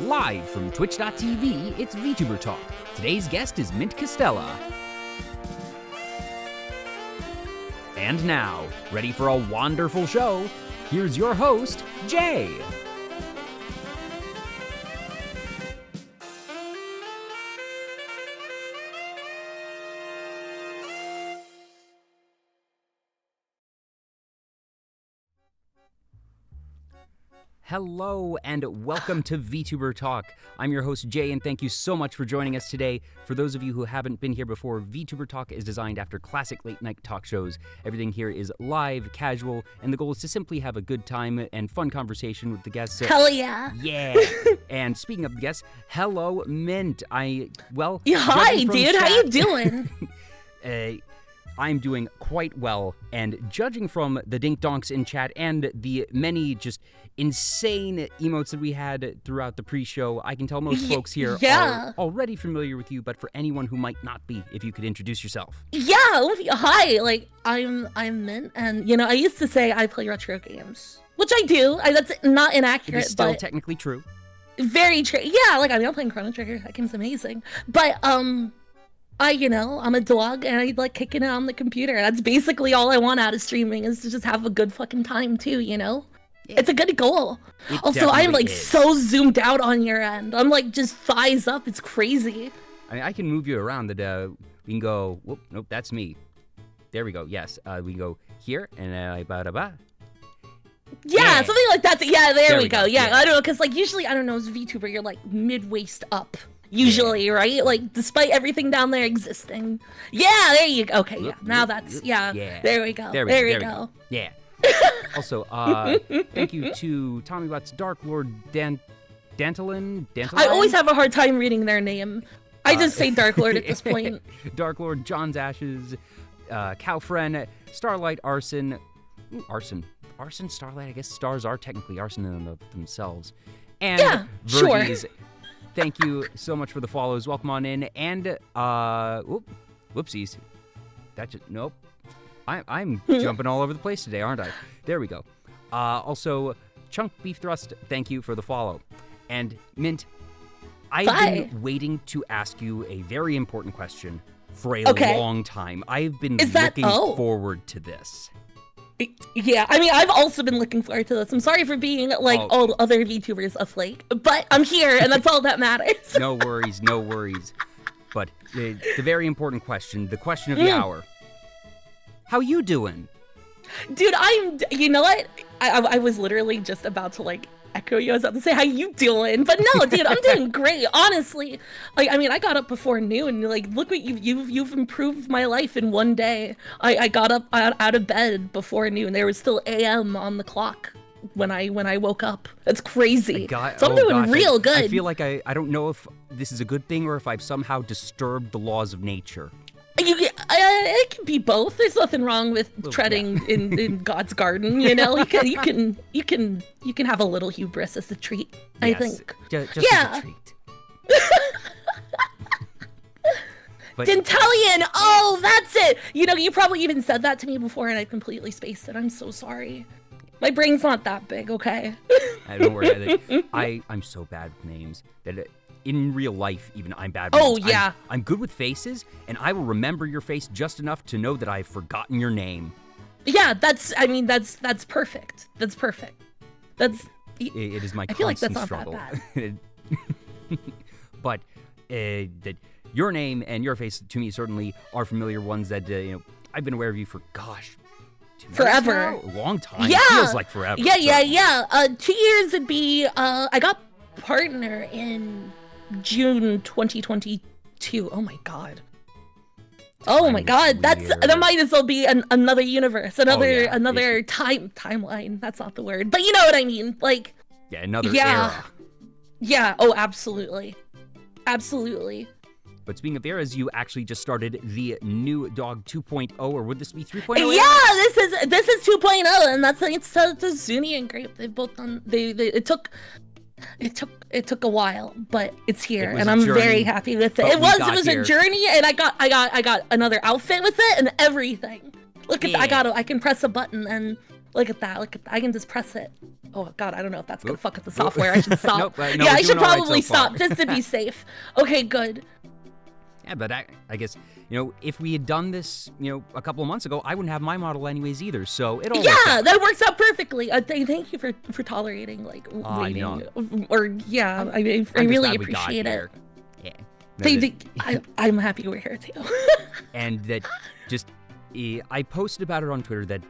Live from Twitch.tv, it's VtuberTalk. Today's guest is Mint Costella. And now, ready for a wonderful show, here's your host, Jay. Hello and welcome to VtuberTalk. I'm your host Jay and thank you so much for joining us today. For those of you who haven't been here before, VtuberTalk is designed after classic late night talk shows. Everything here is live, casual, and the goal is to simply have a good time and fun conversation with the guests. Hell yeah. Yeah. And speaking of the guests, hello Mint. Hi dude, how you doing? I'm doing quite well, and judging from the dink-donks in chat and the many just insane emotes that we had throughout the pre-show, I can tell most folks here are already familiar with you, but for anyone who might not be, if you could introduce yourself. Yeah, hi, I'm Mint, and I used to say I play retro games, which I do. That's not inaccurate, It is still but technically true. Very true. Yeah, I'm playing Chrono Trigger. That game's amazing. But I'm a dog and I like kicking it on the computer. That's basically all I want out of streaming, is to just have a good fucking time too, Yeah. It's a good goal. Also, I'm so zoomed out on your end. I'm just thighs up. It's crazy. I mean, I can move you around. That we can go. Whoop, nope, that's me. There we go. Yes, we can go here and Yeah, something like that. Yeah, there we go. Yeah, yeah. I don't know, because usually, I don't know, as VTuber, you're mid-waist up. Usually, right? Despite everything down there existing. Yeah, there you go. Okay, yeah. Now that's, there we go. There we go. Yeah. Also, thank you to Tommy Butts, Dark Lord Dantalin. I always have a hard time reading their name. I just say Dark Lord at this point. Dark Lord, John's Ashes, Cowfren, Starlight, Arson. Arson, Starlight, I guess stars are technically arson in themselves. And Vergies. Sure. Thank you so much for the follows. Welcome on in. And, whoopsies. Nope. I'm jumping all over the place today, aren't I? There we go. Also, Chunk Beef Thrust, thank you for the follow. And, Mint, I've been waiting to ask you a very important question for a long time. I've been looking forward to this. Yeah, I've also been looking forward to this. I'm sorry for being all other VTubers of late, but I'm here, and that's all that matters. No worries. But the very important question, the question of the hour. How you doing? Dude, you know what? I was literally just about to echo you. I was about to say, how you doing? But no, dude, I'm doing great, honestly. I got up before noon. Look what you've improved my life in one day. I got up out of bed before noon. There was still AM on the clock when I woke up. That's crazy. So I'm doing real good. I feel like I don't know if this is a good thing or if I've somehow disturbed the laws of nature. It can be both. There's nothing wrong with treading in God's garden. You can have a little hubris as a treat. Yes, I think. Just as a treat. Dentalian. Oh, that's it. You probably even said that to me before, and I completely spaced it. I'm so sorry. My brain's not that big. Okay. Don't worry. I'm so bad with names that. In real life, even, I'm bad with names. Oh, yeah. I'm good with faces, and I will remember your face just enough to know that I've forgotten your name. Yeah, that's perfect. That's perfect. It is my I feel constant that's struggle. Not that bad. But your name and your face, to me, certainly are familiar ones that, I've been aware of you for, forever. A long time. Yeah. It feels like forever. Yeah. 2 years would be, I got partner in June 2022. Oh my god. That might as well be another universe, another timeline. That's not the word, but you know what I mean. Another era. Yeah. Oh, absolutely. But speaking of eras, you actually just started the new Dog 2.0, or would this be 3.0? Yeah, this is 2.0, and that's it's Zuni and Grape. They've both done. It took a while, but it's here, and I'm very happy with it. It was a journey, and I got another outfit with it and everything. Look at that! I can press a button and look at that. I can just press it. Oh God, I don't know if that's gonna fuck up the software. I should stop. Nope, no, yeah, I we're should doing all right probably so far. stop just to be safe. Okay, good. Yeah, but I guess, if we had done this, a couple of months ago, I wouldn't have my model anyways either. So it all works out. That works out perfectly. Thank you for tolerating waiting. No. Or yeah, I I'm really just glad we got appreciate it. here. Yeah. I'm happy we're here too. And that just, I posted about it on Twitter that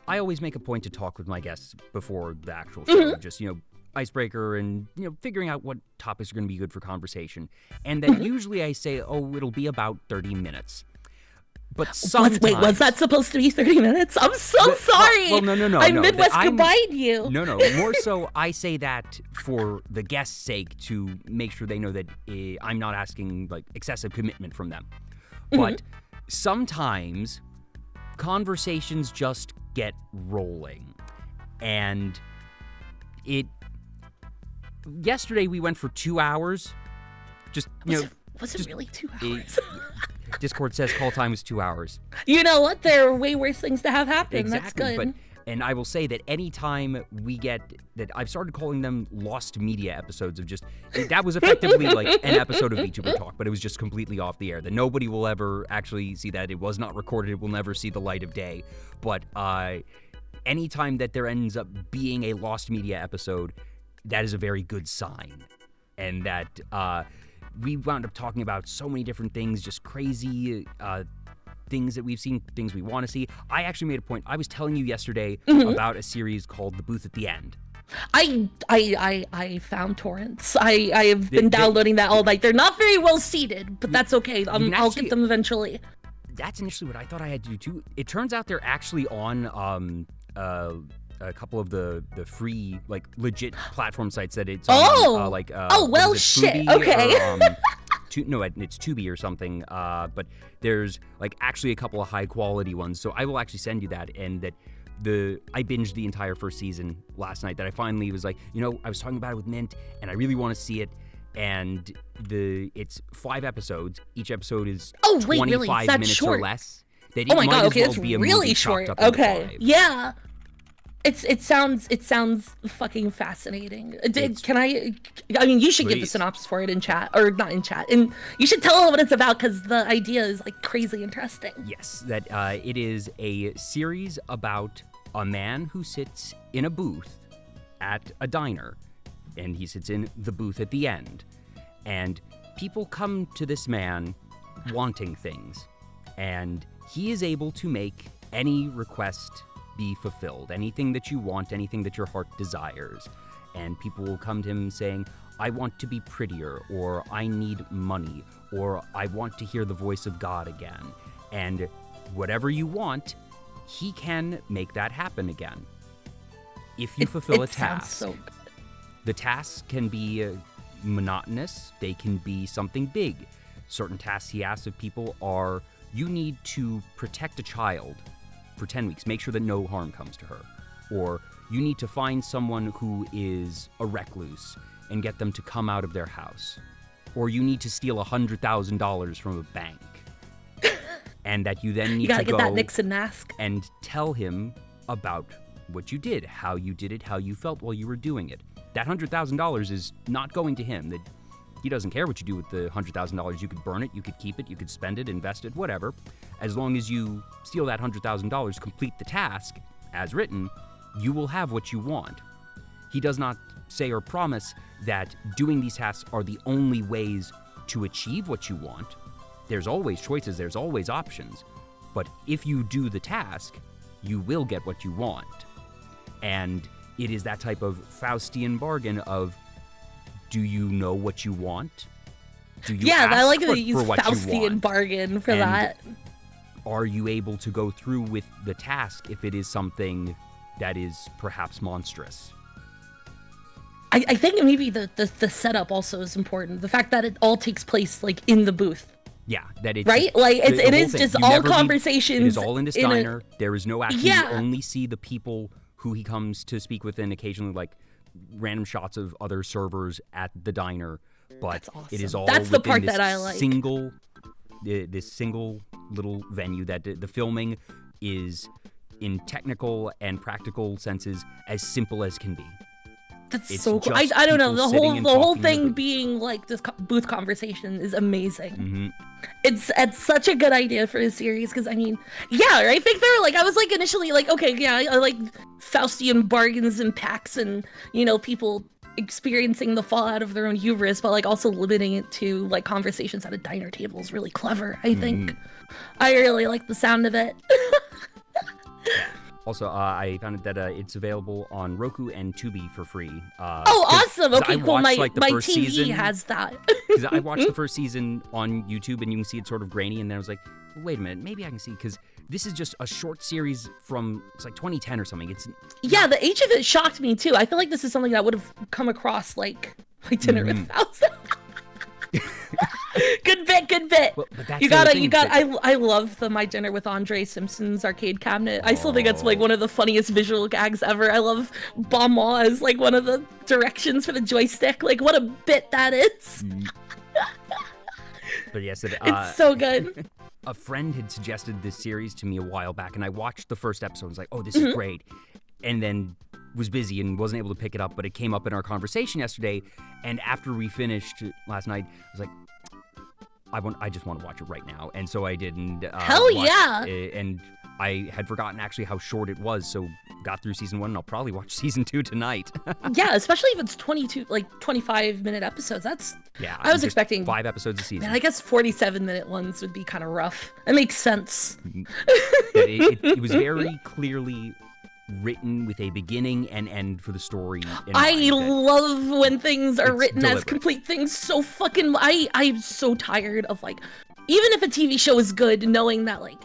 I always make a point to talk with my guests before the actual show. Mm-hmm. Just, icebreaker and, figuring out what topics are going to be good for conversation. And that usually I say, it'll be about 30 minutes. But sometimes... Wait, was that supposed to be 30 minutes? I'm so sorry. Well, no. I Midwest combined you. No. More so, I say that for the guest's sake to make sure they know that I'm not asking, excessive commitment from them. But sometimes conversations just get rolling. And yesterday we went for 2 hours. Just, Was it really 2 hours? Discord says call time was 2 hours. You know what? There are way worse things to have happen. Exactly, That's good. And I will say that anytime we get that, I've started calling them lost media episodes of that was effectively like an episode of VtuberTalk, but it was just completely off the air. That nobody will ever actually see that. It was not recorded. It will never see the light of day. But anytime that there ends up being a lost media episode, that is a very good sign. And that we wound up talking about so many different things, just crazy things that we've seen, things we want to see. I actually made a point. I was telling you yesterday about a series called The Booth at the End. I found torrents. I have been downloading that all night. They're not very well seated, but that's okay. I'll get them eventually. That's initially what I thought I had to do too. It turns out they're actually on a couple of the free, legit platform sites that it's on. Well, shit. Okay. It's Tubi or something. But there's actually a couple of high quality ones. So I will actually send you that. And that I binged the entire first season last night. That I finally was I was talking about it with Mint, and I really want to see it. And it's 5 episodes. Each episode is 25 minutes short? or less. That Oh my god! As Okay, well that's be a really movie short. chopped up into Okay, 5. yeah. It sounds fucking fascinating. Can I mean, you should give the synopsis for it in chat, or not in chat, and you should tell them what it's about because the idea is crazy interesting. Yes, that it is a series about a man who sits in a booth at a diner, and he sits in the booth at the end, and people come to this man wanting things, and he is able to make any request be fulfilled, anything that you want, anything that your heart desires. And people will come to him saying, I want to be prettier, or I need money, or I want to hear the voice of God again. And whatever you want, he can make that happen again. If you fulfill a task. Sounds so good. The tasks can be monotonous, they can be something big. Certain tasks he asks of people are, you need to protect a child for 10 weeks, make sure that no harm comes to her. Or you need to find someone who is a recluse and get them to come out of their house. Or you need to steal $100,000 from a bank. And that you then need to get go that Nixon mask and tell him about what you did, how you did it, how you felt while you were doing it. That $100,000 is not going to him. That he doesn't care what you do with the $100,000. You could burn it, you could keep it, you could spend it, invest it, whatever. As long as you steal that $100,000, complete the task as written, you will have what you want. He does not say or promise that doing these tasks are the only ways to achieve what you want. There's always choices, there's always options. But if you do the task, you will get what you want. And it is that type of Faustian bargain of, do you know what you want? Do you ask I like that for you use what you Faustian want? bargain for And that. Are you able to go through with the task if it is something that is perhaps monstrous? I think maybe the setup also is important. The fact that it all takes place in the booth. Yeah, that it's right. It is just all conversations. It is all in this diner. There is no action. You only see the people who he comes to speak with, and occasionally random shots of other servers at the diner. But That's awesome. It is all That's the part this that I like. This single little venue that the filming is, in technical and practical senses, as simple as can be. That's It's so cool. just I don't know, people the sitting and whole talking in thing the booth. being like this booth conversation is amazing. Mm-hmm. It's such a good idea for a series because I mean, yeah, I think they're like I was like initially like okay, yeah, I like Faustian bargains and pacts and people experiencing the fallout of their own hubris, but like also limiting it to like conversations at a diner table is really clever. I think I really like the sound of it. Also, I found that it's available on Roku and Tubi for free. Oh, awesome! Okay, cool. My TV season has that. Because I watched the first season on YouTube, and you can see it's sort of grainy, and then I was like, wait a minute, maybe I can see, because this is just a short series from, it's like 2010 or something. Yeah, the age of it shocked me, too. I feel like this is something that would have come across, like, my dinner with Faust. Good bit. Well, but that's you got. I love the My Dinner with Andre Simpson's arcade cabinet. I still think it's like one of the funniest visual gags ever. I love Bonmont as like one of the directions for the joystick. Like what a bit that is. But yes, it's so good. A friend had suggested this series to me a while back, and I watched the first episode. I was like, "Oh, this is great," and then was busy and wasn't able to pick it up. But it came up in our conversation yesterday, and after we finished last night, I was like, I just want to watch it right now, and so I did. And hell yeah! And I had forgotten actually how short it was, so got through season 1, and I'll probably watch season 2 tonight. Yeah, especially if it's 25-minute episodes. That's I was expecting 5 episodes a season. Man, I guess 47-minute ones would be kind of rough. That makes sense. It was very clearly written with a beginning and end for the story. I love when things are written deliberate. as complete things. So fucking I'm so tired of like, even if a TV show is good, knowing that like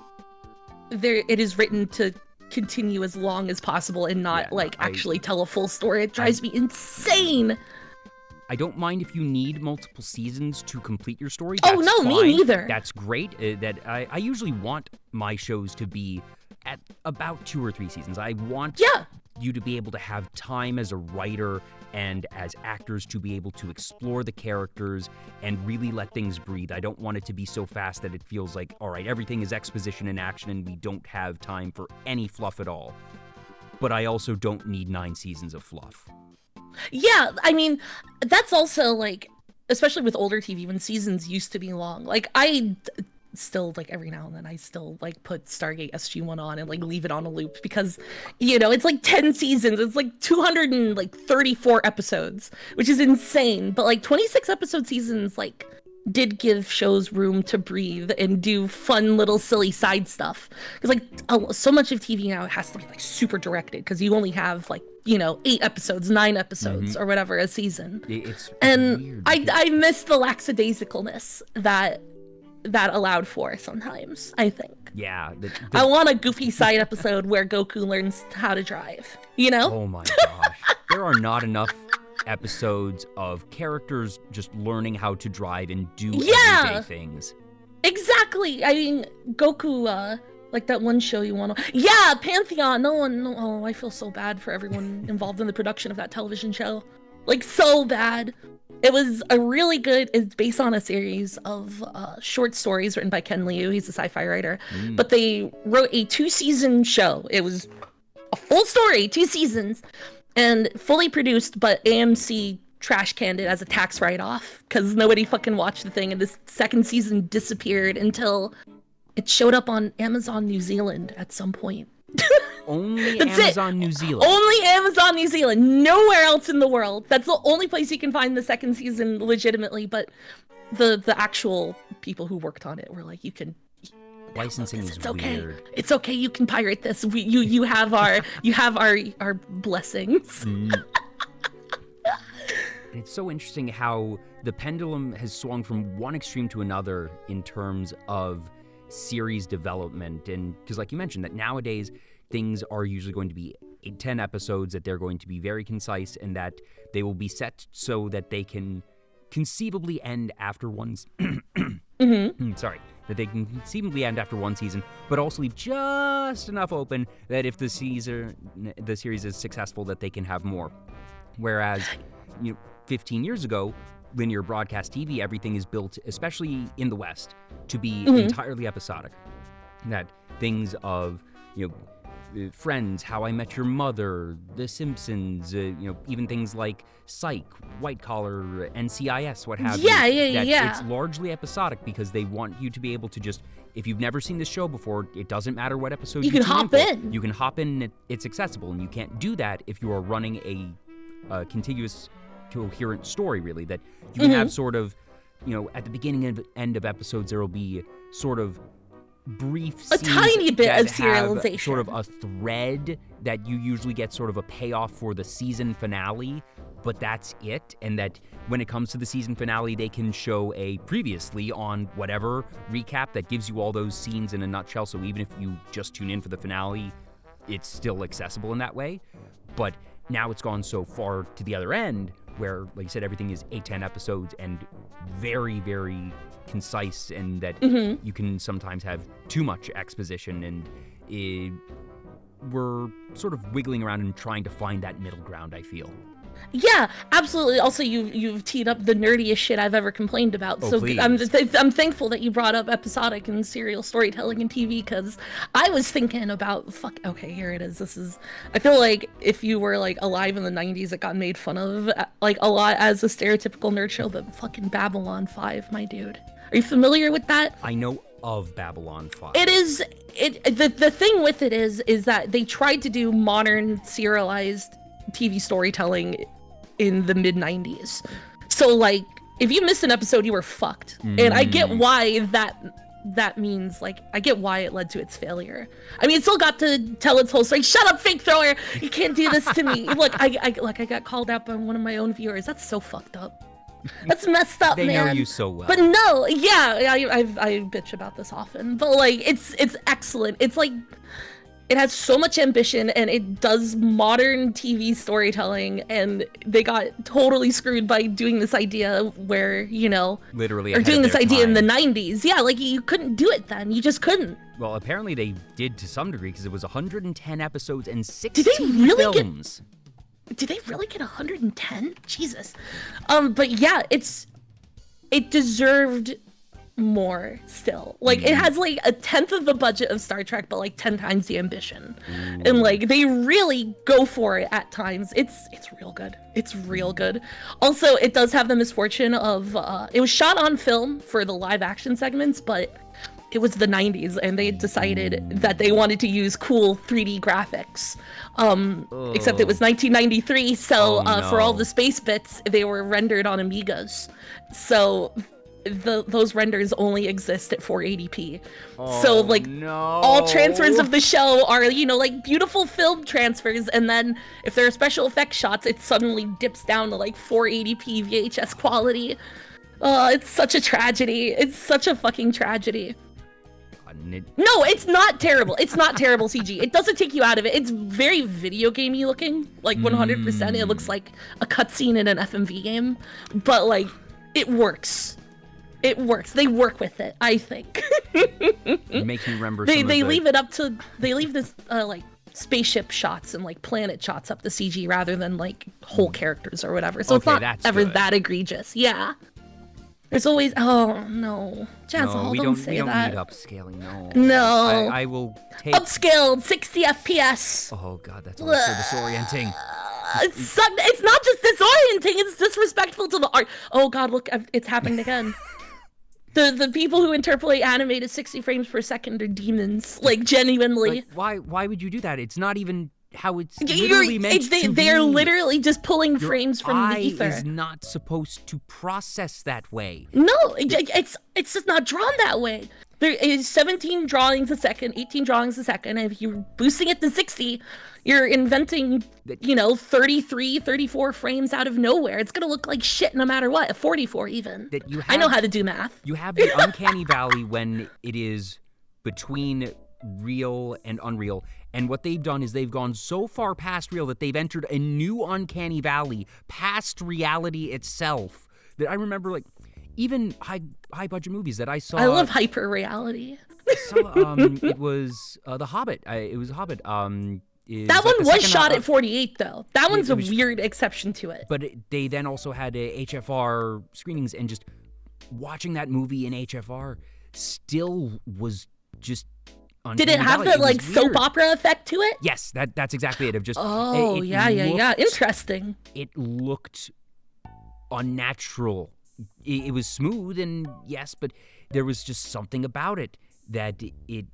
it is written to continue as long as possible and not actually tell a full story. It drives me insane. I don't mind if you need multiple seasons to complete your story. Oh no, me neither. That's great. I usually want my shows to be at about 2 or 3 seasons. I want you to be able to have time as a writer and as actors to be able to explore the characters and really let things breathe. I don't want it to be so fast that it feels like, all right, everything is exposition and action and we don't have time for any fluff at all. But I also don't need 9 seasons of fluff. Yeah, I mean, that's also like, especially with older TV when seasons used to be long. Like I still like every now and then I still like put Stargate SG-1 on and like leave it on a loop because it's like 10 seasons, it's like 234 episodes, which is insane, but like 26 episode seasons like did give shows room to breathe and do fun little silly side stuff because like so much of TV now has to be like super directed because you only have like 8 episodes, 9 episodes or whatever a season. It's weird I miss the lackadaisicalness that allowed for sometimes, I think. Yeah. I want a goofy side episode where Goku learns how to drive, Oh my gosh. There are not enough episodes of characters just learning how to drive and do everyday things. Exactly. I mean, Goku, like that one show you want to... Yeah, Pantheon. Oh, I feel so bad for everyone involved in the production of that television show. Like, so bad. It was it's based on a series of short stories written by Ken Liu. He's a sci-fi writer. But they wrote a 2-season show. It was a full story, 2 seasons, and fully produced, but AMC trash canned it as a tax write-off because nobody fucking watched the thing, and this 2nd season disappeared until it showed up on Amazon New Zealand at some point. Only Amazon New Zealand. Only Amazon New Zealand. Nowhere else in the world. That's the only place you can find the 2nd season legitimately. But the actual people who worked on it were like, you can. Licensing is weird. It's okay. You can pirate this. You have our blessings. It's so interesting how the pendulum has swung from one extreme to another in terms of series development, and because like you mentioned that nowadays things are usually going to be 10 episodes, that they're going to be very concise and that they will be set so that they can conceivably end after one that they can conceivably end after 1 season, but also leave just enough open that if the series is successful that they can have more. Whereas 15 years ago, linear broadcast TV, everything is built, especially in the West, to be entirely episodic. That things of, Friends, How I Met Your Mother, The Simpsons, even things like Psych, White Collar, NCIS, what have you. Yeah. It's largely episodic because they want you to be able to just, if you've never seen this show before, it doesn't matter what episode you can tune hop for. in. You can hop in, and it's accessible, and you can't do that if you are running a contiguous, coherent story, really, that you can have sort of, at the beginning and end of episodes, there will be sort of brief scenes, a tiny bit that of serialization, have sort of a thread that you usually get sort of a payoff for the season finale, but that's it. And that when it comes to the season finale, they can show a previously on whatever recap that gives you all those scenes in a nutshell. So even if you just tune in for the finale, it's still accessible in that way. But now it's gone so far to the other end where, like you said, everything is 8-10 episodes and very, very concise, and that you can sometimes have too much exposition, and we're sort of wiggling around and trying to find that middle ground, I feel. Yeah, absolutely. Also, you've teed up the nerdiest shit I've ever complained about. Oh, so please. I'm thankful that you brought up episodic and serial storytelling in TV, because I was thinking about okay, here it is. I feel like if you were like alive in the 90s, it got made fun of like a lot as a stereotypical nerd show, but fucking Babylon 5, my dude. Are you familiar with that? I know of Babylon 5. The thing with it is that they tried to do modern serialized TV storytelling in the mid 90s. So like if you missed an episode, you were fucked. And I get why that means, like, I get why it led to its failure. I mean, it still got to tell its whole story. Shut up, fake thrower! You can't do this to me. Look, I got called out by one of my own viewers. That's so fucked up. That's messed up, they man. know you so well. But no, yeah, I bitch about this often, but like it's excellent. It's like it has so much ambition, and it does modern TV storytelling, and they got totally screwed by doing this idea where, literally or doing this idea in the time. 90s. Yeah, like you couldn't do it then. You just couldn't. Well, apparently they did to some degree, because it was 110 episodes and 16 Did they really films. Did they really get 110? Jesus. But yeah, it deserved more still. Like it has like a 10th of the budget of Star Trek, but like 10 times the ambition. And like they really go for it at times. It's real good. It's real good. Also, it does have the misfortune of it was shot on film for the live action segments, but it was the 90s, and they decided that they wanted to use cool 3D graphics. Except it was 1993, so for all the space bits, they were rendered on Amigas. So those renders only exist at 480p. So like all transfers of the show are, like beautiful film transfers, and then if there are special effects shots, it suddenly dips down to like 480p VHS quality. It's such a tragedy. It's such a fucking tragedy. No, it's not terrible. It's not terrible CG. It doesn't take you out of it. It's very video gamey looking, like 100%. It looks like a cutscene in an FMV game, but like it works. It works. They work with it, I think. You make me remember. They leave this like spaceship shots and like planet shots up the CG rather than like whole characters or whatever. So okay, it's not ever good. that egregious. Yeah. There's always, oh no, Jazzle, don't say that. We don't need upscaling, no. No. I will take... Upscaled, 60 FPS. Oh god, that's always so disorienting. It's not just disorienting, it's disrespectful to the art. Oh god, look, it's happened again. The people who interpolate anime to 60 frames per second are demons, like genuinely. Like, why would you do that? It's not even how it's literally meant to be. They're literally just pulling frames from the ether. Your eye is not supposed to process that way. No, it's just not drawn that way. There is 17 drawings a second, 18 drawings a second, and if you're boosting it to 60, you're inventing, 33, 34 frames out of nowhere. It's gonna look like shit no matter what, 44 even. I know how to do math. You have the uncanny valley when it is between real and unreal. And what they've done is they've gone so far past real that they've entered a new uncanny valley past reality itself. That I remember, like, even high budget movies that I saw. I love hyper reality. It was The Hobbit. It was Hobbit. That one was shot at 48 though. That one's a weird exception to it. But they then also had HFR screenings, and just watching that movie in HFR still was just Did it have Valley. the like soap opera effect to it? Yes, that's exactly it. Of just yeah. Interesting. It looked unnatural. It was smooth and yes, but there was just something about it that it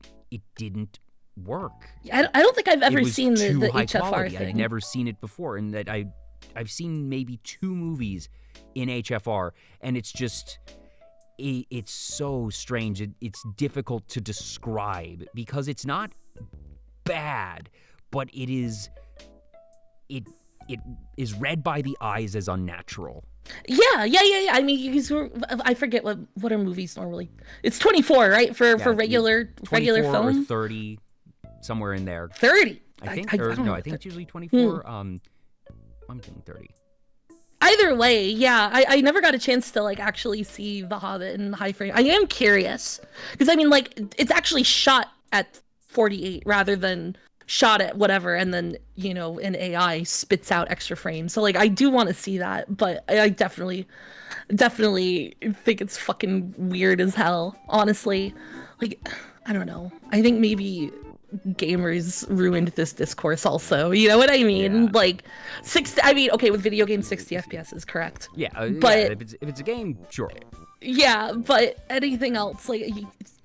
didn't work. I don't think I've ever seen the high HFR quality. thing. I've never seen it before, and that I've seen maybe 2 movies in HFR, and it's just it's so strange. It's difficult to describe because it's not bad, but it is read by the eyes as unnatural. Yeah. I mean, I forget what are movies normally. It's 24, right? For regular film. Or 30, somewhere in there. 30. I think. I think it's usually 24. I'm thinking 30. Either way, yeah. I never got a chance to like actually see The Hobbit in high frame. I am curious because I mean, like, it's actually shot at 48 rather than shot at whatever, and then an AI spits out extra frames. So like, I do want to see that, but I definitely think it's fucking weird as hell. Honestly, like, I don't know. I think maybe gamers ruined this discourse also. You know what I mean? Yeah. Like, 60. I mean, okay, with video games, 60 FPS is correct. Yeah, but if it's a game, sure. Yeah, but anything else, like,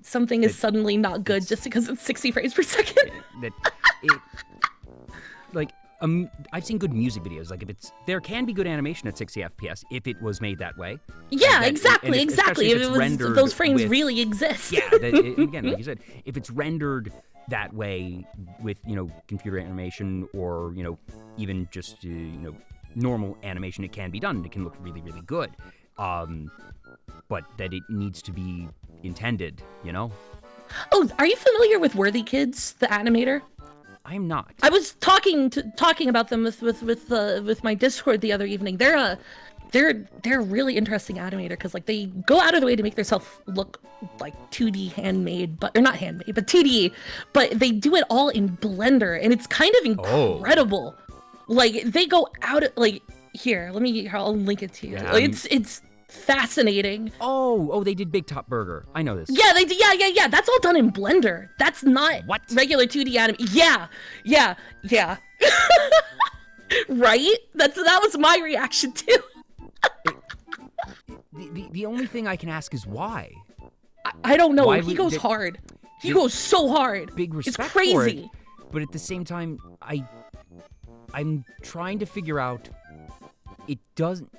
something is suddenly not good just because it's 60 frames per second. I've seen good music videos. Like, there can be good animation at 60 FPS if it was made that way. Yeah, exactly. If those frames really exist. Yeah, again, like you said, if it's rendered that way with computer animation or even just normal animation, it can be done. It can look really, really good. But that it needs to be intended, Oh, are you familiar with Worthy Kids, the animator? I'm not. I was talking about them with my Discord the other evening. They're a really interesting animator because like they go out of the way to make themselves look like 2D handmade, but or not handmade, but 2D. But they do it all in Blender, and it's kind of incredible. Like they go out like I'll link it to you. Yeah, like, it's fascinating. Oh, they did Big Top Burger. I know this. Yeah, they did. Yeah. That's all done in Blender. That's not regular 2D anime. Yeah. Right? That was my reaction too. The only thing I can ask is why. I don't know. He goes hard. He goes so hard. Big respect. It's crazy. For it, but at the same time, I'm trying to figure out. It doesn't.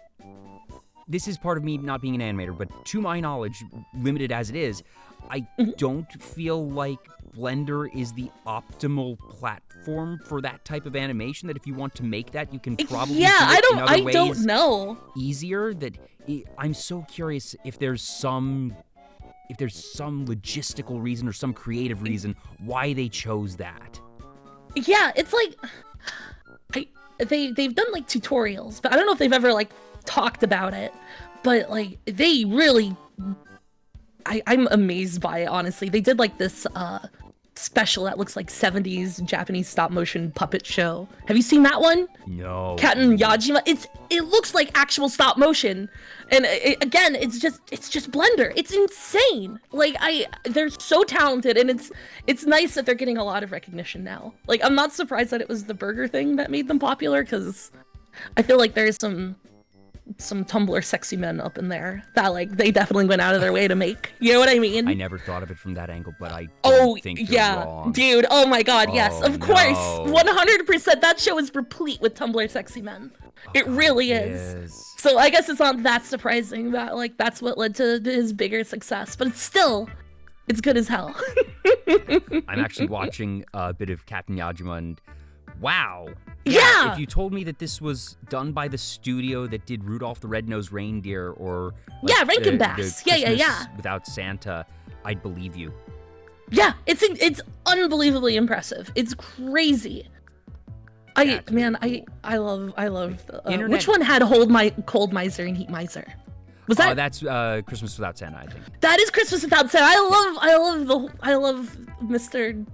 This is part of me not being an animator, but to my knowledge, limited as it is, I don't feel like Blender is the optimal platform for that type of animation. That if you want to make that, you can probably do it in other ways. I don't know. Easier. I'm so curious if there's some logistical reason or some creative reason why they chose that. Yeah, it's like they've done like tutorials, but I don't know if they've ever like talked about it, but like they really I'm amazed by it, honestly. They did like this special that looks like 70s Japanese stop motion puppet show. Have you seen that one? No. Katen Yajima. It looks like actual stop motion, and again, it's just Blender. It's insane. Like they're so talented, and it's nice that they're getting a lot of recognition now. Like I'm not surprised that it was the burger thing that made them popular, because I feel like there's some Tumblr sexy men up in there that like they definitely went out of their way to make. You know what I mean? I never thought of it from that angle, but I don't think you're wrong. Dude. Oh my god, yes, of course. 100%. That show is replete with Tumblr sexy men. It really is. So I guess it's not that surprising that like that's what led to his bigger success, but it's good as hell. I'm actually watching a bit of Katen Yajima, and wow. Yeah. If you told me that this was done by the studio that did Rudolph the Red-Nosed Reindeer or Rankin Bass. Yeah. Without Santa, I'd believe you. Yeah, it's unbelievably impressive. It's crazy. I love. Which one had Cold Miser and Heat Miser? Was that? That's Christmas Without Santa, I think. That is Christmas Without Santa. I love Mr.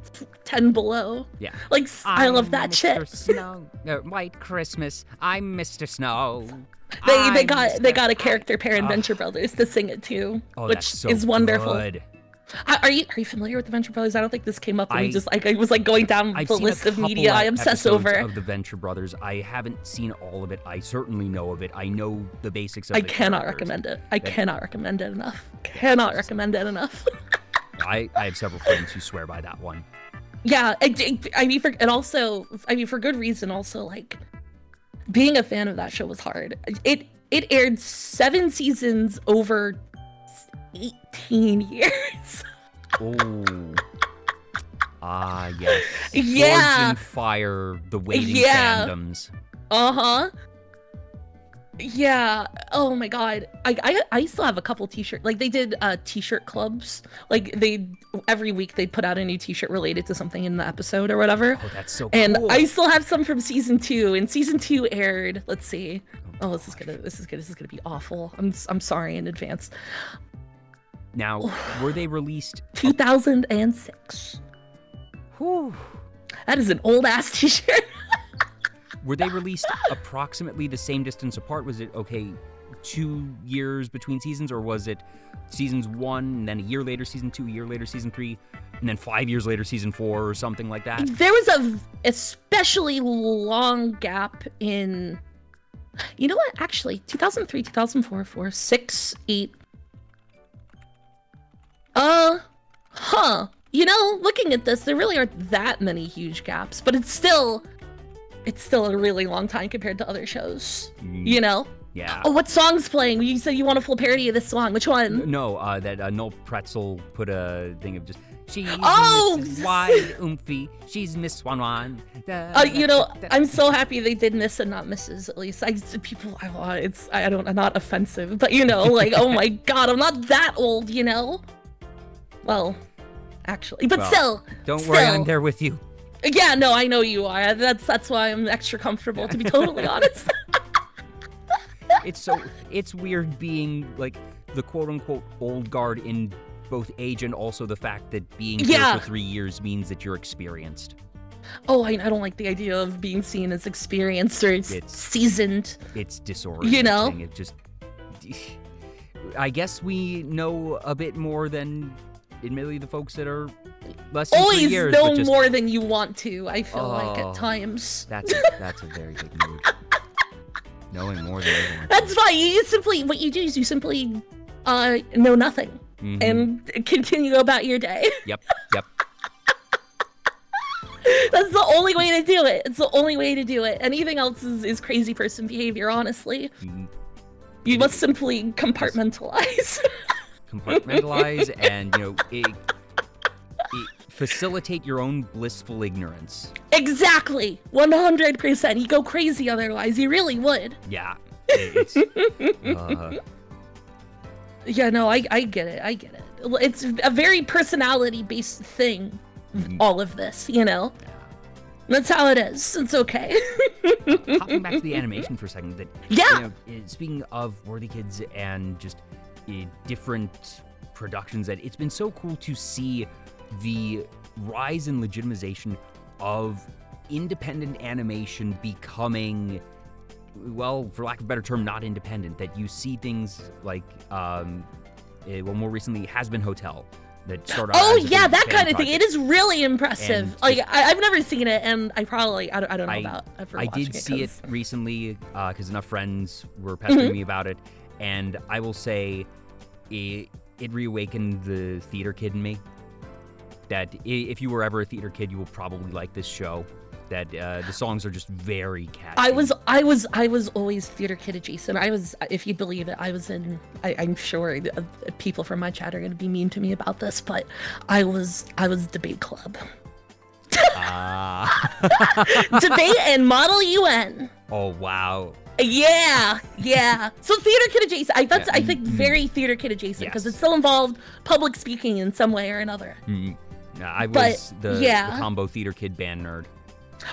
10 Below. Yeah. Like I love that Mr. shit. Snow. White Christmas. I'm Mr. Snow. They got a character pair in Venture Brothers to sing it too, which is wonderful. Good. Are you familiar with the Venture Brothers? I don't think this came up when we I- just I was like going down I've the seen list a of couple media I obsess episodes over. of the Venture Brothers. I haven't seen all of it. I certainly know of it. I know the basics of I the cannot characters. recommend it. I cannot recommend it enough. Cannot recommend it enough. I have several friends who swear by that one. Yeah, I mean, for good reason. Also, like, being a fan of that show was hard. It aired 7 seasons over 18 years. Oh. Ah, yes. Yeah. Swords and Fire, the waiting Yeah. fandoms. Uh-huh. Yeah. Oh my god. I still have a couple t-shirts. Like, they did t-shirt clubs. Like, every week they'd put out a new t-shirt related to something in the episode or whatever. Oh, that's so And cool. I still have some from season 2. And season 2 aired, let's see. Oh, this is gonna be awful. I'm sorry in advance. Now, were they released? 2006. Whew. That is an old ass t-shirt. Were they released approximately the same distance apart? Was it, 2 years between seasons, or was it seasons 1, and then a year later season 2, a year later season 3, and then 5 years later season 4, or something like that? There was a especially long gap in, you know what? Actually, 2003, 2004, 4, 6, 8. You know, looking at this, there really aren't that many huge gaps, but it's still a really long time compared to other shows. You know? Yeah. Oh, what song's playing? You said you want a full parody of this song. Which one? No, that Noel Pretzel put a thing of just, she's Oh! Mrs. Wide Oomphy, she's Miss Swan Wan. You know, I'm so happy they did Miss and not Mrs. At least I'm not offensive, but you know, like, oh my god, I'm not that old, you know. Well, actually, but still. Don't worry, I'm there with you. Yeah, no, I know you are. That's why I'm extra comfortable, to be totally honest. It's weird being like the quote unquote old guard in both age and also the fact that being here for 3 years means that you're experienced. Oh, I don't like the idea of being seen as experienced or seasoned. It's disorienting. You know? It just, I guess we know a bit more than, admittedly, the folks that are less than 3 years. Always know more than you want to, I feel like, at Oh, times. That's a very good mood. Knowing more than everyone. That's fine. What you do is you simply know nothing and continue about your day. Yep. That's the only way to do it. It's the only way to do it. Anything else is crazy person behavior, honestly. You must simply compartmentalize. Compartmentalize and, facilitate your own blissful ignorance. Exactly. 100%. You go crazy otherwise. You really would. Yeah. It's, Yeah, no, I get it. I get it. It's a very personality-based thing, all of this, you know? That's how it is. It's okay. Hopping back to the animation for a second. Speaking of Worthy Kids and just different productions, that it's been so cool to see the rise and legitimization of independent animation becoming, well, for lack of a better term, not independent. That you see things like, more recently, Has Been Hotel. That started out as a that fan kind of thing. project. It is really impressive. And Like, just- I've never seen it, and I don't know about ever I watching did see it 'cause- recently because enough friends were pestering me about it, and I will say it reawakened the theater kid in me. That if you were ever a theater kid, you will probably like this show. That the songs are just very catchy. I was always theater kid adjacent. If you believe it, I'm sure people from my chat are going to be mean to me about this, but I was debate club. Debate and Model UN. Oh wow. Yeah. So theater kid adjacent. I think very theater kid adjacent because it still involved public speaking in some way or another. I was the yeah. combo theater kid band nerd.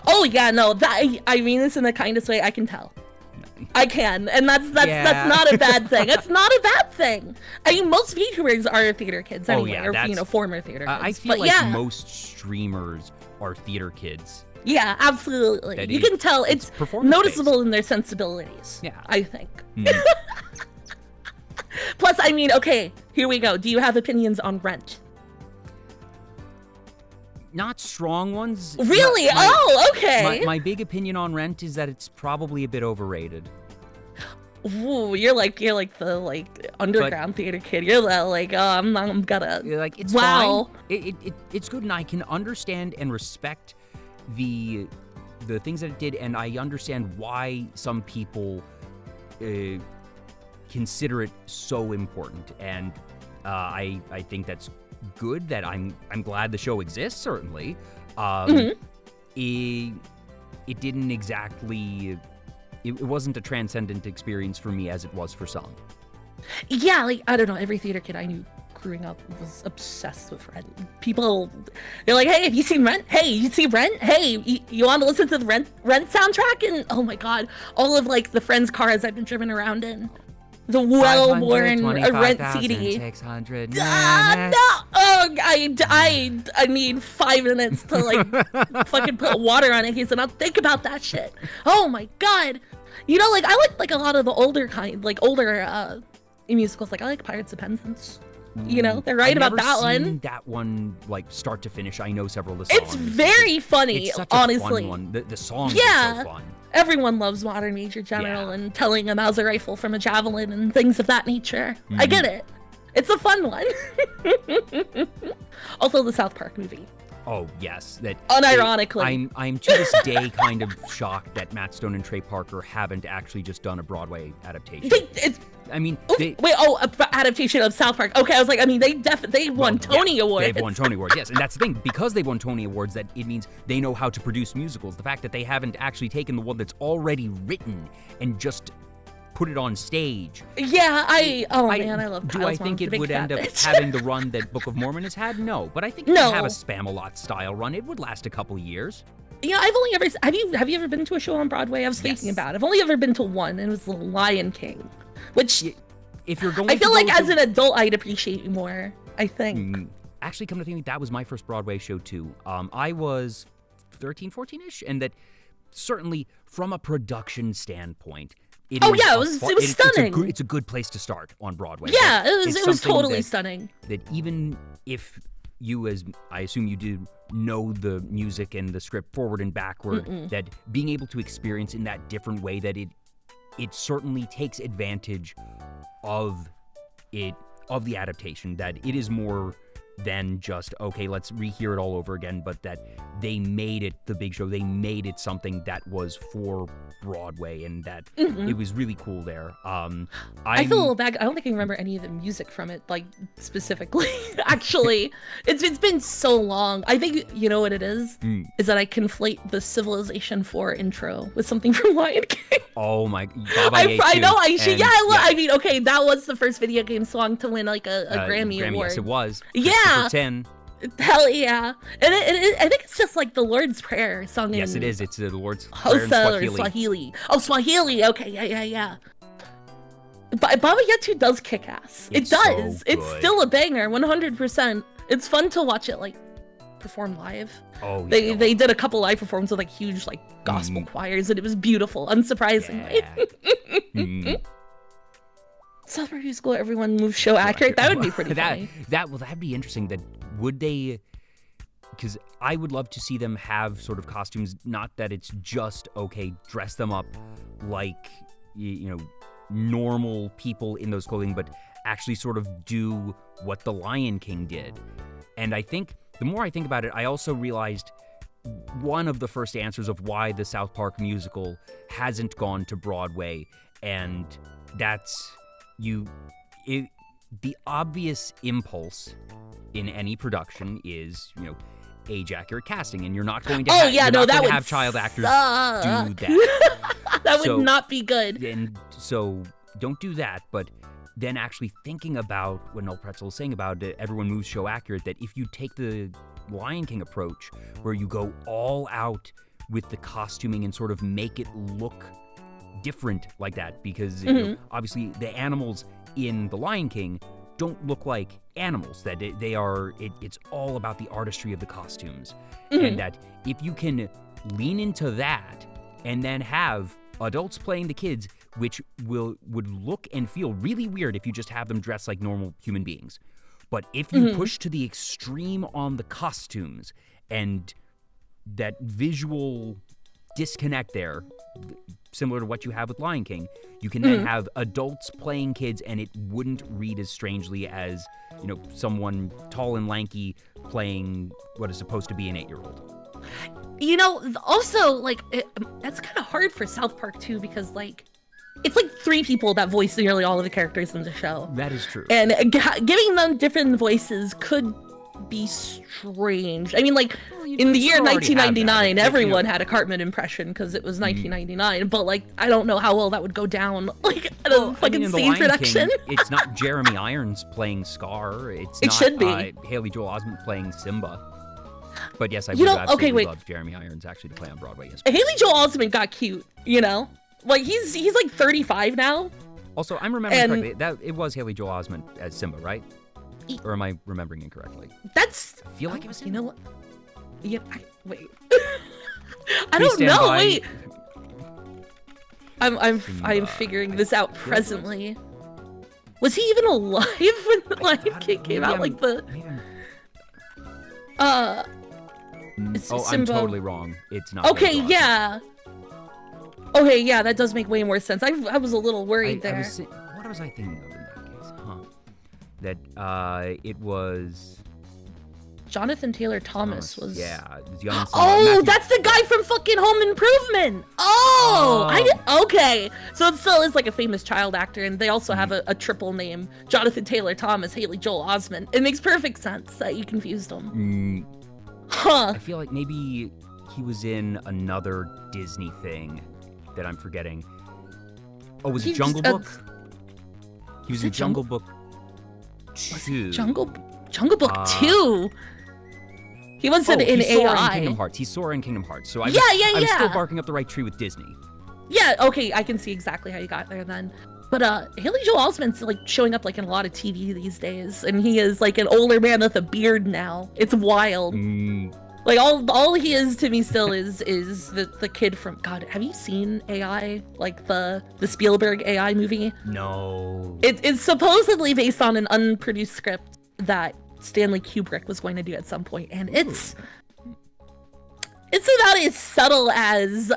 Oh yeah, no, I mean this in the kindest way I can tell. I can, and that's not a bad thing. It's not a bad thing. I mean, most VTubers are theater kids anyway, or former theater kids. I feel like most streamers are theater kids. Yeah, absolutely. That you can tell it's noticeable in their sensibilities. Yeah, I think. Plus, I mean, okay, here we go. Do you have opinions on Rent? Not strong ones. Really? Okay. My big opinion on Rent is that it's probably a bit overrated. Ooh, you're like the underground theater kid. You're like, oh, I'm gonna. Like, it's wow. fine. It's good, and I can understand and respect the things that it did, and I understand why some people consider it so important, and I think that's good. That I'm glad the show exists. Certainly, it didn't exactly. It wasn't a transcendent experience for me as it was for some. Yeah, like, I don't know, every theater kid I knew growing up was obsessed with Rent. People, they're like, hey, have you seen Rent? Hey, you see Rent? Hey, you want to listen to the Rent soundtrack? And oh my god, all of like the friends' cars I've been driven around in. The well-worn Rent CD. 600. No! Oh, I need 5 minutes to like fucking put water on it, and I'll think about that shit. Oh my god. You know, like, I like a lot of the older musicals. Like, I like Pirates of Penzance. You know, they're right about that one. I've never seen that one, like, start to finish. I know several of the songs. It's very funny, it's such honestly. A fun one. The songs are so fun. Everyone loves Modern Major General and telling a Mauser rifle from a javelin and things of that nature. I get it. It's a fun one. Also, the South Park movie. Oh, yes. That unironically. I'm to this day kind of shocked that Matt Stone and Trey Parker haven't actually just done a Broadway adaptation. Adaptation of South Park. Okay, I was like, I mean, they won Tony Awards. They've won Tony Awards, yes. And that's the thing. Because they've won Tony Awards, that it means they know how to produce musicals. The fact that they haven't actually taken the one that's already written and just put it on stage. Yeah, I love Kyle's Do I think mom's it would end up bitch. having the run that Book of Mormon has had? No, but I think it would have a Spamalot style run. It would last a couple years. Yeah, I've only ever have you ever been to a show on Broadway? I was thinking about it. I've only ever been to one, and it was The Lion King, which if you're going, I feel like as an adult I'd appreciate you more. I think. Actually, come to think, that was my first Broadway show too. I was 13, 14-ish, and that certainly from a production standpoint. It was stunning. It's a good place to start on Broadway. Yeah, it was totally stunning. That even if you, as I assume you do, know the music and the script forward and backward, that being able to experience in that different way, that it certainly takes advantage of the adaptation. That it is more than just, okay, let's rehear it all over again, but that they made it the big show. They made it something that was for Broadway, and that it was really cool there. I feel a little bad. I don't think I remember any of the music from it, like, specifically. Actually, it's been so long. I think, you know what it is that I conflate the Civilization 4 intro with something from Lion King. Oh my, I know, I should. Yeah, I mean, okay, that was the first video game song to win like a Grammy Award. Yes, it was. Yeah. 10. Hell yeah. And I think it's just like the Lord's Prayer sung in... Yes, it is. It's the Lord's Prayer in Swahili. Oh, Swahili. Okay, yeah. But Baba Yetu does kick ass. It does. So it's still a banger, 100%. It's fun to watch it, like, perform live. Oh, yeah. They did a couple live performances with, like, huge, like, gospel choirs, and it was beautiful, unsurprisingly. Yeah. South Park musical, everyone moves show accurate. That would be pretty funny. That'd be interesting. That would they? Because I would love to see them have sort of costumes. Not that it's just okay, dress them up like normal people in those clothing, but actually sort of do what the Lion King did. And I think the more I think about it, I also realized one of the first answers of why the South Park musical hasn't gone to Broadway, and that's. The obvious impulse in any production is, age-accurate casting, and you're not going to have child actors do that. That would not be good. And so don't do that, but then actually thinking about what Noel Pretzel is saying about it, everyone moves show accurate, that if you take the Lion King approach, where you go all out with the costuming and sort of make it look different like that, because obviously the animals in the Lion King don't look like animals, that it's all about the artistry of the costumes, and that if you can lean into that and then have adults playing the kids, which would look and feel really weird if you just have them dressed like normal human beings, but if you push to the extreme on the costumes And that visual disconnect there, similar to what you have with Lion King, you can then have adults playing kids, and it wouldn't read as strangely as, someone tall and lanky playing what is supposed to be an 8-year-old. Also, like, that's kind of hard for South Park, too, because, like, it's like 3 people that voice nearly all of the characters in the show. That is true. And giving them different voices could be strange. I mean, like, in the year 1999, everyone had a Cartman impression because it was 1999, but, like, I don't know how well that would go down, like, at a fucking scene production. King, it's not Jeremy Irons playing Scar. It should be. Haley Joel Osment playing Simba. But yes, I would absolutely love Jeremy Irons actually to play on Broadway. Yes, Haley Joel Osment got cute, Like, he's like 35 now. Also, I'm remembering correctly, that it was Haley Joel Osment as Simba, right? Or am I remembering incorrectly? I feel like it was him. You know what? Yeah, wait. I don't know. By. Wait. I'm figuring this out presently. Was he even alive when the Lion King came out? Like the I'm totally wrong. It's not. Okay, yeah. Okay, yeah, that does make way more sense. I was a little worried there. What was I thinking of in that case? That it was Jonathan Taylor Thomas was. Yeah, it was young. That's the guy from fucking Home Improvement. Okay, so it still is like a famous child actor, and they also have a triple name: Jonathan Taylor Thomas, Haley Joel Osment. It makes perfect sense that you confused them. I feel like maybe he was in another Disney thing that I'm forgetting. Oh, was it Jungle Book? He was in Jungle Book 2. Jungle Book 2? He wasn't in AI. Sora in Kingdom Hearts. He's Sora in Kingdom Hearts. So I was still barking up the right tree with Disney. Yeah, okay, I can see exactly how you got there then. But Haley Joel Osment's like showing up like in a lot of TV these days, and he is like an older man with a beard now. It's wild. Like all he is to me still is the kid from God. Have you seen AI? Like the Spielberg AI movie? No. It's supposedly based on an unproduced script that Stanley Kubrick was going to do at some point, and it's about as subtle as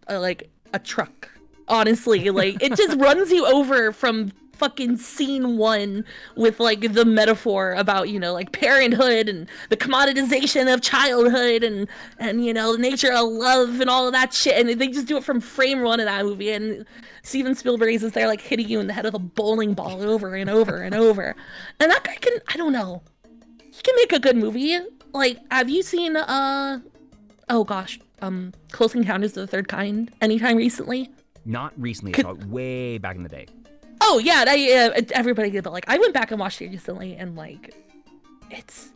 like a truck. Honestly, like it just runs you over from fucking scene 1 with like the metaphor about like parenthood and the commoditization of childhood and the nature of love and all of that shit, and they just do it from frame 1 of that movie, and Steven Spielberg is there like hitting you in the head with a bowling ball over and over and over, and that guy can, I don't know, he can make a good movie. Like, have you seen Close Encounters of the Third Kind anytime recently? Not recently, I saw it way back in the day. Oh yeah, everybody did, but like I went back and watched it recently, and like it's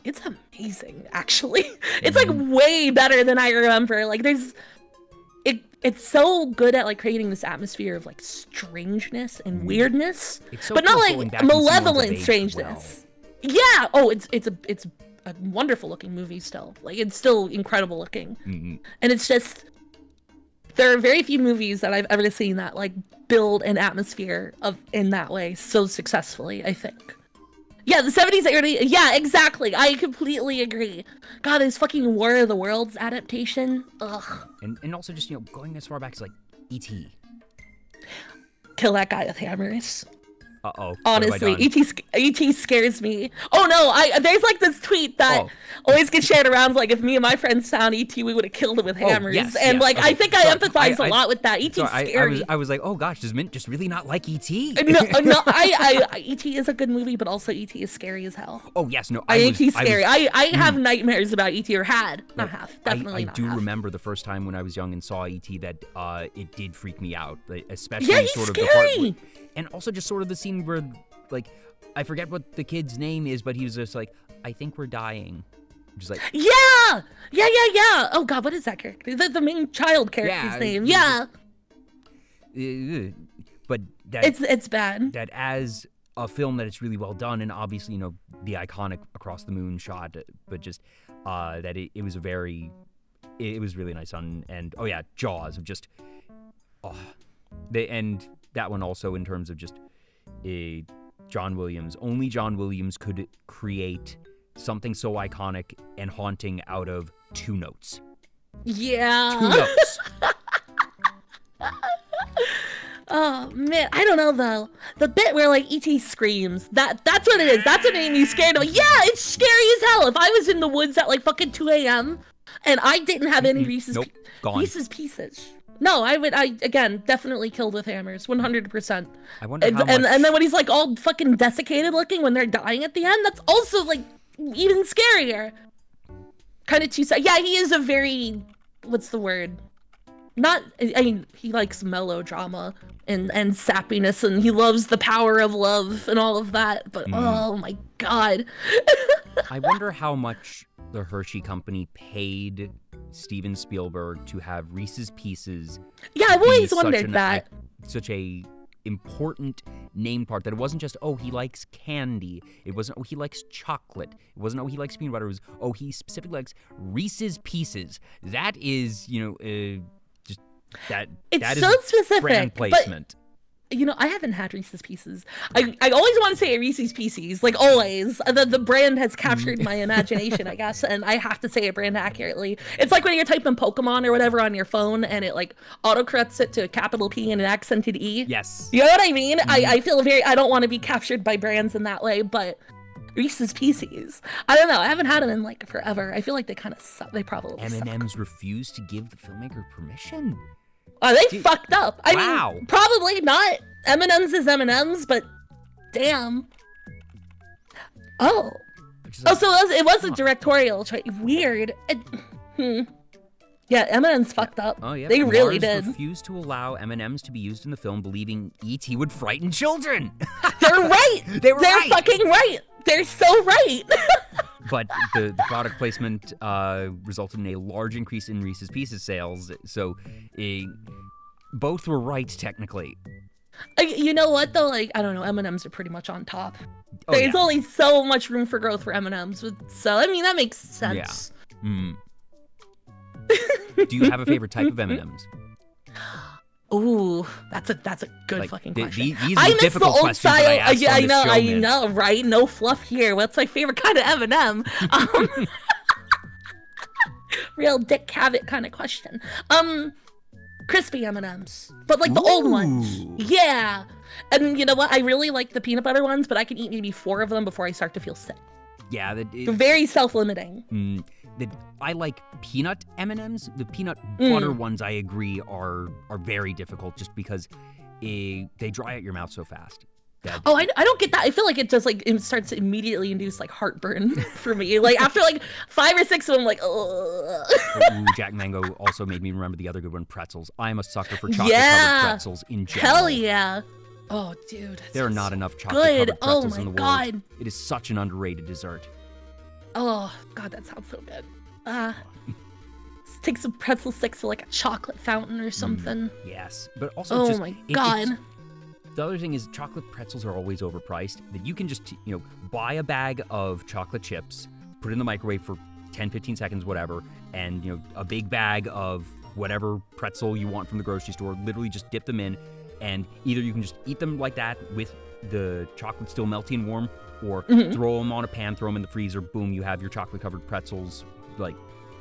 amazing actually. It's like way better than I remember. Like it's so good at like creating this atmosphere of like strangeness and weirdness, so but not like malevolent strangeness. Well. Yeah. It's a wonderful looking movie still. Like it's still incredible looking, and it's just. There are very few movies that I've ever seen that like build an atmosphere in that way so successfully, I think. Yeah, the 70s, 80s, yeah, exactly. I completely agree. God, this fucking War of the Worlds adaptation. Ugh. And also just, going as far back as like E.T. Kill that guy with hammers. Uh-oh. Honestly, E.T. scares me. Oh no, there's like this tweet that always gets shared around, like if me and my friends found E.T., we would have killed him with hammers. Yes, and yes. like Okay. I think I empathize a lot with that. E.T.'s scary. I was like, oh gosh, does Mint just really not like E.T.? No, E.T. is a good movie, but also E.T. is scary as hell. Oh yes, no. E.T.'s scary. I have nightmares about E.T. or had. Not have. Definitely not. I do remember the first time when I was young and saw E.T. that it did freak me out, especially he's sort of scary. the part and also just sort of the scene where like I forget what the kid's name is, but he was just like, I think we're dying. Just like yeah. Oh god, what is that character? The main child character's name. Yeah. But that it's bad. That as a film that it's really well done, and obviously the iconic across the moon shot, but just that it was it was really nice on, and oh yeah, Jaws of just and that one also in terms of just John Williams. Only John Williams could create something so iconic and haunting out of 2 notes. Yeah. 2 notes. Oh man, I don't know though. The bit where like E.T. screams, that's what it is. That's what made me scared. Yeah, it's scary as hell. If I was in the woods at like fucking 2 a.m. and I didn't have any Reese's Reese's Pieces. No, I would again definitely killed with hammers, 100%. I wonder how much... and then when he's like all fucking desiccated looking when they're dying at the end, that's also like even scarier. Kind of too sad. Yeah, he is a very, what's the word? Not, I mean, he likes melodrama and sappiness, and he loves the power of love and all of that, but oh my god. I wonder how much the Hershey Company paid Steven Spielberg to have Reese's Pieces. Yeah, I've always wondered that. Such a important name part, that it wasn't just, oh, he likes candy. It wasn't, oh, he likes chocolate. It wasn't, oh, he likes peanut butter. It was, oh, he specifically likes Reese's Pieces. That is, That is so specific, brand placement. But, I haven't had Reese's Pieces. I always want to say Reese's Pieces, like always. The brand has captured my imagination, I guess, and I have to say a brand accurately. It's like when you're typing Pokemon or whatever on your phone, and it like autocorrects it to a capital P and an accented E. Yes. You know what I mean? I feel I don't want to be captured by brands in that way, but Reese's Pieces, I don't know. I haven't had them in like forever. I feel like they kind of suck. They probably M&M's refused to give the filmmaker permission. Oh, they fucked up. I mean, probably not. M&M's is M&M's, but damn. Oh. So it was a directorial choice. Weird. Yeah, M&M's fucked up. Oh, yeah. They really did. Refused to allow M&M's to be used in the film, believing E.T. would frighten children. They're right. They're fucking right. They're so right. But the product placement resulted in a large increase in Reese's Pieces sales. So both were right, technically. You know what, though? Like, I don't know. M&Ms are pretty much on top. There's only so much room for growth for M&Ms. So, I mean, that makes sense. Yeah. Do you have a favorite type of M&Ms? Ooh, that's a good fucking question. These are difficult questions that I ask on this show, I know, right? No fluff here. What's my favorite kind of M&M? Real Dick Cavett kind of question. Crispy M&Ms, but like the old ones. Yeah. And you know what? I really like the peanut butter ones, but I can eat maybe 4 of them before I start to feel sick. Yeah, they're very self-limiting. I like peanut M&Ms. The peanut butter ones, I agree, are very difficult just because they dry out your mouth so fast. Oh, I don't get that. I feel like it just like it starts to immediately induce like heartburn for me. Like after like 5 or 6 of them, like ugh. Jack Mango also made me remember the other good one, pretzels. I'm a sucker for chocolate-covered pretzels in general. Hell yeah. Oh, dude. There are not enough chocolate-covered pretzels in the world. God. It is such an underrated dessert. Oh, God, that sounds so good. Take some pretzel sticks to like a chocolate fountain or something. Yes, but also my God. The other thing is chocolate pretzels are always overpriced. That you can just, buy a bag of chocolate chips, put it in the microwave for 10, 15 seconds, whatever, and, a big bag of whatever pretzel you want from the grocery store, literally just dip them in, and either you can just eat them like that with the chocolate still melty and warm, or throw them on a pan, throw them in the freezer, boom, you have your chocolate-covered pretzels, like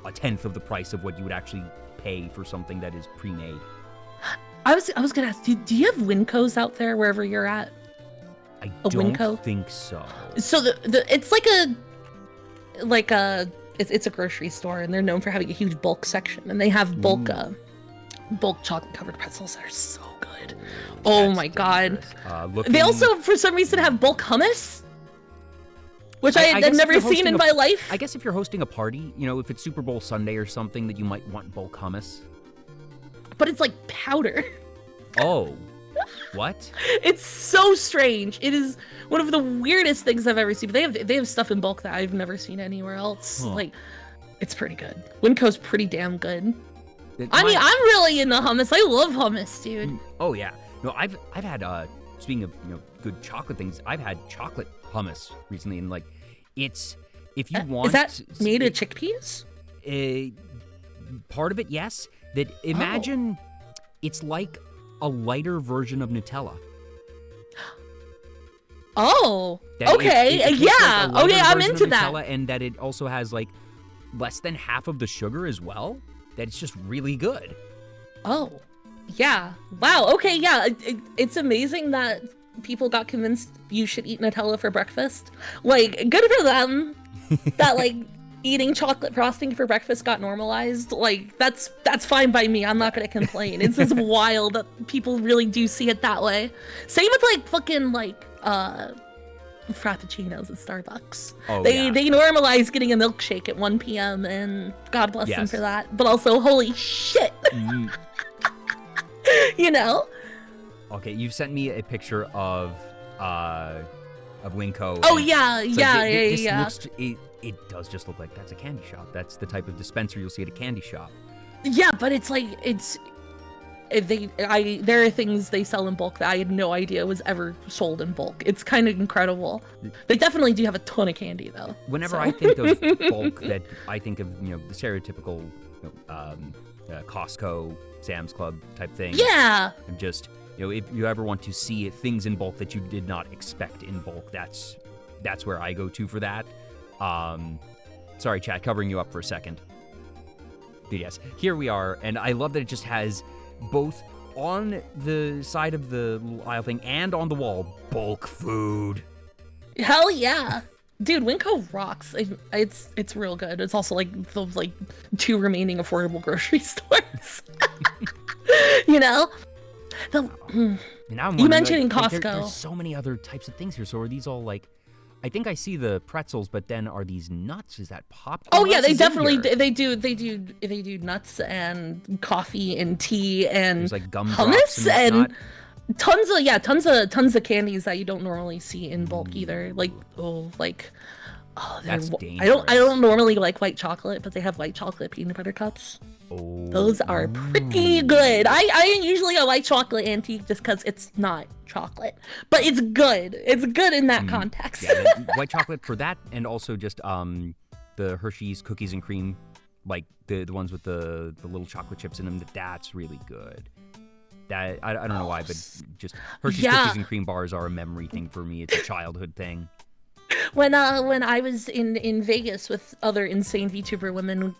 a 1/10 of the price of what you would actually pay for something that is pre-made. I was gonna ask, do you have Wincos out there wherever you're at? I don't think so. So it's it's a grocery store, and they're known for having a huge bulk section, and they have bulk chocolate covered pretzels that are so good. Oh my God! They also for some reason have bulk hummus, which I had never seen in my life. I guess if you're hosting a party, if it's Super Bowl Sunday or something, that you might want bulk hummus. But it's like powder. Oh, what? It's so strange. It is one of the weirdest things I've ever seen. But they have stuff in bulk that I've never seen anywhere else. Huh. Like, it's pretty good. Winco's pretty damn good. I'm really into hummus. I love hummus, dude. Oh yeah. No, I've had speaking of good chocolate things, I've had chocolate hummus recently, and like, it's if you want. Is that made of chickpeas? Part of it, yes. That imagine it's like a lighter version of Nutella. Oh, That it okay, tastes yeah. like a Okay, lighter I'm version into of that. Nutella, and that it also has like less than half of the sugar as well. That it's just really good. Oh, yeah. Wow. Okay, yeah. It's amazing that people got convinced you should eat Nutella for breakfast. Like, good for them. That like eating chocolate frosting for breakfast got normalized. Like, that's fine by me. I'm not gonna complain. It's just wild that people really do see it that way. Same with like fucking like frappuccinos at Starbucks. Oh, they yeah. they normalize getting a milkshake at 1 p.m. and God bless them Yes. for that. But also, holy shit. You know? Okay, you've sent me a picture of Winco. Oh and yeah, it's yeah, like, this yeah. looks, it does just look like that's a candy shop. That's the type of dispenser you'll see at a candy shop. Yeah, but it's like there are things they sell in bulk that I had no idea was ever sold in bulk. It's kind of incredible. They definitely do have a ton of candy though. Whenever so. I think of bulk, that I think of the stereotypical Costco, Sam's Club type thing. Yeah. And just if you ever want to see things in bulk that you did not expect in bulk, that's where I go to for that. Sorry, chat, covering you up for a second. But yes, here we are, and I love that it just has both on the side of the aisle thing and on the wall, bulk food. Hell yeah. Dude, Winco rocks. It's real good. It's also like the 2 remaining affordable grocery stores. You know? Now I'm you wondering, mentioning Costco. There's so many other types of things here. So are these all like? I think I see the pretzels, but then are these nuts? Is that popcorn? Oh yeah, What they else is in definitely here? they do nuts and coffee and tea and There's like gumdrops hummus and whatnot. tons of candies that you don't normally see in bulk either. That's I dangerous. don't normally like white chocolate, but they have white chocolate peanut butter cups. Oh. Those are pretty good. I am usually a white chocolate antique just because it's not chocolate, but it's good. It's good in that context. Yeah, the white chocolate for that, and also just the Hershey's cookies and cream, like the ones with the little chocolate chips in them. That's really good. That I don't know why, but just Hershey's cookies and cream bars are a memory thing for me. It's a childhood thing. When I was in Vegas with other insane VTuber women,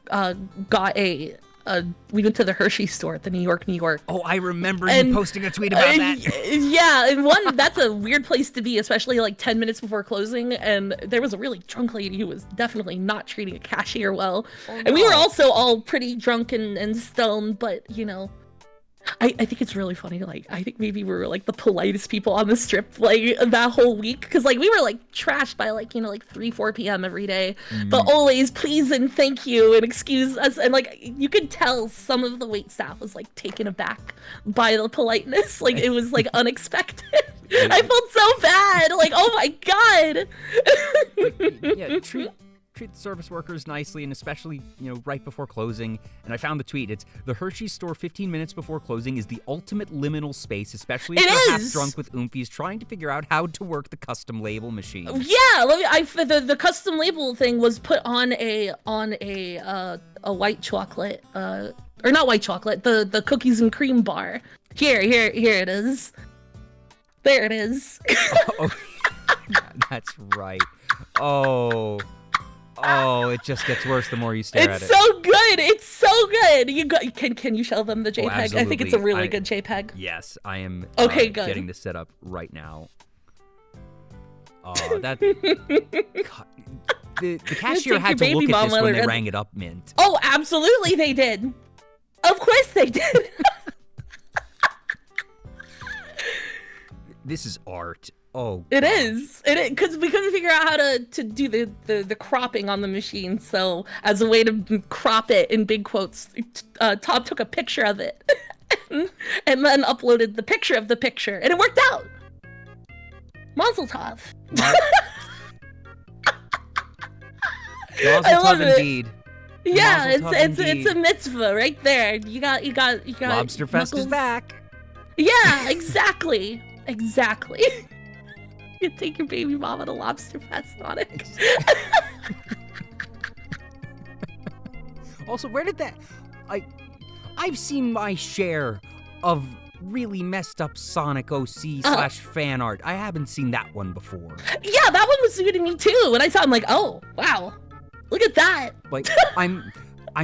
we went to the Hershey store at the New York. Oh, I remember you posting a tweet about that. Yeah, and that's a weird place to be, especially like 10 minutes before closing. And there was a really drunk lady who was definitely not treating a cashier well. Oh, no. And we were also all pretty drunk and stoned, but I think it's really funny. Like, I think maybe we were like the politest people on the strip like that whole week, because like we were like trashed by like 3-4 p.m. every day, but always please and thank you and excuse us, and like you could tell some of the wait staff was like taken aback by the politeness. Like it was like unexpected. I felt so bad. Like, oh my god. Yeah, treat the service workers nicely, and especially, right before closing. And I found the tweet. It's the Hershey store 15 minutes before closing is the ultimate liminal space, especially if you're half drunk with oompies trying to figure out how to work the custom label machine. Yeah, the custom label thing was put on a white chocolate, or not white chocolate, the cookies and cream bar. Here it is. There it is. Oh, that's right. Oh, it just gets worse the more you stare at it. It's so good. It's so good. Can you show them the JPEG? I think it's a really good JPEG. Yes, I am. Okay, good. Getting this set up right now. Oh, that. God, the cashier had to look at this when they rang it up, Mint. Oh, absolutely, they did. Of course, they did. This is art. Oh, it is, because we couldn't figure out how to do the cropping on the machine. So as a way to crop it in big quotes, Tom took a picture of it and then uploaded the picture of the picture, and it worked out. Mazel tov. Mazel tov indeed. Yeah, it's a mitzvah right there. You got. Lobster Fest is back. Yeah, exactly. Exactly. You take your baby mama to Lobster Fest on it. Also, where did that... I've seen my share of really messed up Sonic OC/fan art. I haven't seen that one before. Yeah, that one was new to me too. When I saw it, I'm like, oh, wow. Look at that. Like, I'm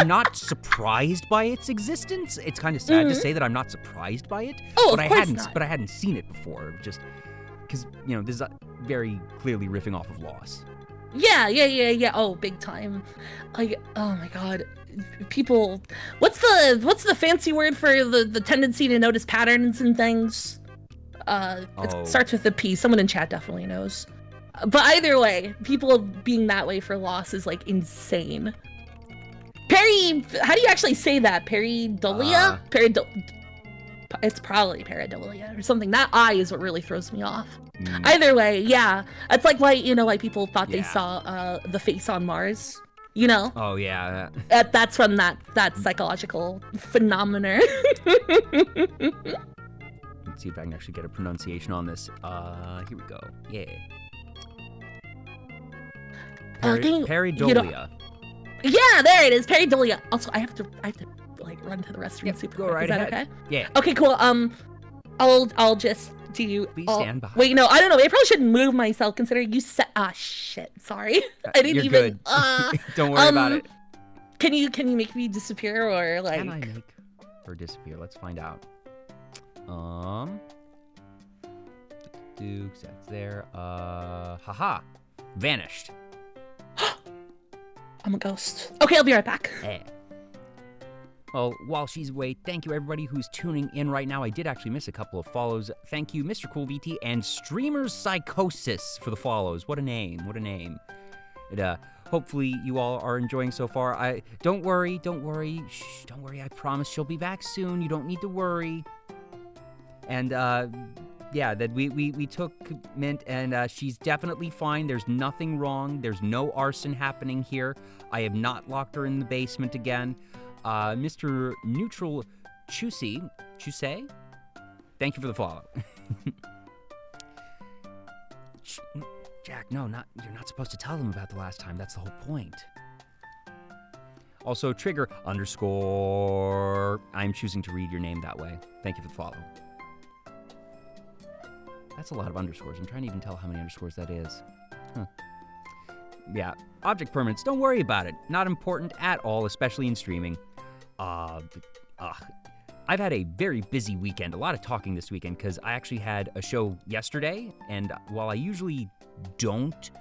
not surprised by its existence. It's kind of sad to say that I'm not surprised by it. Oh, but of course not. But I hadn't seen it before, just because, this is very clearly riffing off of Loss. Yeah. Oh, big time. Like, oh my god. People, what's the fancy word for the tendency to notice patterns and things? It starts with a P. Someone in chat definitely knows. But either way, people being that way for Loss is like insane. How do you actually say that? Pareidolia? It's probably pareidolia or something. That I is what really throws me off. Either way, yeah. It's like why people thought they saw the face on Mars. Oh yeah. That's from that psychological phenomenon. Let's see if I can actually get a pronunciation on this. Here we go. Yeah. Pareidolia. Yeah, there it is. Pareidolia. Also, I have to like run to the restroom super quick. Right is that ahead. okay? Yeah. Okay, cool. I'll just do. Please stand by. Wait, no, I don't know. I probably shouldn't move myself considering you said. Ah, shit. Sorry. I didn't You're even. Good. Don't worry about it. Can you make me disappear or like? Can I make her disappear? Let's find out. Dukes, that's there. Haha. Vanished. I'm a ghost. Okay, I'll be right back. Well, while she's away, thank you everybody who's tuning in right now. I did actually miss a couple of follows. Thank you, Mr. Cool VT and Streamer's Psychosis for the follows. What a name. Hopefully you all are enjoying so far. Don't worry. Shh, don't worry. I promise she'll be back soon. You don't need to worry. And that we took Mint and she's definitely fine. There's nothing wrong. There's no arson happening here. I have not locked her in the basement again. Mr. Neutral Chuse, thank you for the follow. Jack, no, you're not supposed to tell them about the last time. That's the whole point. Also, Trigger _ I'm choosing to read your name that way. Thank you for the follow. That's a lot of underscores. I'm trying to even tell how many underscores that is. Yeah, object permanence, don't worry about it. Not important at all, especially in streaming. I've had a very busy weekend, a lot of talking this weekend, because I actually had a show yesterday, and while I usually don't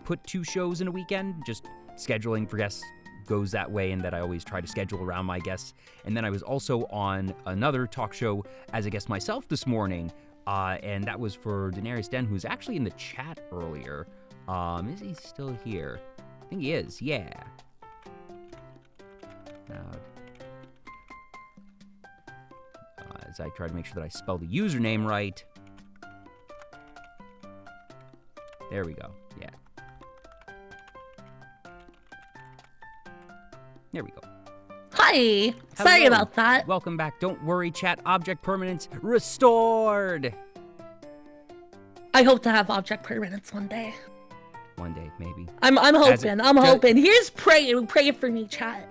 put 2 shows in a weekend, just scheduling for guests goes that way, and that I always try to schedule around my guests. And then I was also on another talk show as a guest myself this morning, and that was for Daenerys Den, who's actually in the chat earlier. Is he still here? I think he is, yeah. As I try to make sure that I spell the username right. There we go, yeah. There we go. Hi! Sorry Hello. about that. Welcome back. Don't worry, chat. Object permanence restored. I hope to have object permanence one day. One day, maybe. I'm hoping. I'm hoping. Here's pray for me, chat.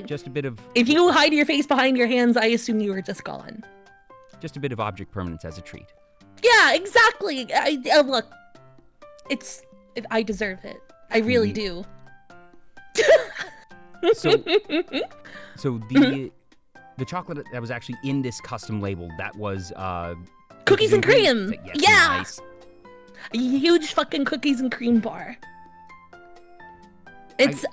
Just a bit of. If you hide your face behind your hands, I assume you were just gone. Just a bit of object permanence as a treat. Yeah, exactly. Look, I deserve it. I really do. So the chocolate that was actually in this custom label, that was cookies and cream. Yes, yeah. Nice. A huge fucking cookies and cream bar. It's.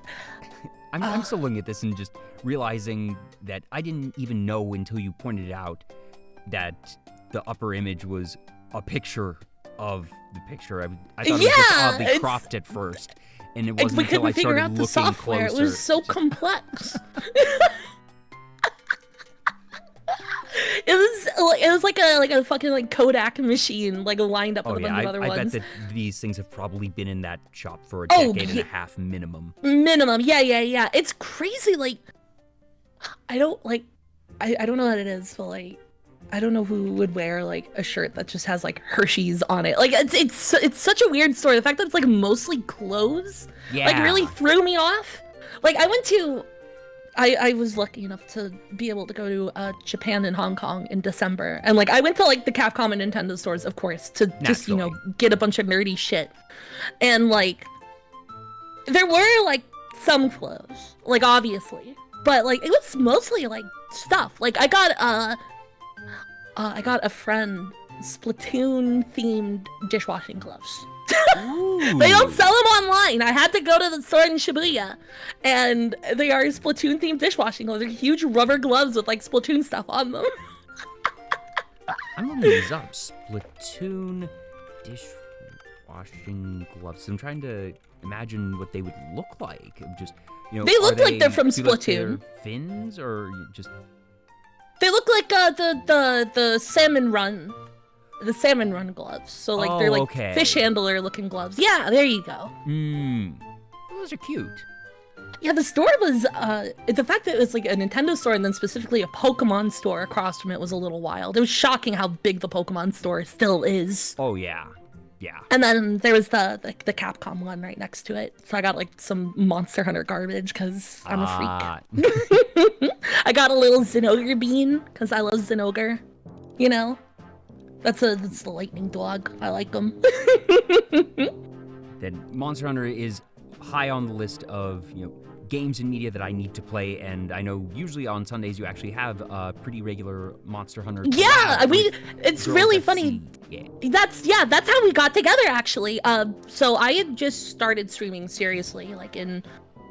I'm still looking at this and just realizing that I didn't even know until you pointed it out that the upper image was a picture of the picture. I thought it was just oddly cropped at first, and it wasn't until I started looking software. closer. It was so complex. It was like a fucking like Kodak machine like lined up with a bunch of other ones. I bet that these things have probably been in that shop for a decade and a half minimum. Minimum, yeah. It's crazy. Like, I don't know what it is, but like, I don't know who would wear like a shirt that just has like Hershey's on it. Like, it's such a weird story. The fact that it's like mostly clothes, like, really threw me off. Like, I went to I was lucky enough to be able to go to Japan and Hong Kong in December, and like I went to like the Capcom and Nintendo stores, of course, to just get a bunch of nerdy shit, and like there were like some clothes, like obviously, but like it was mostly like stuff. Like I got a friend Splatoon themed dishwashing gloves. They don't sell them online. I had to go to the store in Shibuya, and they are Splatoon themed dishwashing gloves. They're huge rubber gloves with like Splatoon stuff on them. I'm looking these up. Splatoon dishwashing gloves. I'm trying to imagine what they would look like. Just, you know, they look like they're from Splatoon. Like fins or just? They look like the salmon run. The salmon run gloves. So like they're like fish handler looking gloves. Yeah, there you go. Those are cute. Yeah, the store was the fact that it was like a Nintendo store and then specifically a Pokemon store across from it was a little wild. It was shocking how big the Pokemon store still is. Oh yeah. Yeah. And then there was the Capcom one right next to it. So I got like some Monster Hunter garbage because I'm a freak. I got a little Zinogre bean because I love Zinogre. You know? That's the lightning dog. I like them. Then Monster Hunter is high on the list of, you know, games and media that I need to play, and I know usually on Sundays you actually have a pretty regular Monster Hunter. Yeah, it's really funny. That's how we got together actually. So I had just started streaming seriously like in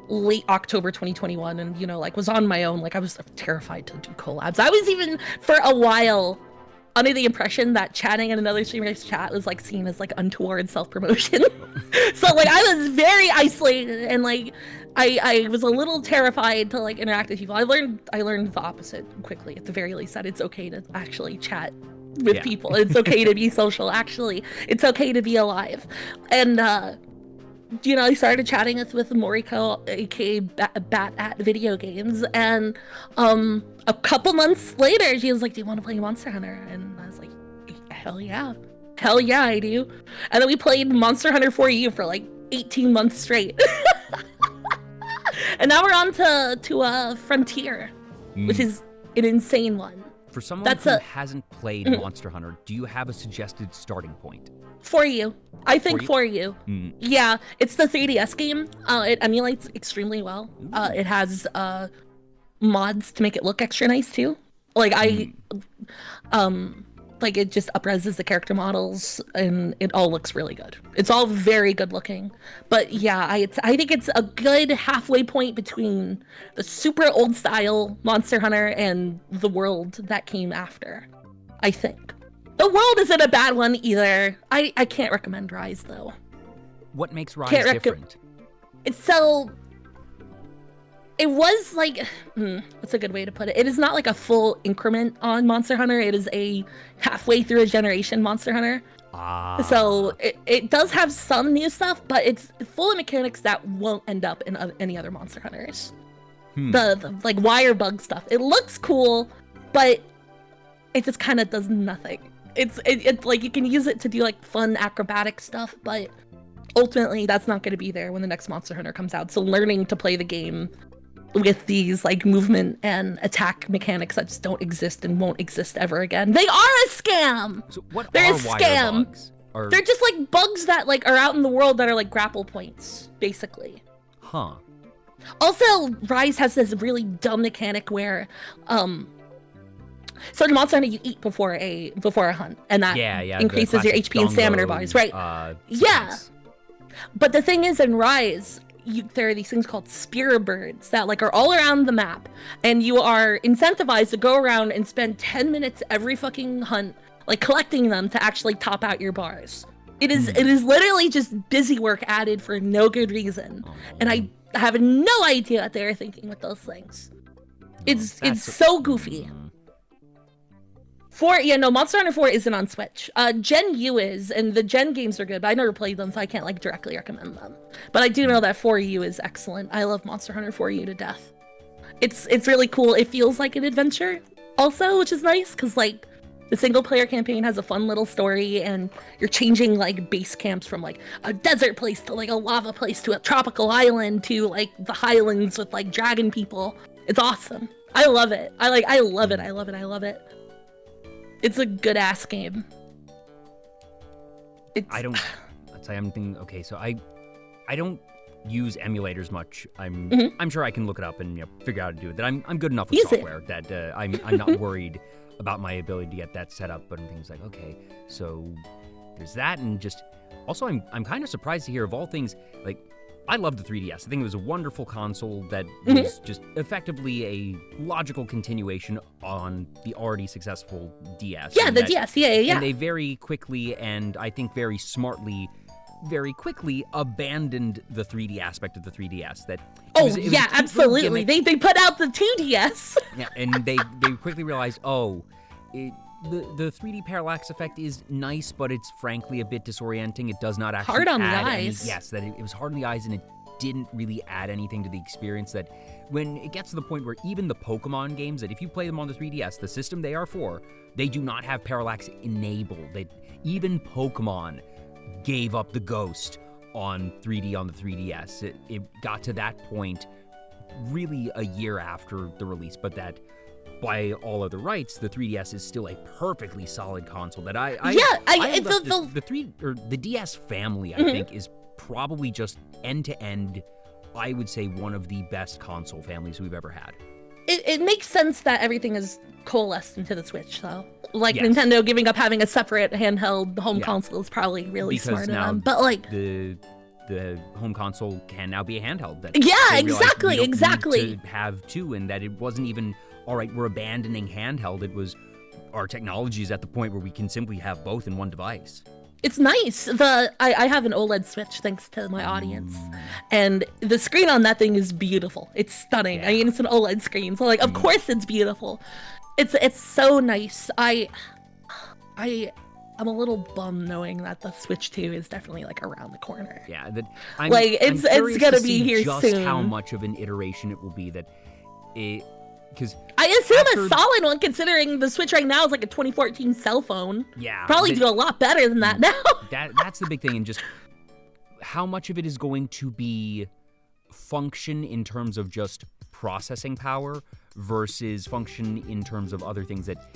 late October 2021, and you know, like was on my own. Like I was terrified to do collabs. I was even for a while under the impression that chatting in another streamer's chat was like seen as like untoward self-promotion. So like I was very isolated and like I was a little terrified to like interact with people. I learned the opposite quickly. At the very least, that it's okay to actually chat with people. It's okay to be social. Actually, it's okay to be alive. And you know, I started chatting with Moriko, aka Bat at Video Games, and a couple months later, she was like, "Do you want to play Monster Hunter?" And I was like, "Hell yeah, I do." And then we played Monster Hunter 4U for like 18 months straight, and now we're on to Frontier, which is an insane one. For someone who hasn't played Monster Hunter, do you have a suggested starting point? 4U. I think 4U. Yeah, it's the 3DS game. It emulates extremely well. It has mods to make it look extra nice too. Like like it just upreses the character models and it all looks really good. It's all very good looking. But yeah, I think it's a good halfway point between the super old style Monster Hunter and the world that came after, I think. The world isn't a bad one either. I can't recommend Rise though. What makes Rise different? It was like, what's a good way to put it? It is not like a full increment on Monster Hunter. It is a halfway through a generation Monster Hunter. So it does have some new stuff, but it's full of mechanics that won't end up in any other Monster Hunters. The like wire bug stuff. It looks cool, but it just kind of does nothing. It's like you can use it to do like fun acrobatic stuff, but ultimately that's not going to be there when the next Monster Hunter comes out. So learning to play the game with these like movement and attack mechanics that just don't exist and won't exist ever again. They are a scam. So what They're are a scam. Bugs? They're just like bugs that like are out in the world that are like grapple points, basically. Huh. Also, Rise has this really dumb mechanic where so in Monster Hunter you eat before a hunt, and that increases your HP and stamina bars, right? But the thing is, in Rise, there are these things called spear birds that like are all around the map, and you are incentivized to go around and spend 10 minutes every fucking hunt, like collecting them to actually top out your bars. It is literally just busy work added for no good reason, and I have no idea what they were thinking with those things. It's so goofy. Monster Hunter 4 isn't on Switch. Gen U is, and the Gen games are good, but I never played them, so I can't like directly recommend them. But I do know that 4U is excellent. I love Monster Hunter 4U to death. It's really cool. It feels like an adventure also, which is nice, because like the single player campaign has a fun little story, and you're changing like base camps from like a desert place to like a lava place to a tropical island to like the highlands with like dragon people. It's awesome. I love it. I love it. I love it. I love it. It's a good ass game. I'd say I'm thinking, okay, so I don't use emulators much. I'm sure I can look it up and figure out how to do it. That I'm good enough with software that I'm not worried about my ability to get that set up. But things like, okay, so there's that, and just also I'm kind of surprised to hear, of all things, like, I love the 3DS. I think it was a wonderful console that was just effectively a logical continuation on the already successful DS. Yeah, the DS. Yeah. And they very quickly, and I think very smartly, very quickly abandoned the 3D aspect of the 3DS. Absolutely. They put out the 2DS. Yeah, and they quickly realized, the 3D parallax effect is nice, but it's frankly a bit disorienting. It does not actually hard on add the eyes. Yes, that it was hard on the eyes, and it didn't really add anything to the experience. That when it gets to the point where even the Pokemon games, that if you play them on the 3DS, the system they are for, they do not have parallax enabled. Even Pokemon gave up the ghost on 3D on the 3DS. It got to that point really a year after the release, but that by all other rights, the 3DS is still a perfectly solid console. That the DS family, I think, is probably just end to end, I would say, one of the best console families we've ever had. It makes sense that everything is coalesced into the Switch, though. Like, yes. Nintendo giving up having a separate handheld home console is probably really smart of them. But like the home console can now be a handheld. Exactly. To have two, and that it wasn't even, all right, we're abandoning handheld. It was, our technology is at the point where we can simply have both in one device. It's nice. I have an OLED Switch, thanks to my audience, and the screen on that thing is beautiful. It's stunning. Yeah. I mean, it's an OLED screen, so like, of course it's beautiful. It's so nice. I'm a little bummed knowing that the Switch 2 is definitely like around the corner. Yeah, it's gonna be here just soon. How much of an iteration it will be, that it. Because I assume a solid one, considering the Switch right now is like a 2014 cell phone. Yeah. Probably do a lot better than that now. That's the big thing, and just how much of it is going to be function in terms of just processing power versus function in terms of other things. That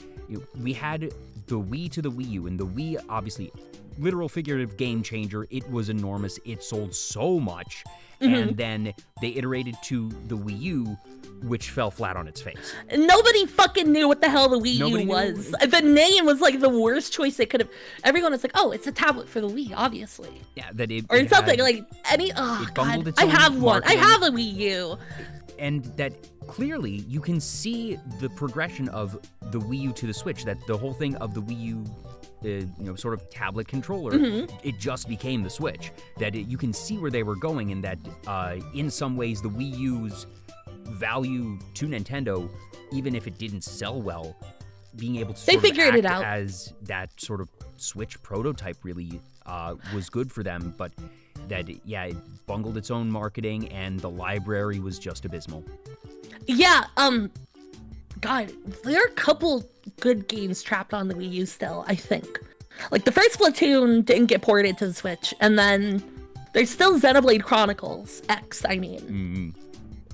we had the Wii to the Wii U, and the Wii, obviously, literal figurative game changer. It was enormous. It sold so much. And then they iterated to the Wii U, which fell flat on its face. Nobody fucking knew what the hell the Wii U was. The name was like the worst choice they could have. Everyone was like, "Oh, it's a tablet for the Wii, obviously." Yeah, that it or it something had, like any. Oh God, I have one. Marketing. I have a Wii U. And that clearly you can see the progression of the Wii U to the Switch. That the whole thing of the Wii U. Sort of tablet controller, it just became the Switch. That you can see where they were going, and that in some ways the Wii U's value to Nintendo, even if it didn't sell well, being able to figured it out as that sort of Switch prototype really was good for them. But that it bungled its own marketing, and the library was just abysmal. Yeah, God, there are a couple good games trapped on the Wii U still, I think. Like, the first Splatoon didn't get ported to the Switch, and then there's still Xenoblade Chronicles X,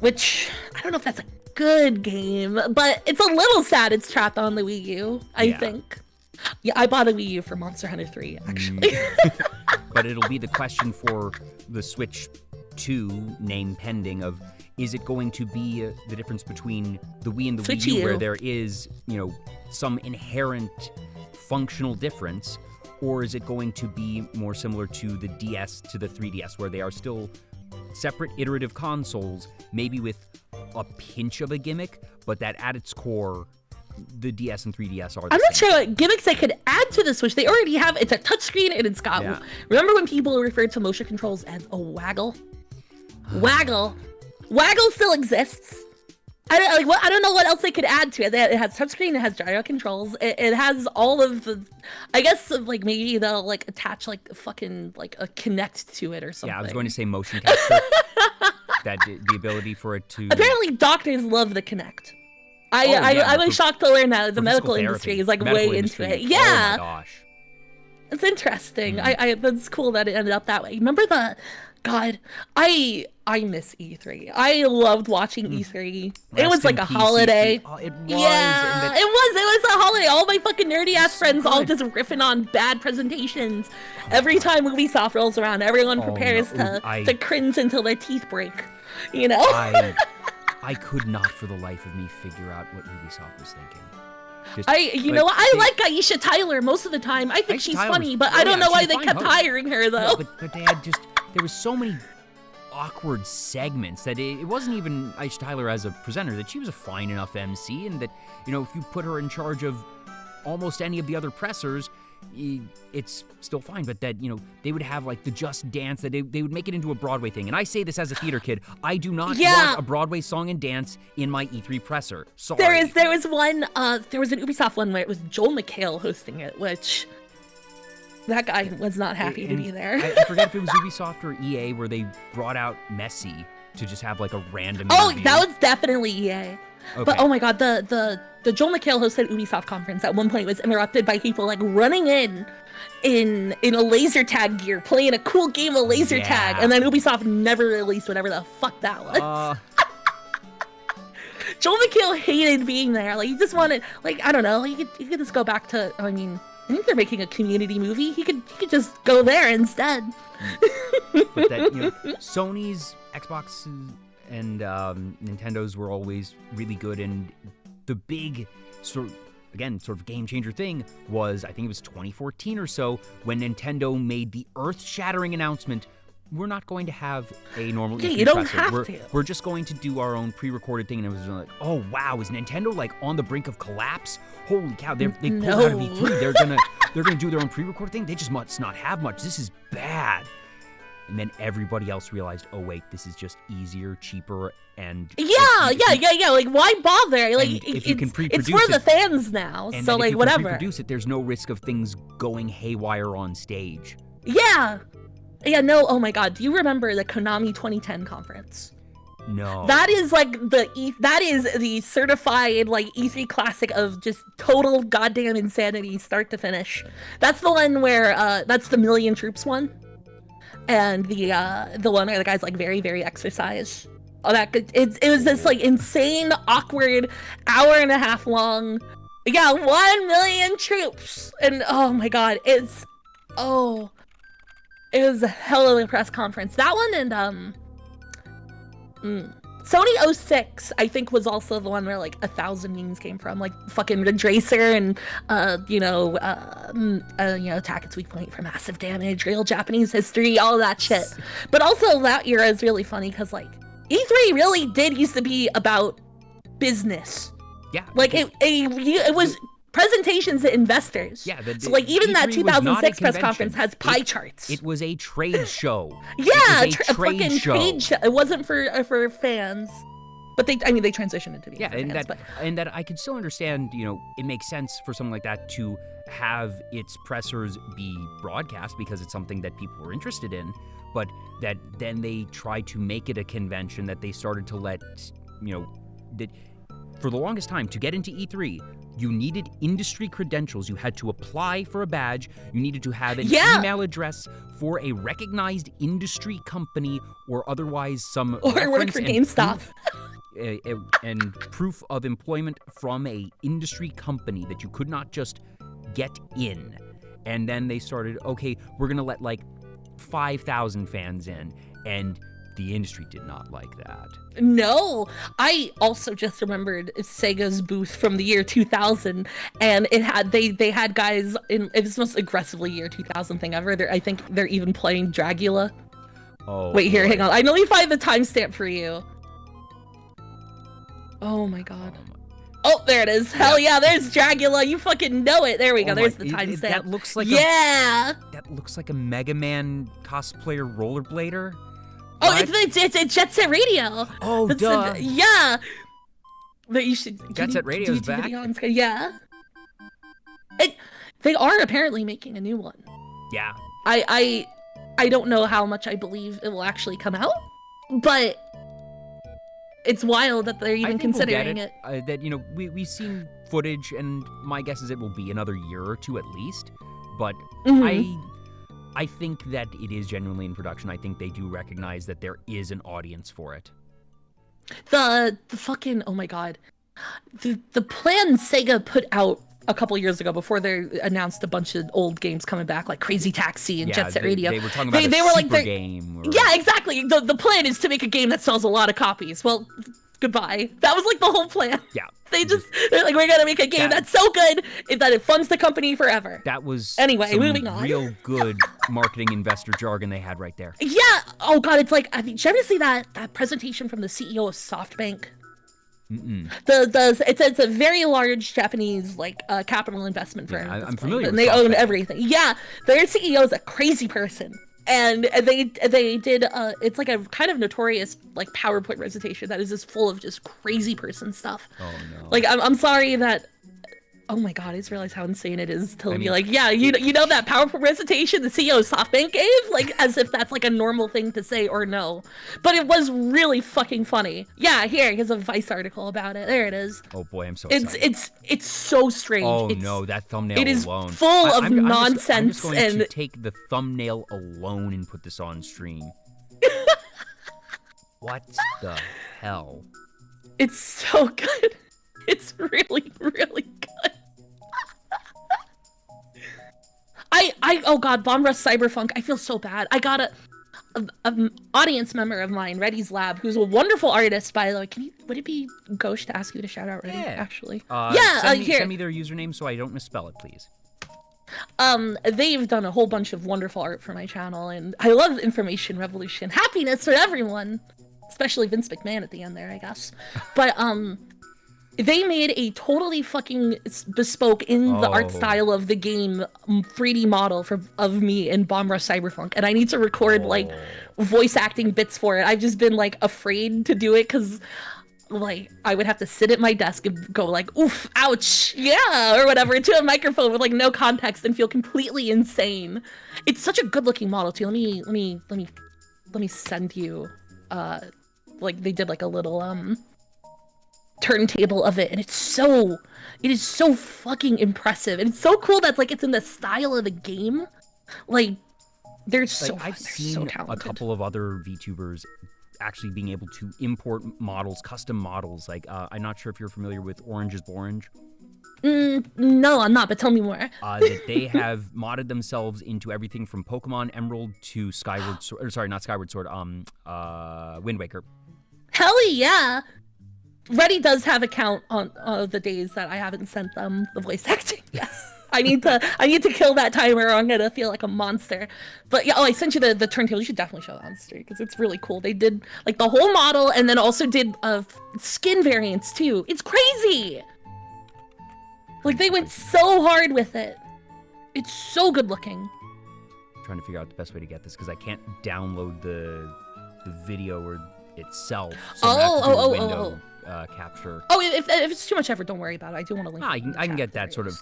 which, I don't know if that's a good game, but it's a little sad it's trapped on the Wii U, I think. Yeah, I bought a Wii U for Monster Hunter 3, actually. But it'll be the question for the Switch 2, name pending, of is it going to be the difference between the Wii and the Switch Wii U, U, where there is, some inherent functional difference, or is it going to be more similar to the DS to the 3DS, where they are still separate iterative consoles, maybe with a pinch of a gimmick, but that at its core, the DS and 3DS are the I'm not same. sure what gimmicks they could add to the Switch. They already have, it's a touchscreen, and it's got, remember when people referred to motion controls as a waggle? Waggle still exists. I don't know what else they could add to it. It has touchscreen, it has gyro controls, it has all of the, I guess, like, maybe they'll like attach like fucking like a Kinect to it or something. Yeah, I was going to say motion capture. That the ability for it to. Apparently, doctors love the Kinect. I was shocked to learn that the medical industry is like way into it. Yeah. Oh my gosh. It's interesting. That's cool that it ended up that way. Remember God, I miss E3. I loved watching E3. It was Rest like in a peace, holiday. E3. It was. Yeah, And it was a holiday. All my fucking nerdy ass So friends all good. just riffing on bad presentations. Every time Ubisoft rolls around, everyone Oh, prepares no. to cringe until their teeth break. You know? I could not for the life of me figure out what Ubisoft was thinking. Just, you know what? I like Aisha Tyler most of the time. I think Aisha she's Tyler's- funny, but oh, I don't yeah, know why she's a they fine kept host. hiring her though. No, but they had just, there was so many awkward segments that it wasn't even Aisha Tyler as a presenter, that she was a fine enough MC, and that, you know, if you put her in charge of almost any of the other pressers, it's still fine. But that, you know, they would have like the Just Dance, that they would make it into a Broadway thing. And I say this as a theater kid, I do not want a Broadway song and dance in my E3 presser. Sorry. There was one, there was an Ubisoft one where it was Joel McHale hosting it, which that guy was not happy to be there. I forget if it was Ubisoft or EA where they brought out Messi to just have like a random interview. That was definitely EA. Okay. But oh my god, the Joel McHale hosted Ubisoft conference at one point was interrupted by people like running in a laser tag gear, playing a cool game of laser tag, and then Ubisoft never released whatever the fuck that was. Joel McHale hated being there. Like, he just wanted, like, I don't know, he could just go back to, I mean, I think they're making a Community movie. He could just go there instead. But that, you know, Sony's, Xbox, and Nintendo's were always really good, and the big sort of game changer thing was, I think it was 2014 or so, when Nintendo made the earth-shattering announcement, we're not going to have a normal E3 you don't presser. have to. We're just going to do our own pre-recorded thing. And it was like, oh wow, is Nintendo like on the brink of collapse? Holy cow, they pulled out of E3. They're gonna do their own pre-recorded thing. They just must not have much. This is bad. And then everybody else realized, oh wait, this is just easier, cheaper, and yeah. Like, why bother? Like, if you can pre-produce it's for the fans now. And so then like, if you whatever. can pre-produce it, there's no risk of things going haywire on stage. Yeah. Yeah, no, oh my god, do you remember the Konami 2010 conference? No. That is like that is the certified like E3 classic of just total goddamn insanity start to finish. That's the one where that's the Million Troops one. And the one where the guy's like very, very exercise. Oh, it was this like insane, awkward, hour and a half long. Yeah, 1 million troops. And oh my god, it was a hell of a press conference. That one and Sony 06, I think, was also the one where like 1,000 memes came from, like fucking Ridge Racer and Attack its Weak Point for Massive Damage, real Japanese history, all of that shit. But also that era is really funny because like E3 really did used to be about business. Yeah. Like it was presentations to investors. Yeah. So like even E3 that was 2006 not a press conference has pie charts. It was a trade show. Yeah, it was a trade show. It wasn't for fans. But they transitioned into being and fans, that I could still understand, you know, it makes sense for something like that to have its pressers be broadcast because it's something that people were interested in, but that then they tried to make it a convention that they started to let, you know, that for the longest time to get into E3, you needed industry credentials. You had to apply for a badge. You needed to have an email address for a recognized industry company or otherwise some or work for GameStop. And proof of employment from a industry company that you could not just get in. And then they started, okay, we're going to let like 5,000 fans in. And the industry did not like that. No, I also just remembered Sega's booth from the year 2000, and it had they had guys in. It was the most aggressively year 2000 thing ever. I think they're even playing Dragula. Oh, wait, here, hang on. Let me find the timestamp for you. Oh my god. Oh, there it is. Hell yeah, there's Dragula. You fucking know it. There we go. There's the timestamp. That looks like that looks like a Mega Man cosplayer rollerblader. Oh, it's Jet Set Radio. Oh, duh. Yeah. But you should. Jet Set Radio's back. Yeah. They are apparently making a new one. Yeah. I don't know how much I believe it will actually come out, but it's wild that they're even considering it. That, you know, we've seen footage, and my guess is it will be another year or two at least. But I I think that it is genuinely in production. I think they do recognize that there is an audience for it. The fucking, oh my god. The plan Sega put out a couple years ago before they announced a bunch of old games coming back, like Crazy Taxi and Jet Set Radio. They were talking about a super game. Or... Yeah, exactly. The plan is to make a game that sells a lot of copies. Well, goodbye. That was like the whole plan. Yeah. They're like, we're gonna make a game that's so good that it funds the company forever. That was moving on. Real good marketing investor jargon they had right there. Yeah. Oh god, it's like, did you ever see that presentation from the CEO of SoftBank? Mm-mm. It's a very large Japanese like capital investment firm. Yeah, I'm familiar. And with they own SoftBank. everything. Yeah, their CEO is a crazy person. And they did it's like a kind of notorious like PowerPoint presentation that is just full of just crazy person stuff. Oh no. Like I'm sorry that, oh my god, I just realized how insane it is to be like, yeah, you know that PowerPoint presentation the CEO of SoftBank gave? Like as if that's like a normal thing to say or no. But it was really fucking funny. Yeah, here's a Vice article about it. There it is. Oh boy, I'm so excited. It's so strange. Oh no, that thumbnail it is alone. Full of nonsense. I'm just going to take the thumbnail alone and put this on stream. What the hell? It's so good. It's really, really good. Oh god, Bomb Rush Cyberpunk, I feel so bad. I got an audience member of mine, Reddy's Lab, who's a wonderful artist, by the way. Would it be gauche to ask you to shout out Reddy, actually? Send me their username so I don't misspell it, please. They've done a whole bunch of wonderful art for my channel, and I love information revolution. Happiness for everyone! Especially Vince McMahon at the end there, I guess. But, they made a totally fucking bespoke in the art style of the game 3D model of me in Bomb Rush Cyberpunk, and I need to record like voice acting bits for it. I've just been like afraid to do it because like I would have to sit at my desk and go like oof, ouch, yeah, or whatever into a microphone with like no context and feel completely insane. It's such a good looking model too. Let me send you like they did like a little turntable of it, and it is so fucking impressive, and it's so cool that like it's in the style of the game. Like I've seen a couple of other VTubers actually being able to import models, custom models. Like I'm not sure if you're familiar with Orange is Orange. No, I'm not, but tell me more. That they have modded themselves into everything from Pokemon Emerald to Skyward Sword, or sorry, not Skyward Sword, Wind Waker. Hell yeah. Reddy does have a count on the days that I haven't sent them the voice acting. Yes, I need to kill that timer, or I'm gonna feel like a monster. But yeah, I sent you the turntable. You should definitely show that on the stream because it's really cool. They did like the whole model, and then also did skin variants too. It's crazy. Like they went so hard with it. It's so good looking. I'm trying to figure out the best way to get this because I can't download the video or itself. So capture. Oh, if it's too much effort, don't worry about it. I do want to link. I can get that sort of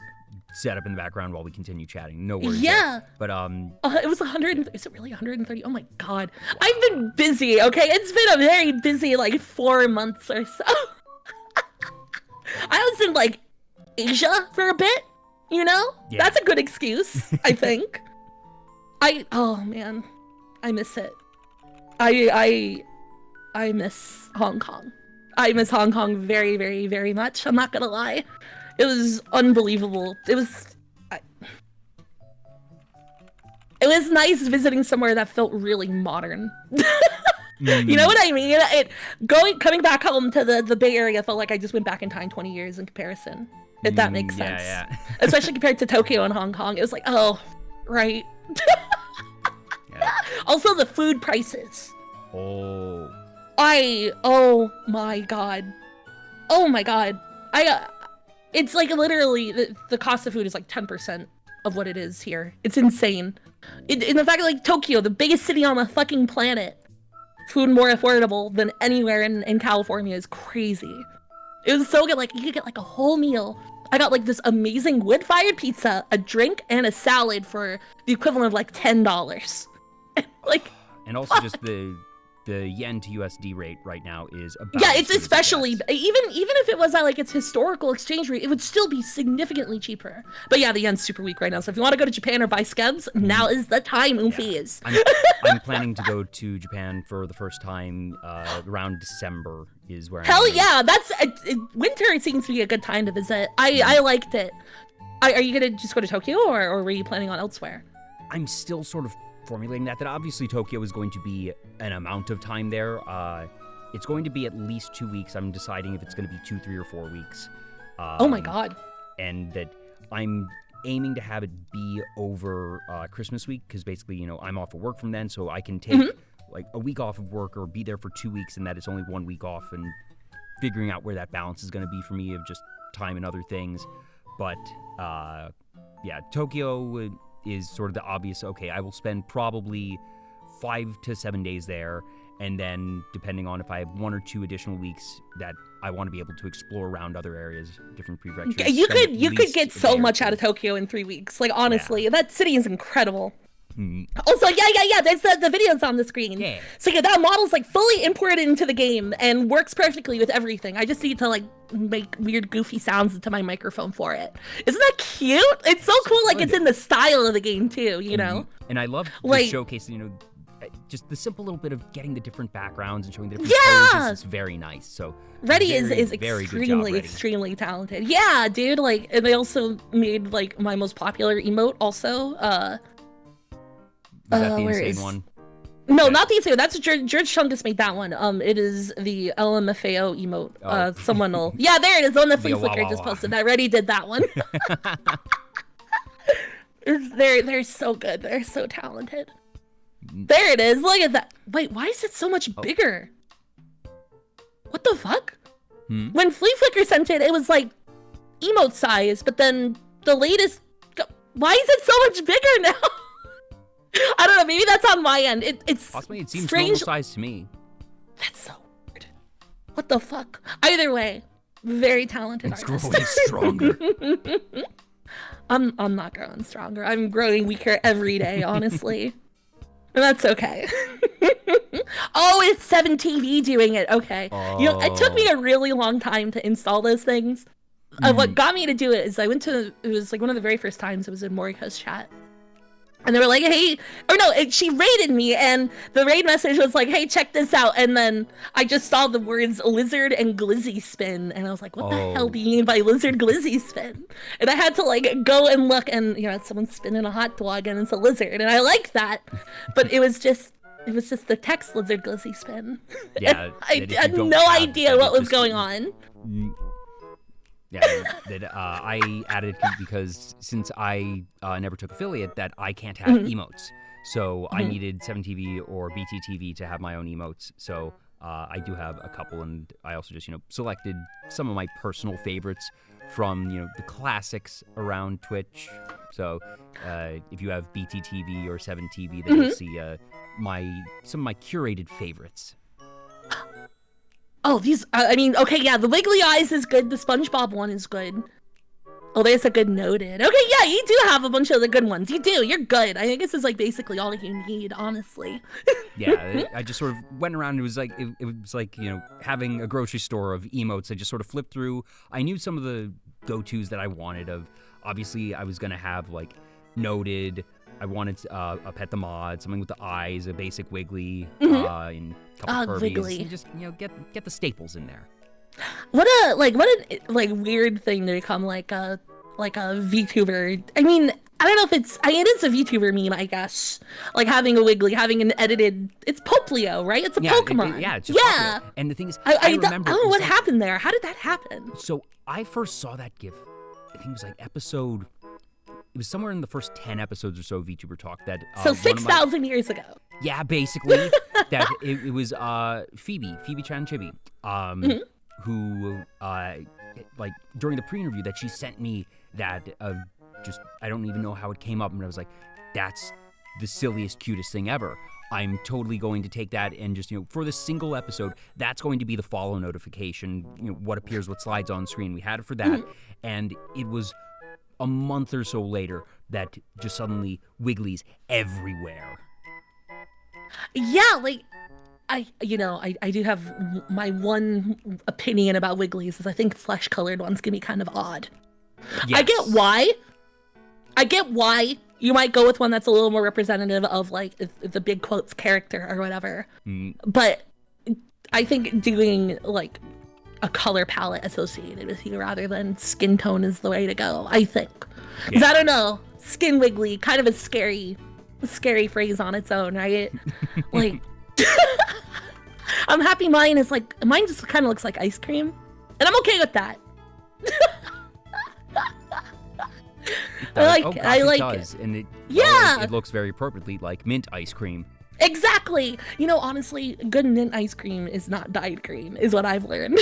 set up in the background while we continue chatting. No worries. Yeah. But it was 100. Is it really 130? Oh my god. I've been busy. Okay, it's been a very busy like 4 months or so. I was in like Asia for a bit. You know, that's a good excuse. I think. Oh man, I miss it. I miss Hong Kong. I miss Hong Kong very, very, very much. I'm not gonna lie. It was unbelievable. It was nice visiting somewhere that felt really modern. You know what I mean? Coming back home to the Bay Area felt like I just went back in time 20 years in comparison. If that makes sense. Yeah. Especially compared to Tokyo and Hong Kong. It was like, oh, right. Also the food prices. Oh my god. It's like literally the cost of food is like 10% of what it is here. It's insane. In the fact that like Tokyo, the biggest city on the fucking planet, food more affordable than anywhere in California is crazy. It was so good. Like you could get like a whole meal. I got like this amazing wood-fired pizza, a drink, and a salad for the equivalent of like $10. Like, and also just the the yen to USD rate right now is about. Yeah, it's especially even if it was at like its historical exchange rate, it would still be significantly cheaper. But yeah, the yen's super weak right now. So if you want to go to Japan or buy skebs, now is the time, Oomfies. I'm planning to go to Japan for the first time around December. Is where. Hell yeah, that's winter seems to be a good time to visit. I liked it. Are you gonna just go to Tokyo, or were you planning on elsewhere? I'm still sort of formulating that obviously Tokyo is going to be an amount of time there. It's going to be at least 2 weeks. I'm deciding if it's going to be 2, 3, or 4 weeks. Oh my god. And that I'm aiming to have it be over Christmas week, because basically, you know, I'm off of work from then, so I can take like a week off of work or be there for 2 weeks, and that it's only 1 week off, and figuring out where that balance is going to be for me of just time and other things. But yeah, Tokyo is sort of the obvious, okay, I will spend probably 5 to 7 days there, and then depending on if I have 1 or 2 additional weeks that I want to be able to explore around other areas, different prefectures. You could get so much out of Tokyo in 3 weeks. Like, honestly, that city is incredible. Also, yeah, there's the videos on the screen. Yeah. So yeah, that model's like fully imported into the game and works perfectly with everything. I just need to like make weird goofy sounds into my microphone for it. Isn't that cute? It's so cool, like it's in the style of the game too, you know? And I love like, showcasing, you know, just the simple little bit of getting the different backgrounds and showing the different poses. It's very nice. So Reddy is extremely talented. Yeah, dude, like, and they also made like my most popular emote also. Is that the insane one? No, not the insane. That's George Chungus made that one. It is the LMFAO emote. Someone will. Yeah, there it is on the flea flicker. Just posted. I already did that one. They're so good. They're so talented. There it is. Look at that. Wait, why is it so much bigger? What the fuck? When Flea Flicker sent it, it was like emote size, but then the latest. Why is it so much bigger now? I don't know. Maybe that's on my end. It's possibly it seems strange. Normal size to me. That's so weird. What the fuck? Either way, very talented it's artist. Growing stronger. I'm not growing stronger. I'm growing weaker every day, honestly. And that's okay. Oh, it's 7TV doing it. Okay. Oh. You know, it took me a really long time to install those things. What got me to do it is I went to, it was like one of the very first times it was in Morika's chat. And they were like, hey, or no, she raided me, and the raid message was like, hey, check this out. And then I just saw the words lizard and glizzy spin, and I was like, what the hell do you mean by lizard glizzy spin? And I had to like go and look, and you know, someone's spinning a hot dog, and it's a lizard, and I liked that, but it was just the text lizard glizzy spin. Yeah, I had no idea what was going on. Yeah, that I added because since I never took affiliate, that I can't have emotes. So I needed 7TV or BTTV to have my own emotes. So I do have a couple, and I also just, you know, selected some of my personal favorites from, you know, the classics around Twitch. So if you have BTTV or 7TV, then you'll see some of my curated favorites. Oh, these, I mean, okay, yeah, the Wiggly Eyes is good. The SpongeBob one is good. Oh, there's a good noted. Okay, yeah, you do have a bunch of the good ones. You do. You're good. I think this is, like, basically all you need, honestly. Yeah, I just sort of went around and it was like, you know, having a grocery store of emotes. I just sort of flipped through. I knew some of the go-tos that I wanted of. Obviously, I was going to have, like, noted. I wanted a Pet the Mod, something with the eyes, a basic Wiggly, and a couple Kirby's. Wiggly. And just, you know, get the staples in there. What a weird thing to become like a VTuber. I mean, I don't know if it is a VTuber meme, I guess. Like having a Wiggly, having an edited, it's Poplio, right? It's a Pokemon. It's just Poplio. And the thing is, I remember. I don't know what happened there. How did that happen? So I first saw that GIF, I think it was like episode. It was somewhere in the first 10 episodes or so of VtuberTalk that. So 6,000 years ago. Yeah, basically. That it was Phoebe Chan Chibi, who like during the pre-interview that she sent me that just I don't even know how it came up, and I was like, that's the silliest, cutest thing ever. I'm totally going to take that and just, you know, for this single episode, that's going to be the follow notification. You know, what appears, what slides on screen. We had it for that, and it was a month or so later that just suddenly Wiggly's everywhere. Yeah, like I do have my one opinion about Wigglies is I think flesh-colored ones can be kind of odd. Yes. I get why you might go with one that's a little more representative of like the big quotes character or whatever. But I think doing like a color palette associated with you rather than skin tone is the way to go, I think. Because I don't know, skin wiggly, kind of a scary phrase on its own, right? Like, I'm happy mine just kind of looks like ice cream, and I'm okay with that. It does, and it looks very appropriately like mint ice cream. Exactly. Honestly, good mint ice cream is not dyed green, is what I've learned.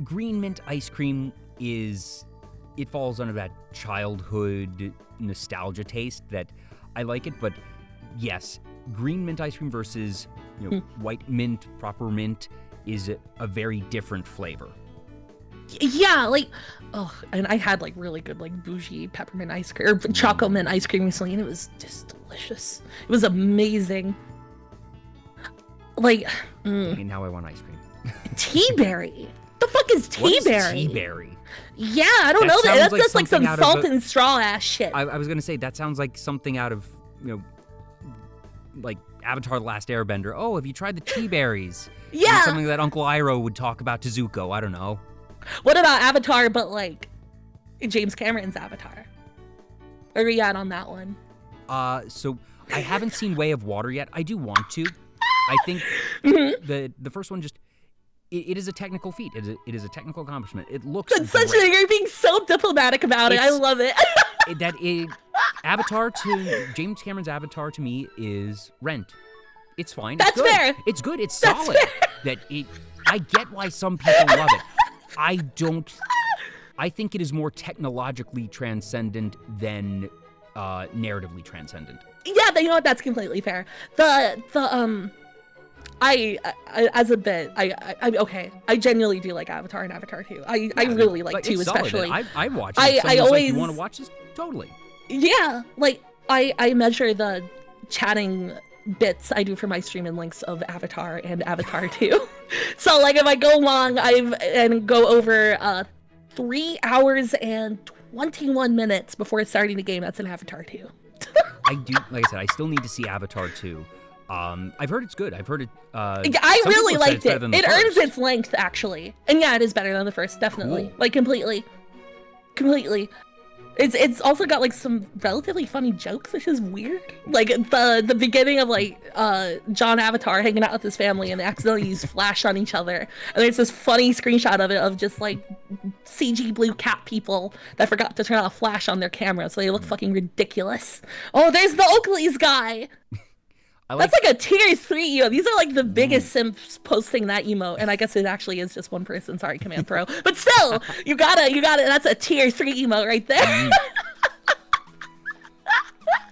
Green mint ice cream it falls under that childhood nostalgia taste that I like it, but yes, green mint ice cream versus white mint, proper mint is a very different flavor. Yeah, and I had really good bougie peppermint ice cream or chocolate mint ice cream recently, and it was just delicious. It was amazing. And now I want ice cream. Tea berry. The fuck is tea berry? Tea berry? Yeah, I don't know. That's just some salt and straw ass shit. I was gonna say that sounds like something out of Avatar: The Last Airbender. Oh, have you tried the tea berries? Yeah. Something that Uncle Iroh would talk about to Zuko. I don't know. What about Avatar, but James Cameron's Avatar? Where are we at on that one? So I haven't seen Way of Water yet. I do want to. I think the first one just it is a technical feat. It is a technical accomplishment. It looks great. You're being so diplomatic about it. I love it. James Cameron's Avatar to me is Rent. It's fine. That's fair. It's good. It's solid. I get why some people love it. I think it is more technologically transcendent than narratively transcendent. Yeah, you know what? That's completely fair. I genuinely do like Avatar and Avatar 2. I really like 2 especially. I watch it. I always you want to watch this? Totally. Yeah, I measure the chatting bits I do for my stream and links of Avatar and Avatar 2. So if I go long and go over 3 hours and 21 minutes before starting the game, that's an Avatar 2. I do, like I said, I still need to see Avatar 2. I've heard it's good. I've heard it. I really liked it. It earns its length, actually, and yeah, it is better than the first, definitely. Cool. Completely. It's also got some relatively funny jokes, which is weird. The beginning of John Avatar hanging out with his family and they accidentally use flash on each other, and there's this funny screenshot of it of just CG blue cat people that forgot to turn on a flash on their camera, so they look fucking ridiculous. Oh, there's the Oakley's guy. That's a tier 3 emote. These are the biggest simps posting that emote, and I guess it actually is just one person. Sorry, Command Pro, but still, you got it. That's a tier 3 emote right there.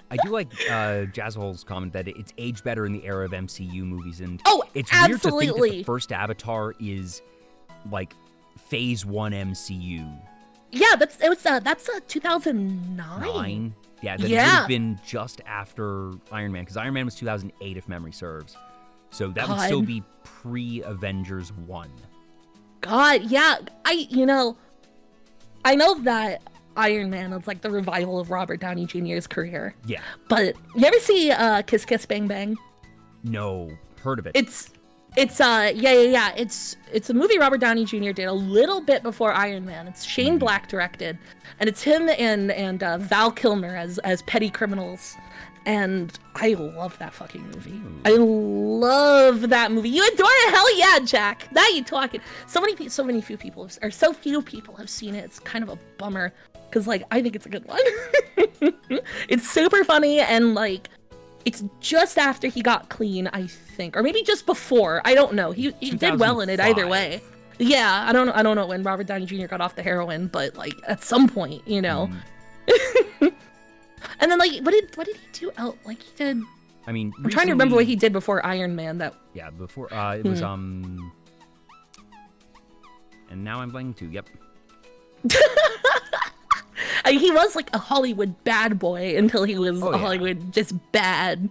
I do like Jazzhole's comment that it's aged better in the era of MCU movies, and it's absolutely weird to think that the first Avatar is Phase 1 MCU. Yeah, that's 2009. Yeah, that would have been just after Iron Man, because Iron Man was 2008, if memory serves. So that would still be pre-Avengers 1. God, yeah. I know that Iron Man is the revival of Robert Downey Jr.'s career. Yeah. But you ever see Kiss Kiss Bang Bang? No. Heard of it. It's a movie Robert Downey Jr. did a little bit before Iron Man. It's Shane Black directed, and it's him and Val Kilmer as petty criminals, and I love that fucking movie. I love that movie. You adore it? Hell yeah, Jack. Now you talking. So few people have seen it. It's kind of a bummer because I think it's a good one. It's super funny and it's just after he got clean, I think, or maybe just before. I don't know. He did well in it either way. Yeah, I don't know when Robert Downey Jr. got off the heroin, but at some point, And then what did he do? He did. I mean, I'm trying to remember what he did before Iron Man. Before it was and now I'm blanking too. Yep. He was a Hollywood bad boy until he was Hollywood just bad.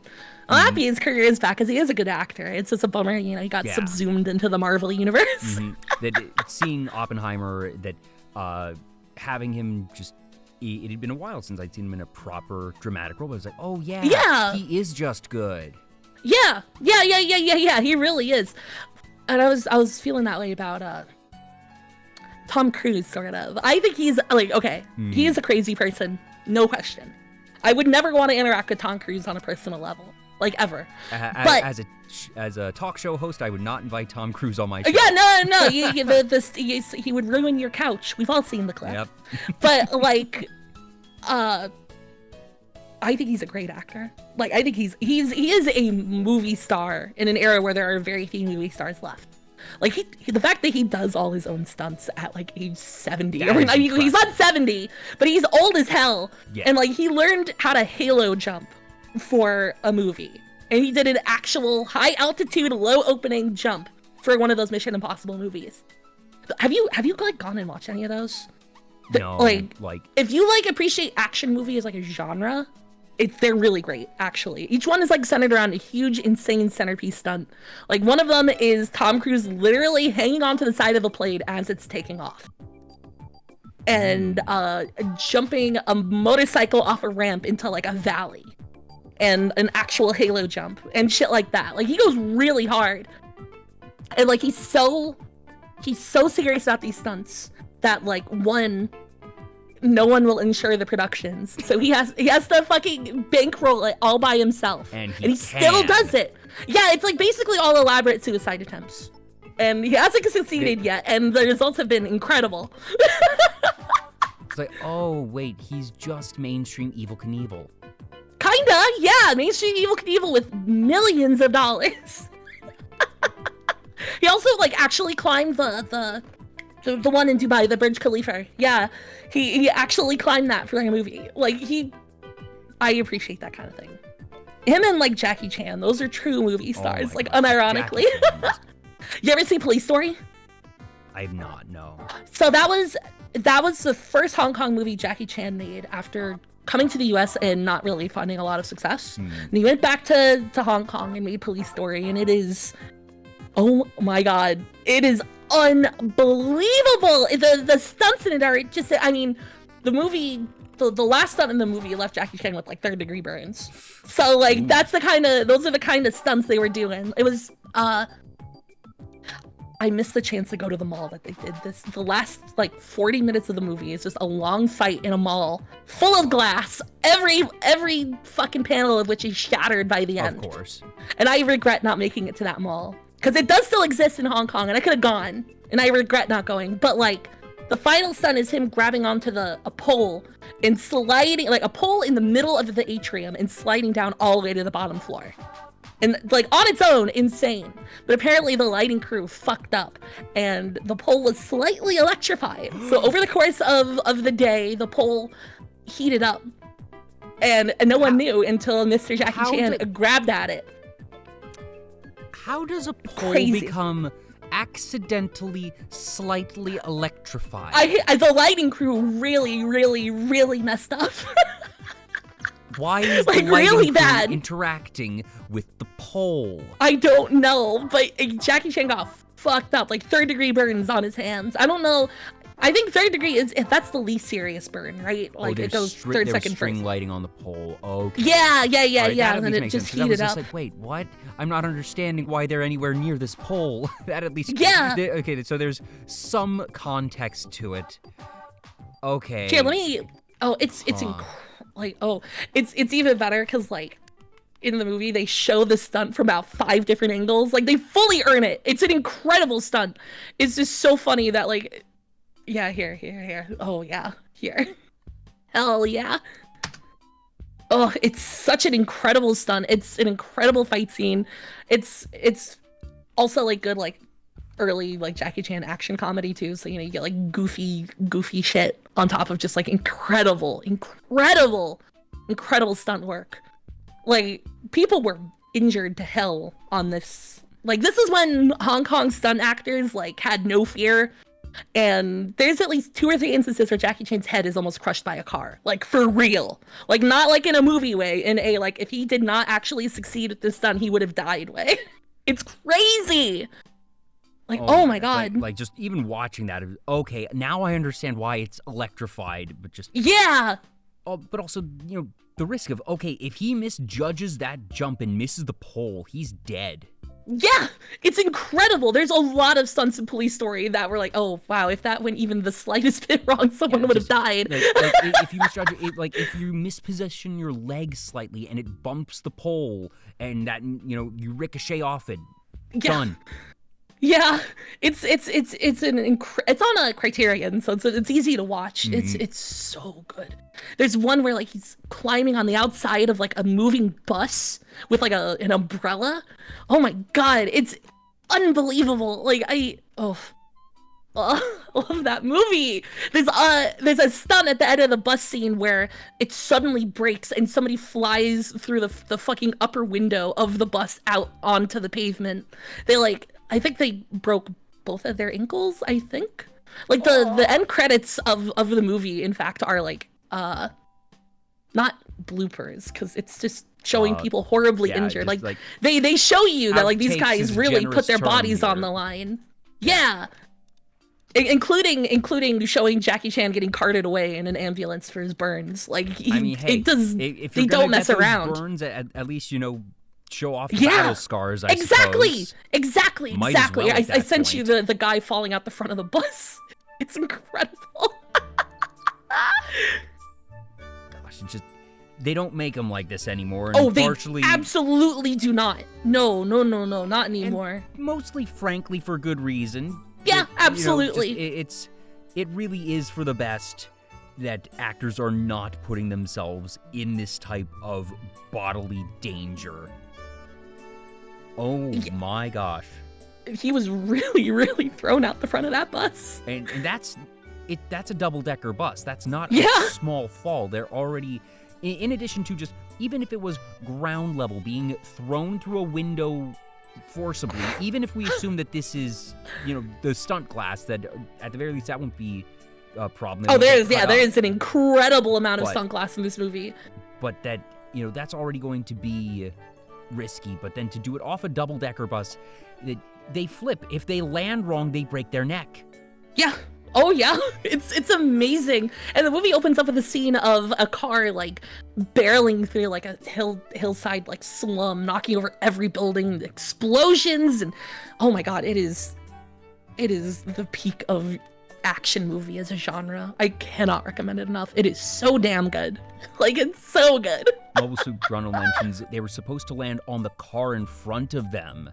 I'm happy his career is back because he is a good actor. It's just a bummer, you know, he got subsumed into the Marvel universe. Seeing Oppenheimer, having him just, it had been a while since I'd seen him in a proper dramatic role, but I was like, oh yeah, he is just good. Yeah, he really is. And I was feeling that way about Tom Cruise, sort of. I think he's like, okay, he is a crazy person, no question. I would never want to interact with Tom Cruise on a personal level, like ever. But as a talk show host, I would not invite Tom Cruise on my show. Yeah, no, he would ruin your couch. We've all seen the clip. Yep. But like, I think he's a great actor. Like, I think he is a movie star in an era where there are very few movie stars left. Like, the fact that he does all his own stunts at like age 70, I mean, he's not 70, but he's old as hell. Yeah. And like, he learned how to halo jump for a movie, and he did an actual high altitude, low opening jump for one of those Mission Impossible movies. Have you like gone and watched any of those? No, like if you like appreciate action movie as like a genre, they're really great, actually. Each one is like centered around a huge, insane centerpiece stunt. Like, one of them is Tom Cruise literally hanging onto the side of a plane as it's taking off, and jumping a motorcycle off a ramp into like a valley, and an actual halo jump and shit like that. Like, he goes really hard, and like he's so serious about these stunts that like no one will insure the productions, so he has to fucking bankroll it all by himself, and he still does it. Yeah, it's like basically all elaborate suicide attempts, and he hasn't succeeded yet, and the results have been incredible. It's like, oh wait, he's just mainstream Evel Knievel. Kinda, yeah, mainstream Evel Knievel with millions of dollars. He also like actually climbed the one in Dubai, the Burj Khalifa. Yeah, he actually climbed that for a movie. Like, I appreciate that kind of thing. Him and like Jackie Chan, those are true movie stars. Like, God, unironically. You ever see Police Story? I've not, no. So that was the first Hong Kong movie Jackie Chan made after coming to the US and not really finding a lot of success. And he went back to Hong Kong and made Police Story, and it is, oh my God, it is unbelievable. The stunts in it are just, I mean, the movie, the last stunt in the movie left Jackie Chan with like 3rd-degree burns. So like, those are the kind of stunts they were doing. It was, I missed the chance to go to the mall that they did this. The last like 40 minutes of the movie is just a long fight in a mall full of glass. Every fucking panel of which is shattered by the end. Of course. And I regret not making it to that mall, because it does still exist in Hong Kong, and I could have gone, and I regret not going. But like, the final stunt is him grabbing onto a pole and sliding, like a pole in the middle of the atrium, and sliding down all the way to the bottom floor. And like, on its own, insane. But apparently the lighting crew fucked up, and the pole was slightly electrified. So over the course of the day, the pole heated up, and no one knew until Mr. Jackie Chan grabbed at it. How does a pole become accidentally slightly electrified? The lighting crew really messed up. Why is like, the lighting really crew bad interacting with the pole? I don't know, but Jackie Chan got fucked up, like 3rd-degree burns on his hands. I don't know. I think 3rd degree that's the least serious burn, right? Like, it goes 3rd, 2nd, string 1st. lighting on the pole. Okay. Yeah. Right, And then it just heated up. Like, wait, what? I'm not understanding why they're anywhere near this pole. That at least. Yeah. Okay, so there's some context to it. Okay. Here, let me. Oh, it's even better because like, in the movie they show the stunt from about 5 different angles. Like, they fully earn it. It's an incredible stunt. It's just so funny that like. Yeah, here. Oh, yeah, here. Hell yeah. Oh, it's such an incredible stunt. It's an incredible fight scene. It's also, like, good, like, early, like, Jackie Chan action comedy, too. So, you know, you get, like, goofy shit on top of just, like, incredible stunt work. Like, people were injured to hell on this. Like, this is when Hong Kong stunt actors, like, had no fear. And there's at least 2 or 3 instances where Jackie Chan's head is almost crushed by a car, like for real, like not like in a movie way, in a like if he did not actually succeed with this stunt, he would have died way. It's crazy. Like, oh my God. Like just even watching that, okay, now I understand why it's electrified, but just yeah. Oh, but also, the risk of, okay, if he misjudges that jump and misses the pole, he's dead. Yeah, it's incredible. There's a lot of stunts in Police Story that were like, oh wow, if that went even the slightest bit wrong, someone would have died. Like, if you misjudge it, like if you misposition your leg slightly and it bumps the pole, and that you ricochet off it, done. Yeah, it's on a Criterion, so it's easy to watch. Mm-hmm. It's so good. There's one where like he's climbing on the outside of like a moving bus with like an umbrella. Oh my God, it's unbelievable. Like I love that movie. There's a stunt at the end of the bus scene where it suddenly breaks and somebody flies through the fucking upper window of the bus out onto the pavement. I think they broke both of their ankles, I think. Like the end credits of the movie, in fact, are like not bloopers, because it's just showing people horribly injured. Like they show you that like these guys really put their bodies on the line. Yeah. Including showing Jackie Chan getting carted away in an ambulance for his burns. Like if they don't mess around. Burns, at least show off the battle scars. Exactly. Well I sent you the guy falling out the front of the bus. It's incredible. Gosh, they don't make them like this anymore. And they absolutely do not. No, not anymore. And mostly, frankly, for good reason. Yeah, absolutely. It really is for the best that actors are not putting themselves in this type of bodily danger. Oh my gosh. He was really, really thrown out the front of that bus. And that's a double-decker bus. That's not a small fall. They're already, in addition to just, even if it was ground level, being thrown through a window forcibly, even if we assume that this is, the stunt glass, that at the very least that won't be a problem. Oh, there is an incredible amount of stunt glass in this movie. But that, that's already going to be risky. But then to do it off a double-decker bus, they flip. If they land wrong, they break their neck. Yeah. Oh yeah, it's amazing. And the movie opens up with a scene of a car like barreling through like a hillside like slum, knocking over every building, explosions, and oh my God, it is the peak of action movie as a genre. I cannot recommend it enough. It is so damn good. Like, it's so good. Mobile Suit Grundle mentions they were supposed to land on the car in front of them.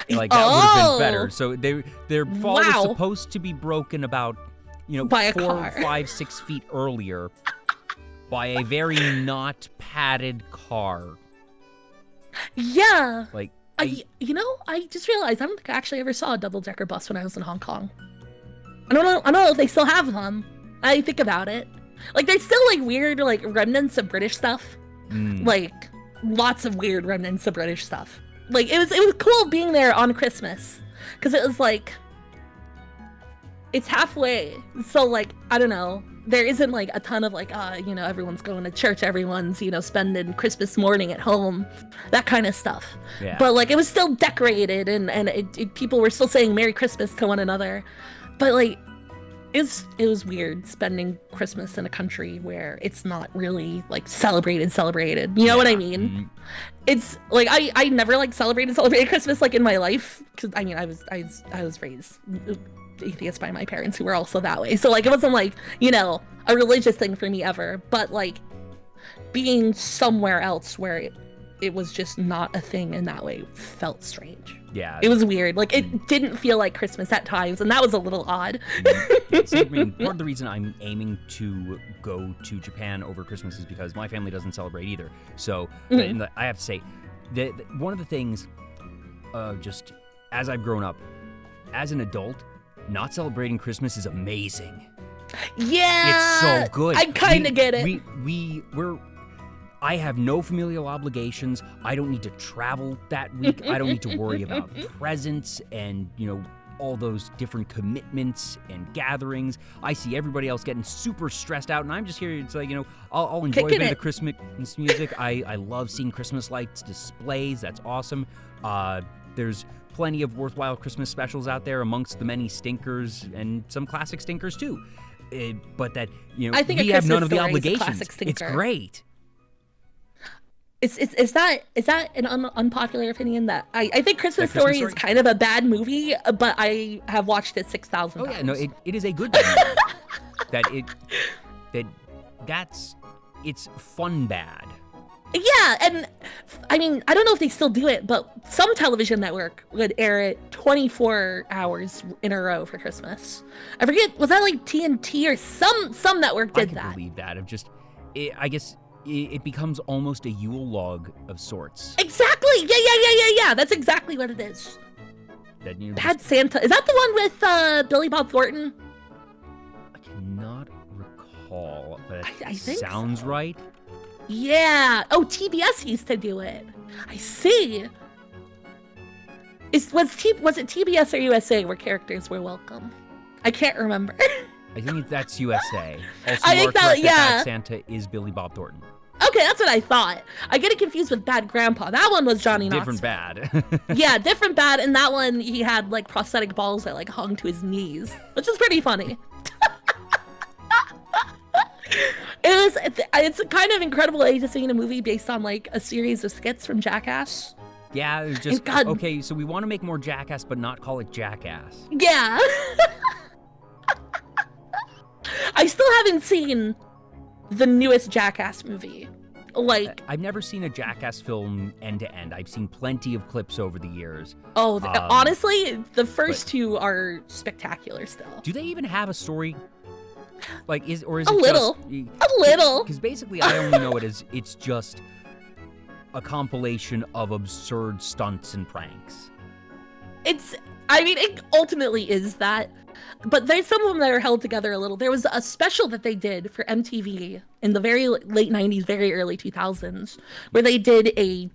Like, that would have been better. So their fall was supposed to be broken about, by 4, 5, 6 feet earlier by a very not padded car. Yeah. Like, I just realized I don't think I actually ever saw a double-decker bus when I was in Hong Kong. I don't know if they still have them. I think about it. Like, there's still like weird like remnants of British stuff. Like, lots of weird remnants of British stuff. Like, it was cool being there on Christmas, because it was like, it's halfway, so like, I don't know, there isn't like a ton of like, everyone's going to church, everyone's, spending Christmas morning at home, that kind of stuff. Yeah. But like, it was still decorated, and people were still saying Merry Christmas to one another, but like, it was weird spending Christmas in a country where it's not really like celebrated. You know what I mean? Mm-hmm. It's like I never like celebrated Christmas like in my life, because I mean I was raised atheist by my parents who were also that way. So like it wasn't like, a religious thing for me ever, but like being somewhere else where it was just not a thing in that way felt strange. Yeah. It was weird. Like, it didn't feel like Christmas at times, and that was a little odd. So, I mean, part of the reason I'm aiming to go to Japan over Christmas is because my family doesn't celebrate either. So, I have to say, one of the things, just as I've grown up, as an adult, not celebrating Christmas is amazing. Yeah! It's so good. I kind of get it. I have no familial obligations. I don't need to travel that week. I don't need to worry about presents and, all those different commitments and gatherings. I see everybody else getting super stressed out, and I'm just here. It's like, I'll enjoy a bit of the Christmas music. I love seeing Christmas lights displays. That's awesome. There's plenty of worthwhile Christmas specials out there amongst the many stinkers and some classic stinkers too. But that, I think we have none of the obligations. It's great. Is that an unpopular opinion that I think Christmas Story is kind of a bad movie, but I have watched it 6,000 times. Oh yeah, no, it is a good movie. It's fun bad. Yeah, and I mean, I don't know if they still do it, but some television network would air it 24 hours in a row for Christmas. I forget, was that like TNT or some network did that? I can believe that. I guess it becomes almost a Yule log of sorts. Exactly. Yeah. That's exactly what it is. Bad Santa. Is that the one with Billy Bob Thornton? I cannot recall, but I it think sounds so. right. Yeah. Oh, TBS used to do it. I see. Was it TBS or USA where characters were welcome? I can't remember. I think that's USA. Also, I think that, yeah. Bad Santa is Billy Bob Thornton. Okay, that's what I thought. I get it confused with Bad Grandpa. That one was Johnny Knoxville. Different bad. Yeah, different bad. And that one, he had like prosthetic balls that like hung to his knees, which is pretty funny. It's kind of incredible that he's just seeing a movie based on like a series of skits from Jackass. Yeah, it was just, okay, so we want to make more Jackass, but not call it Jackass. Yeah. I still haven't seen the newest Jackass movie. Like, I've never seen a Jackass film end to end. I've seen plenty of clips over the years. Oh, honestly, the first two are spectacular still. Do they even have a story? Like, is it a little? Because basically, I only know it as it's just a compilation of absurd stunts and pranks. It ultimately is that. But there's some of them that are held together a little. There was a special that they did for MTV in the very late 90s, very early 2000s, where they did a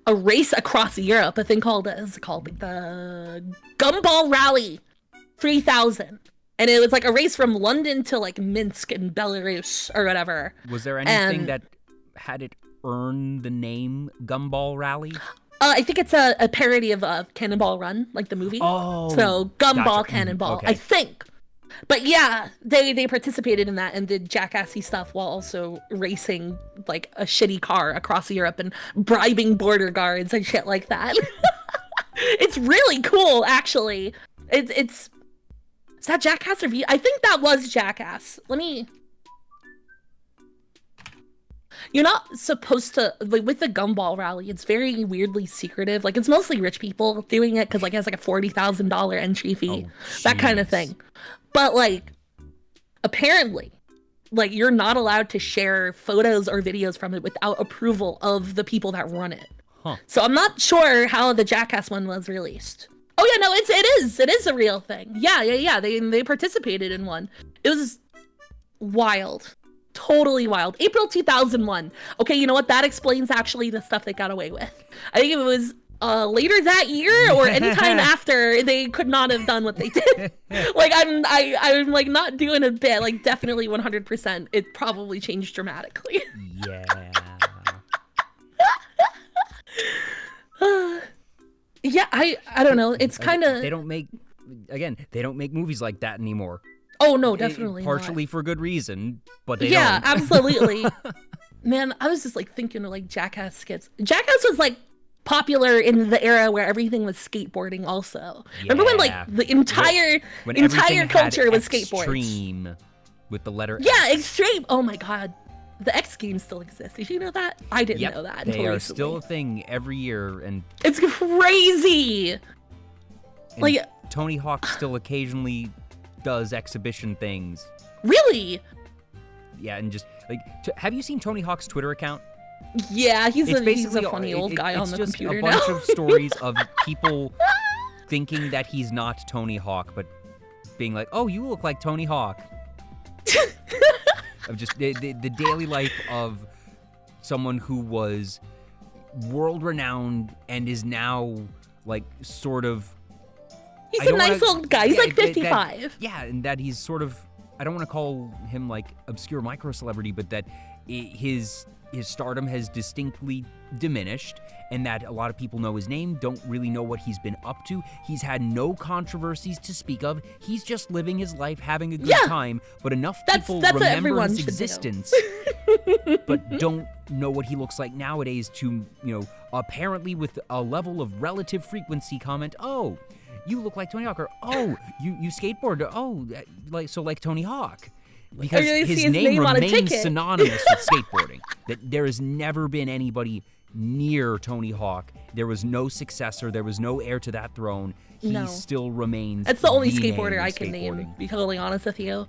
race across Europe, a thing called the Gumball Rally 3000. And it was like a race from London to like Minsk in Belarus or whatever. Was there anything that had it earn the name Gumball Rally? I think it's a parody of Cannonball Run, like the movie. Oh, so Gumball, gotcha. Cannonball, Okay. I think. But yeah, they participated in that and did jackassy stuff while also racing like a shitty car across Europe and bribing border guards and shit like that. It's really cool, actually. Is that Jackass or I think that was Jackass. You're not supposed to, like, with the Gumball Rally, it's very weirdly secretive. Like, it's mostly rich people doing it because, like, it has, like, a $40,000 entry fee, that kind of thing. But, like, apparently, like, you're not allowed to share photos or videos from it without approval of the people that run it. Huh. So I'm not sure how the Jackass one was released. Oh, yeah, no, it is a real thing. Yeah. They participated in one. It was wild. Totally wild. April 2001. Okay, you know what? That explains actually the stuff they got away with. I think it was later that year or anytime after they could not have done what they did. Like I'm like not doing a bit. Like definitely 100%. It probably changed dramatically. Yeah. Yeah, I don't know. It's kind of they don't make movies like that anymore. Oh no, definitely partially not. For good reason, but they yeah, don't. absolutely. Man, I was just like thinking of like Jackass skits. Jackass was like popular in the era where everything was skateboarding. Also, remember when like the entire culture was skateboards? Extreme with the letter. Yeah, X. extreme. Oh my god, the X Games still exist. Did you know that? I didn't know that. They are still a thing every year, and it's crazy. Like Tony Hawk still occasionally does exhibition things. Really? Yeah, and just like, have you seen Tony Hawk's Twitter account? Yeah, he's a funny old guy on the computer now. It's just a bunch of stories of people thinking that he's not Tony Hawk, but being like, "Oh, you look like Tony Hawk." Of just the daily life of someone who was world renowned and is now like sort of He's a nice old guy. He's like 55. And that he's sort of, I don't want to call him like obscure micro celebrity, but that his stardom has distinctly diminished, and that a lot of people know his name, don't really know what he's been up to. He's had no controversies to speak of. He's just living his life, having a good time, but enough people remember his existence, but don't know what he looks like nowadays to, apparently with a level of relative frequency comment, oh, you look like Tony Hawk, or oh, you skateboard, oh, like Tony Hawk. Because his name remains synonymous with skateboarding. That there has never been anybody near Tony Hawk. There was no successor. There was no heir to that throne. He still remains. That's the only skateboarder I can name, to be totally honest with you.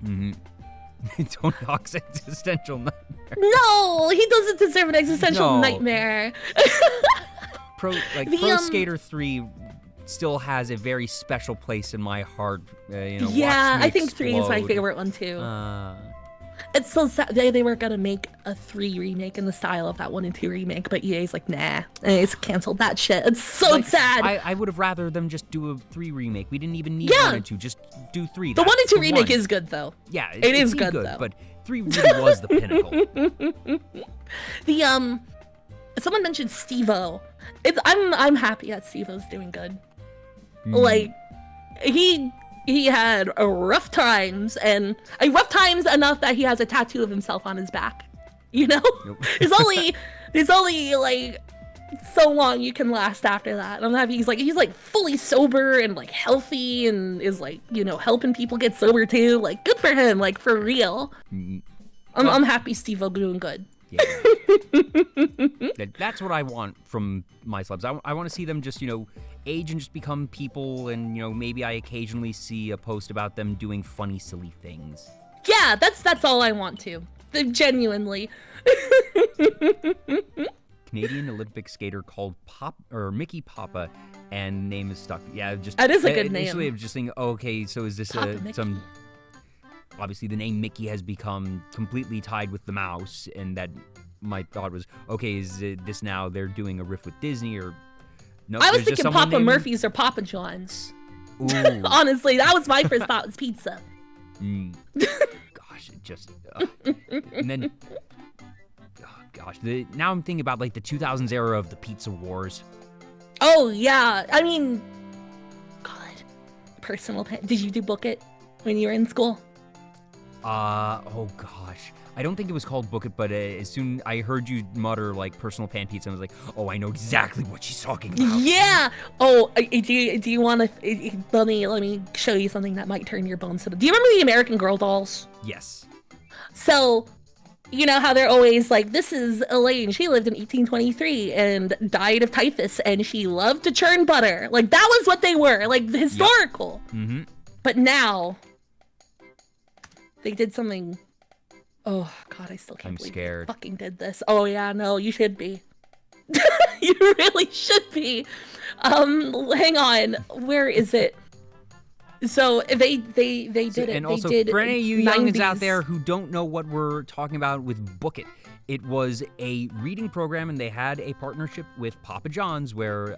Mm-hmm. Tony Hawk's existential nightmare. No, he doesn't deserve an existential nightmare. Pro Skater 3 still has a very special place in my heart. I think 3 is my favorite one too. It's so sad. They were gonna make a 3 remake in the style of that 1 and 2 remake, but EA's like, nah, and it's canceled that shit. It's so sad. I would have rather them just do a 3 remake. We didn't even need 1 and 2. Just do 3. The 1 and 2 remake is good though. Yeah, it is good though. But 3 really was the pinnacle. Someone mentioned Steve-O. I'm happy that Steve-O's doing good. Like, he had rough times, and rough times enough that he has a tattoo of himself on his back. Nope. there's only like so long you can last after that. And I'm happy he's like fully sober and like healthy, and is like, helping people get sober too. Like, good for him, like for real. I'm happy Steve-O doing good. Yeah. That's what I want from my celebs. I want to see them just, age and just become people, and, maybe I occasionally see a post about them doing funny, silly things. Yeah, that's all I want to. Genuinely. Canadian Olympic skater called Mickey Papa, and name is stuck. Yeah, just that is a good name. Initially, I'm just thinking, okay, so is this some? Obviously, the name Mickey has become completely tied with the mouse, and that my thought was, okay, is this now they're doing a riff with Disney, or no? I was thinking Papa Murphy's or Papa John's. Honestly, that was my first thought, was pizza. Gosh, it just... and then... Oh, gosh. Now I'm thinking about, like, the 2000s era of the Pizza Wars. Oh, yeah. I mean... God. Personal... Did you do Book It when you were in school? Oh gosh. I don't think it was called Book It, but as soon I heard you mutter like personal pan pizza, I was like, oh, I know exactly what she's talking about. Yeah. Oh, do you want to? Let me show you something that might turn your bones. Do you remember the American Girl dolls? Yes. So, you know how they're always like, this is Elaine. She lived in 1823 and died of typhus, and she loved to churn butter. Like, that was what they were, like historical. Yep. Mm-hmm. But now. They did something. Oh God, I still can't believe scared. They fucking did this. Oh yeah, no, you should be. You really should be. Hang on, where is it? So they did it. And also, they did for any of you youngins out there who don't know what we're talking about with Book It, it was a reading program, and they had a partnership with Papa John's where.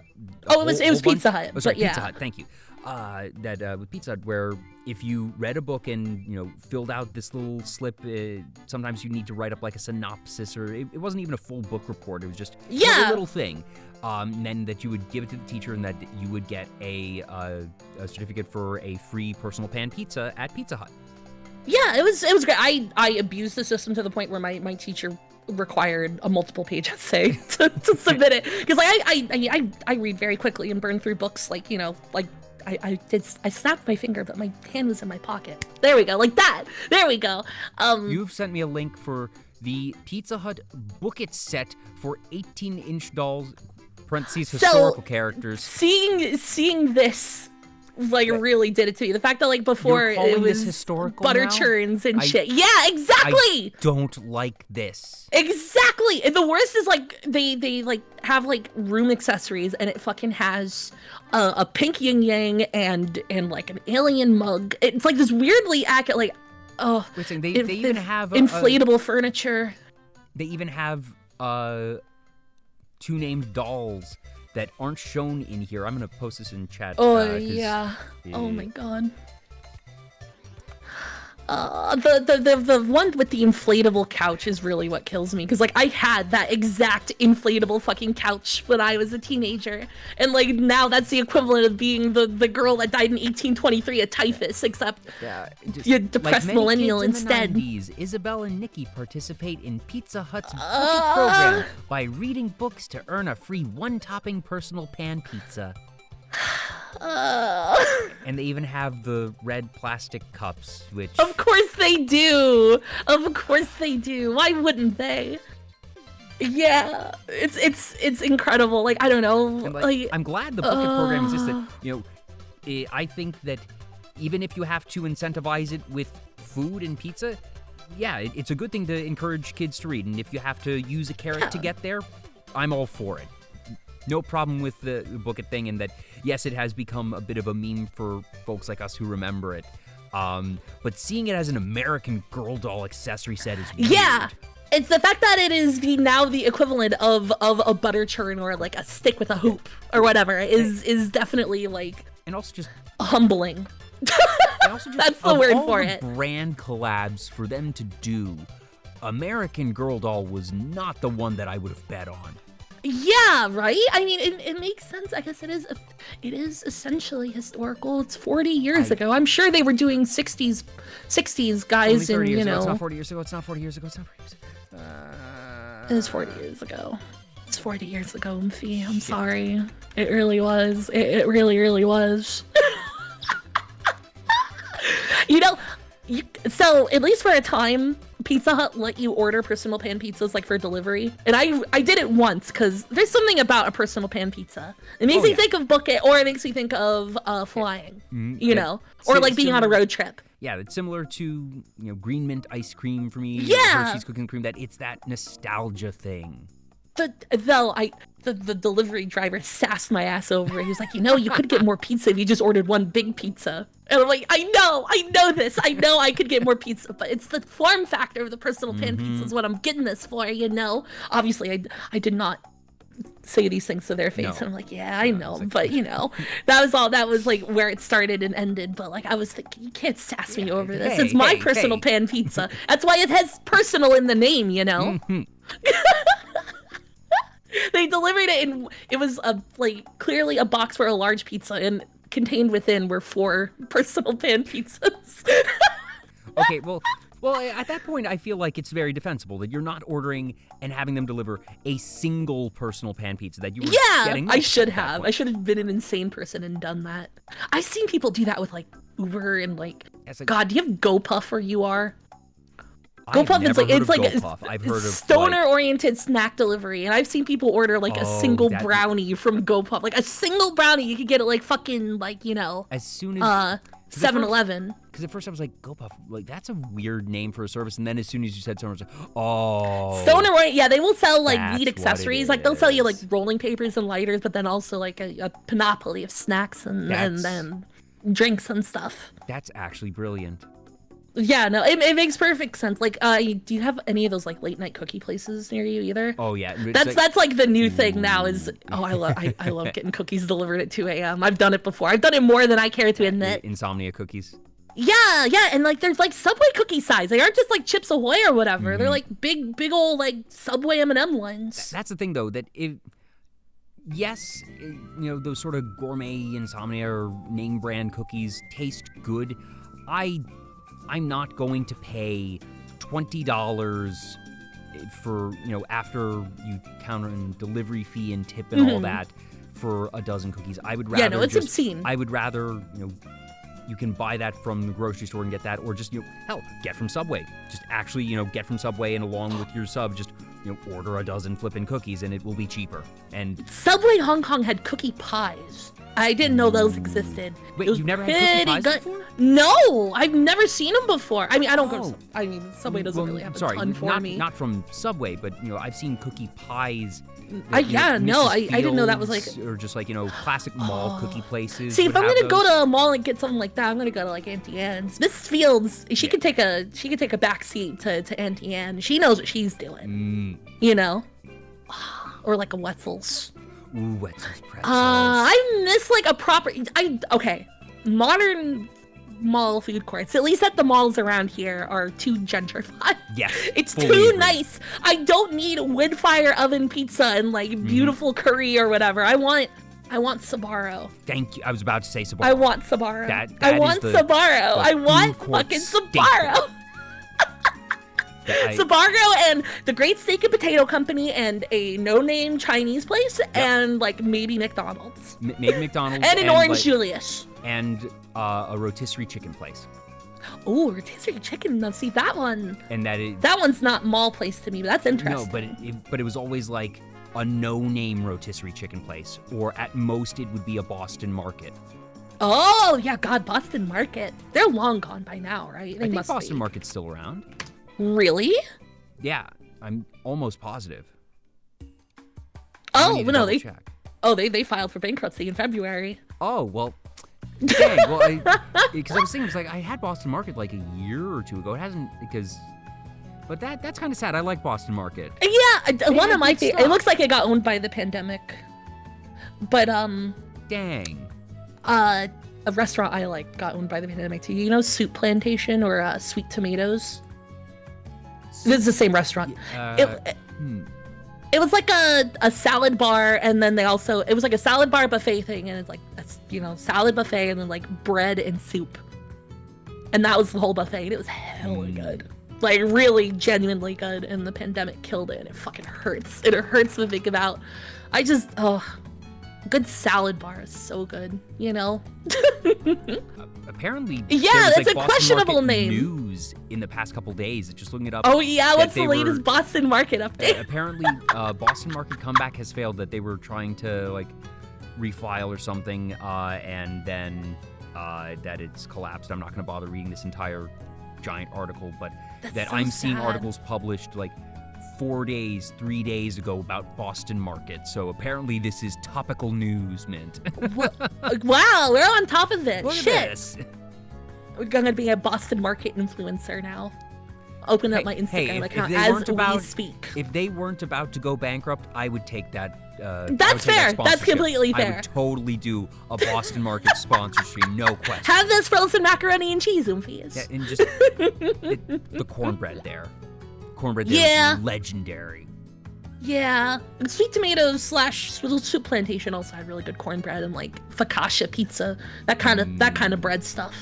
It was Pizza Hut. Oh, sorry, but yeah. Pizza Hut. Thank you. With Pizza Hut, where if you read a book and filled out this little slip, sometimes you need to write up like a synopsis, or it wasn't even a full book report. It was just a little thing. And then that you would give it to the teacher, and that you would get a certificate for a free personal pan pizza at Pizza Hut. Yeah, it was great. I abused the system to the point where my teacher required a multiple page essay to submit it, because I read very quickly and burn through books I snapped my finger, but my hand was in my pocket. There we go, like that. There we go. You've sent me a link for the Pizza Hut Book It set for 18-inch dolls, parentheses, historical characters. Seeing this, really did it to you. The fact that, before it was historical butter now? Churns and shit. Yeah, exactly. I don't like this. Exactly. And the worst is, they have, room accessories, and it fucking has a pink yin yang and like an alien mug. It's this weirdly accurate, they even have inflatable furniture. They even have 2 named dolls that aren't shown in here. I'm gonna post this in chat. Oh yeah. Oh my god. The one with the inflatable couch is really what kills me, because like I had that exact inflatable fucking couch when I was a teenager, and like now that's the equivalent of being the girl that died in 1823 of typhus, except you're depressed like millennial kids instead. In the 90s, Isabel and Nikki participate in Pizza Hut's cookie program by reading books to earn a free one-topping personal pan pizza. And they even have the red plastic cups, which... Of course they do! Of course they do! Why wouldn't they? Yeah, it's incredible. Like, I don't know. Like, I'm glad the bucket program exists. That, you know, I think that even if you have to incentivize it with food and pizza, yeah, it's a good thing to encourage kids to read. And if you have to use a carrot to get there, I'm all for it. No problem with the bucket thing, and that, yes, it has become a bit of a meme for folks like us who remember it. But seeing it as an American Girl doll accessory set is weird. Yeah! It's the fact that it is now the equivalent of a butter churn or like a stick with a hoop or whatever is definitely like... And also just... humbling. And also just, that's the word for the it. Brand collabs for them to do, American Girl doll was not the one that I would have bet on. Yeah, right? I mean, it makes sense. I guess it is essentially historical. It's 40 years ago. I'm sure they were doing 60s guys, and you know. It's not 40 years ago. It's not 40 years ago. It's not 40 years ago. It was 40 years ago. It's 40 years ago, Mfee. I'm sorry. It really was. It really, really was. You know, so at least for a time, Pizza Hut let you order personal pan pizzas like for delivery, and I did it once because there's something about a personal pan pizza. It makes me think of bucket, or it makes me think of flying, you know, or like being on a road trip. Yeah, it's similar to, you know, Green Mint ice cream for me. Yeah, Hershey's cookies and cream. That it's that nostalgia thing. The delivery driver sassed my ass over. He was like, you know, you could get more pizza if you just ordered one big pizza. And I'm like, I know this. I know I could get more pizza, but it's the form factor of the personal pan pizza is what I'm getting this for, you know? Obviously, I did not say these things to their face. And I'm like, yeah, I know. But, you know, that was like where it started and ended. But like, I was thinking, you can't sass me over this. It's my personal pan pizza. That's why it has personal in the name, you know? They delivered it, and it was clearly a box for a large pizza, and contained within were 4 personal pan pizzas. Okay, well, at that point, I feel like it's very defensible that you're not ordering and having them deliver a single personal pan pizza that you were getting. I should have. I should have been an insane person and done that. I've seen people do that with like Uber and like. God, do you have GoPuff where you are? GoPuff is like I've heard of stoner-oriented snack delivery, and I've seen people order like a single brownie from GoPuff, like a single brownie. You could get it like fucking like, you know, as soon as 7-Eleven. Because at first I was like, GoPuff, like that's a weird name for a service, and then as soon as you said stoner, I was like, oh, stoner, yeah, they will sell like weed accessories, like they'll sell you like rolling papers and lighters, but then also like a panoply of snacks and drinks and stuff. That's actually brilliant. Yeah, no, it makes perfect sense. Like, do you have any of those like late night cookie places near you either? Oh yeah, that's like the new thing now. Is I love getting cookies delivered at 2 a.m. I've done it before. I've done it more than I care to admit. Insomnia cookies. Yeah, and like there's like Subway cookie size. They aren't just like Chips Ahoy or whatever. They're like big old like Subway M&M ones. That's the thing though, that yes, you know, those sort of gourmet insomnia or name brand cookies taste good. I'm not going to pay $20 for, you know, after you count on delivery fee and tip and all that for a dozen cookies. I would rather yeah, no, it's obscene. I would rather, you know, you can buy that from the grocery store and get that, or just, you know, hell, get from Subway. Just actually, you know, get from Subway, and along with your sub, just, you know, order a dozen flippin' cookies, and it will be cheaper. And Subway Hong Kong had cookie pies. I didn't know those existed. Wait, you've never had cookie pies before? No, I've never seen them before. I mean, I don't go to, I mean, Subway doesn't really have a ton for me. Not from Subway, but, you know, I've seen cookie pies. I didn't know that was like, or just like, you know, classic mall cookie places. See, if I'm gonna go to a mall and get something like that, I'm gonna go to like Auntie Anne's. Mrs. Fields, she could take a back seat to Auntie Anne. She knows what she's doing. You know, or like a Wetzel's. Ooh, Wetzel's pretzels. I miss like a proper. Okay, modern mall food courts, at least at the malls around here, are too gentrified. Yes, it's fully too agree. nice. I don't need wood fire oven pizza and like beautiful curry or whatever. I want Sbarro. Thank you. I was about to say Sbarro. I want Sbarro. I want Sbarro. I want fucking Sbarro. Sbarro and the Great Steak and Potato Company and a no-name Chinese place and like maybe McDonald's. Maybe McDonald's. And an Orange Julius. And a rotisserie chicken place. Oh, rotisserie chicken. Now see that one. And that one's not mall place to me, but that's interesting. No, but it was always like a no-name rotisserie chicken place, or at most it would be a Boston Market. Oh yeah, God, Boston Market. They're long gone by now, right? I think Boston Market's still around. Really? Yeah, I'm almost positive. Oh no, they filed for bankruptcy in February. Oh well. Dang, well, because I was thinking, I had Boston Market like a year or two ago. It hasn't, but that's kind of sad. I like Boston Market. Yeah, one of my favorites. It looks like it got owned by the pandemic. But dang. A restaurant I like got owned by the pandemic too. You know, Soup Plantation or Sweet Tomatoes. This is the same restaurant. It was like a salad bar, and then it was like a salad bar buffet thing, and it's like, salad buffet, and then like bread and soup. And that was the whole buffet, and it was hella good. Like really genuinely good, and the pandemic killed it, and it fucking hurts. It hurts to think about. A good salad bar is so good, you know? Apparently, that's a questionable name. News in the past couple days. Just looking it up. Oh yeah, what's the latest Boston Market update? Apparently, Boston Market comeback has failed. That they were trying to like refile or something, and then that it's collapsed. I'm not going to bother reading this entire giant article, but I'm seeing articles published like 3 days ago about Boston Market. So apparently this is topical news, Mint. Wow, we're on top of it. Look Shit. at this. We're gonna be a Boston Market influencer now. Open up my Instagram account as we speak. If they weren't about to go bankrupt, I would take that. That's fair. That's completely fair. I would totally do a Boston Market sponsorship, no question. Have this frozen macaroni and cheese, Oomphies. Yeah, and just the cornbread there. Cornbread there is legendary. Yeah. And Sweet Tomatoes / Soup Plantation also had really good cornbread and like focaccia pizza, that kind of bread stuff.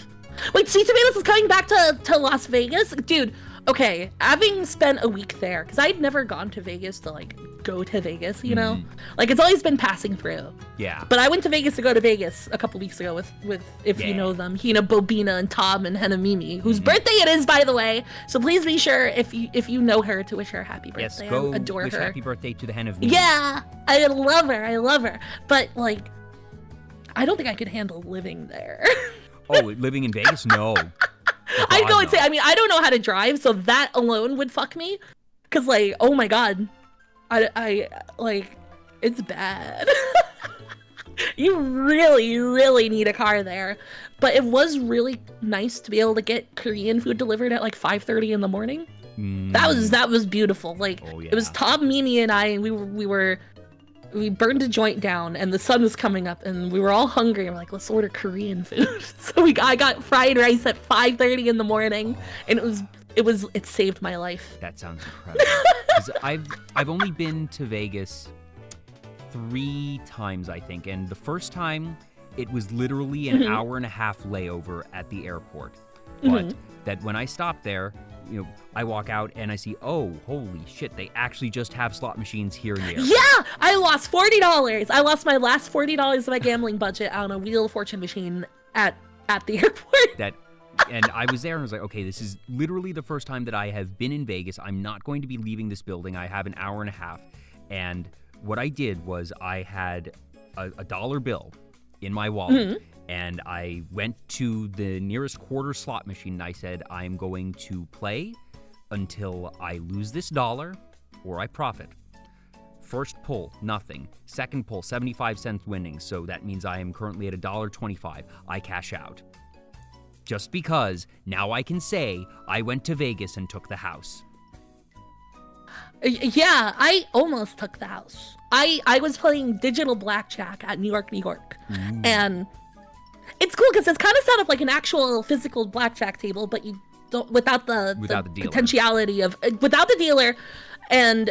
Wait, Sweet Tomatoes is coming back to Las Vegas? Dude, okay, having spent a week there, because I'd never gone to Vegas to like go to Vegas, you know? Like it's always been passing through. Yeah. But I went to Vegas to go to Vegas a couple weeks ago with you know them, Hina, Bobina, and Tom and Henna Mimi, whose birthday it is, by the way. So please be sure if you know her to wish her a happy birthday. Yes, go I adore wish her. Happy birthday to the Henna Mimi. Yeah, I love her. But like, I don't think I could handle living there. Oh, living in Vegas? No. I'd go and say, I don't know how to drive, so that alone would fuck me. Cause like, oh my God, I like, it's bad. You really, really need a car there. But it was really nice to be able to get Korean food delivered at like 5:30 in the morning. That was beautiful. Like, it was Tom, Mimi, and I, and we burned a joint down, and the sun was coming up, and we were all hungry. We're like, let's order Korean food. So I got fried rice at 5:30 in the morning, and it saved my life. That sounds incredible. 'Cause I've only been to Vegas 3 times, I think, and the first time it was literally an hour and a half layover at the airport. But that when I stopped there, I walk out and I see, oh, holy shit, they actually just have slot machines here and there. Yeah, I lost $40. I lost my last $40 of my gambling budget on a Wheel of Fortune machine at the airport. And I was there and I was like, okay, this is literally the first time that I have been in Vegas. I'm not going to be leaving this building. I have an hour and a half. And what I did was I had a dollar bill in my wallet. And I went to the nearest quarter slot machine and I said, I'm going to play until I lose this dollar or I profit. First pull, nothing. Second pull, 75 cents winnings. So that means I am currently at $1.25. I cash out. Just because now I can say I went to Vegas and took the house. Yeah, I almost took the house. I was playing digital blackjack at New York, New York. And it's cool because it's kind of set up like an actual physical blackjack table, but you don't without the dealer. Potentiality of without the dealer, and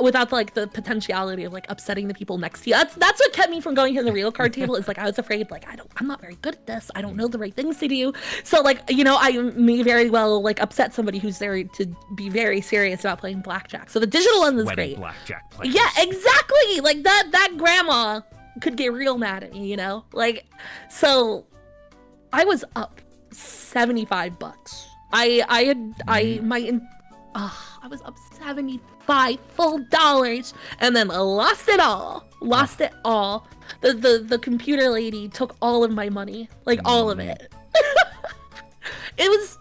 without like the potentiality of like upsetting the people next to you. That's what kept me from going to the real card table. Is like I was afraid like I'm not very good at this. I don't know the right things to do. So like I may very well like upset somebody who's there to be very serious about playing blackjack. So the digital one is great. Blackjack players. Yeah, exactly. Like that grandma could get real mad at me, like. So I was up $75. I was up 75 full dollars and then lost it all. The computer lady took all of my money, like all of it. It was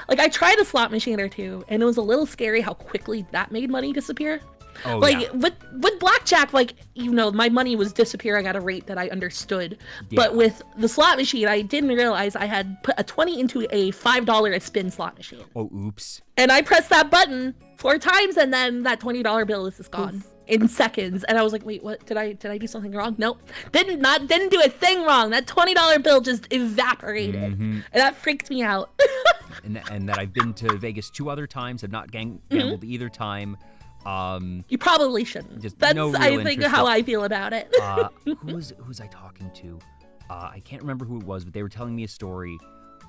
like I tried a slot machine or two, and it was a little scary how quickly that made money disappear. Oh, like yeah. with blackjack, like my money was disappearing at a rate that I understood. Yeah. But with the slot machine, I didn't realize I had put a 20 into a $5 a spin slot machine. Oh, oops. And I pressed that button 4 times, and then that $20 bill is just gone in seconds. And I was like, wait, what? Did I do something wrong? Nope. Didn't do a thing wrong. That $20 bill just evaporated, and that freaked me out. and that I've been to Vegas 2 other times. Have not gambled either time. You probably shouldn't. That's no real I think how I feel about it. Who was I talking to? I can't remember who it was, but they were telling me a story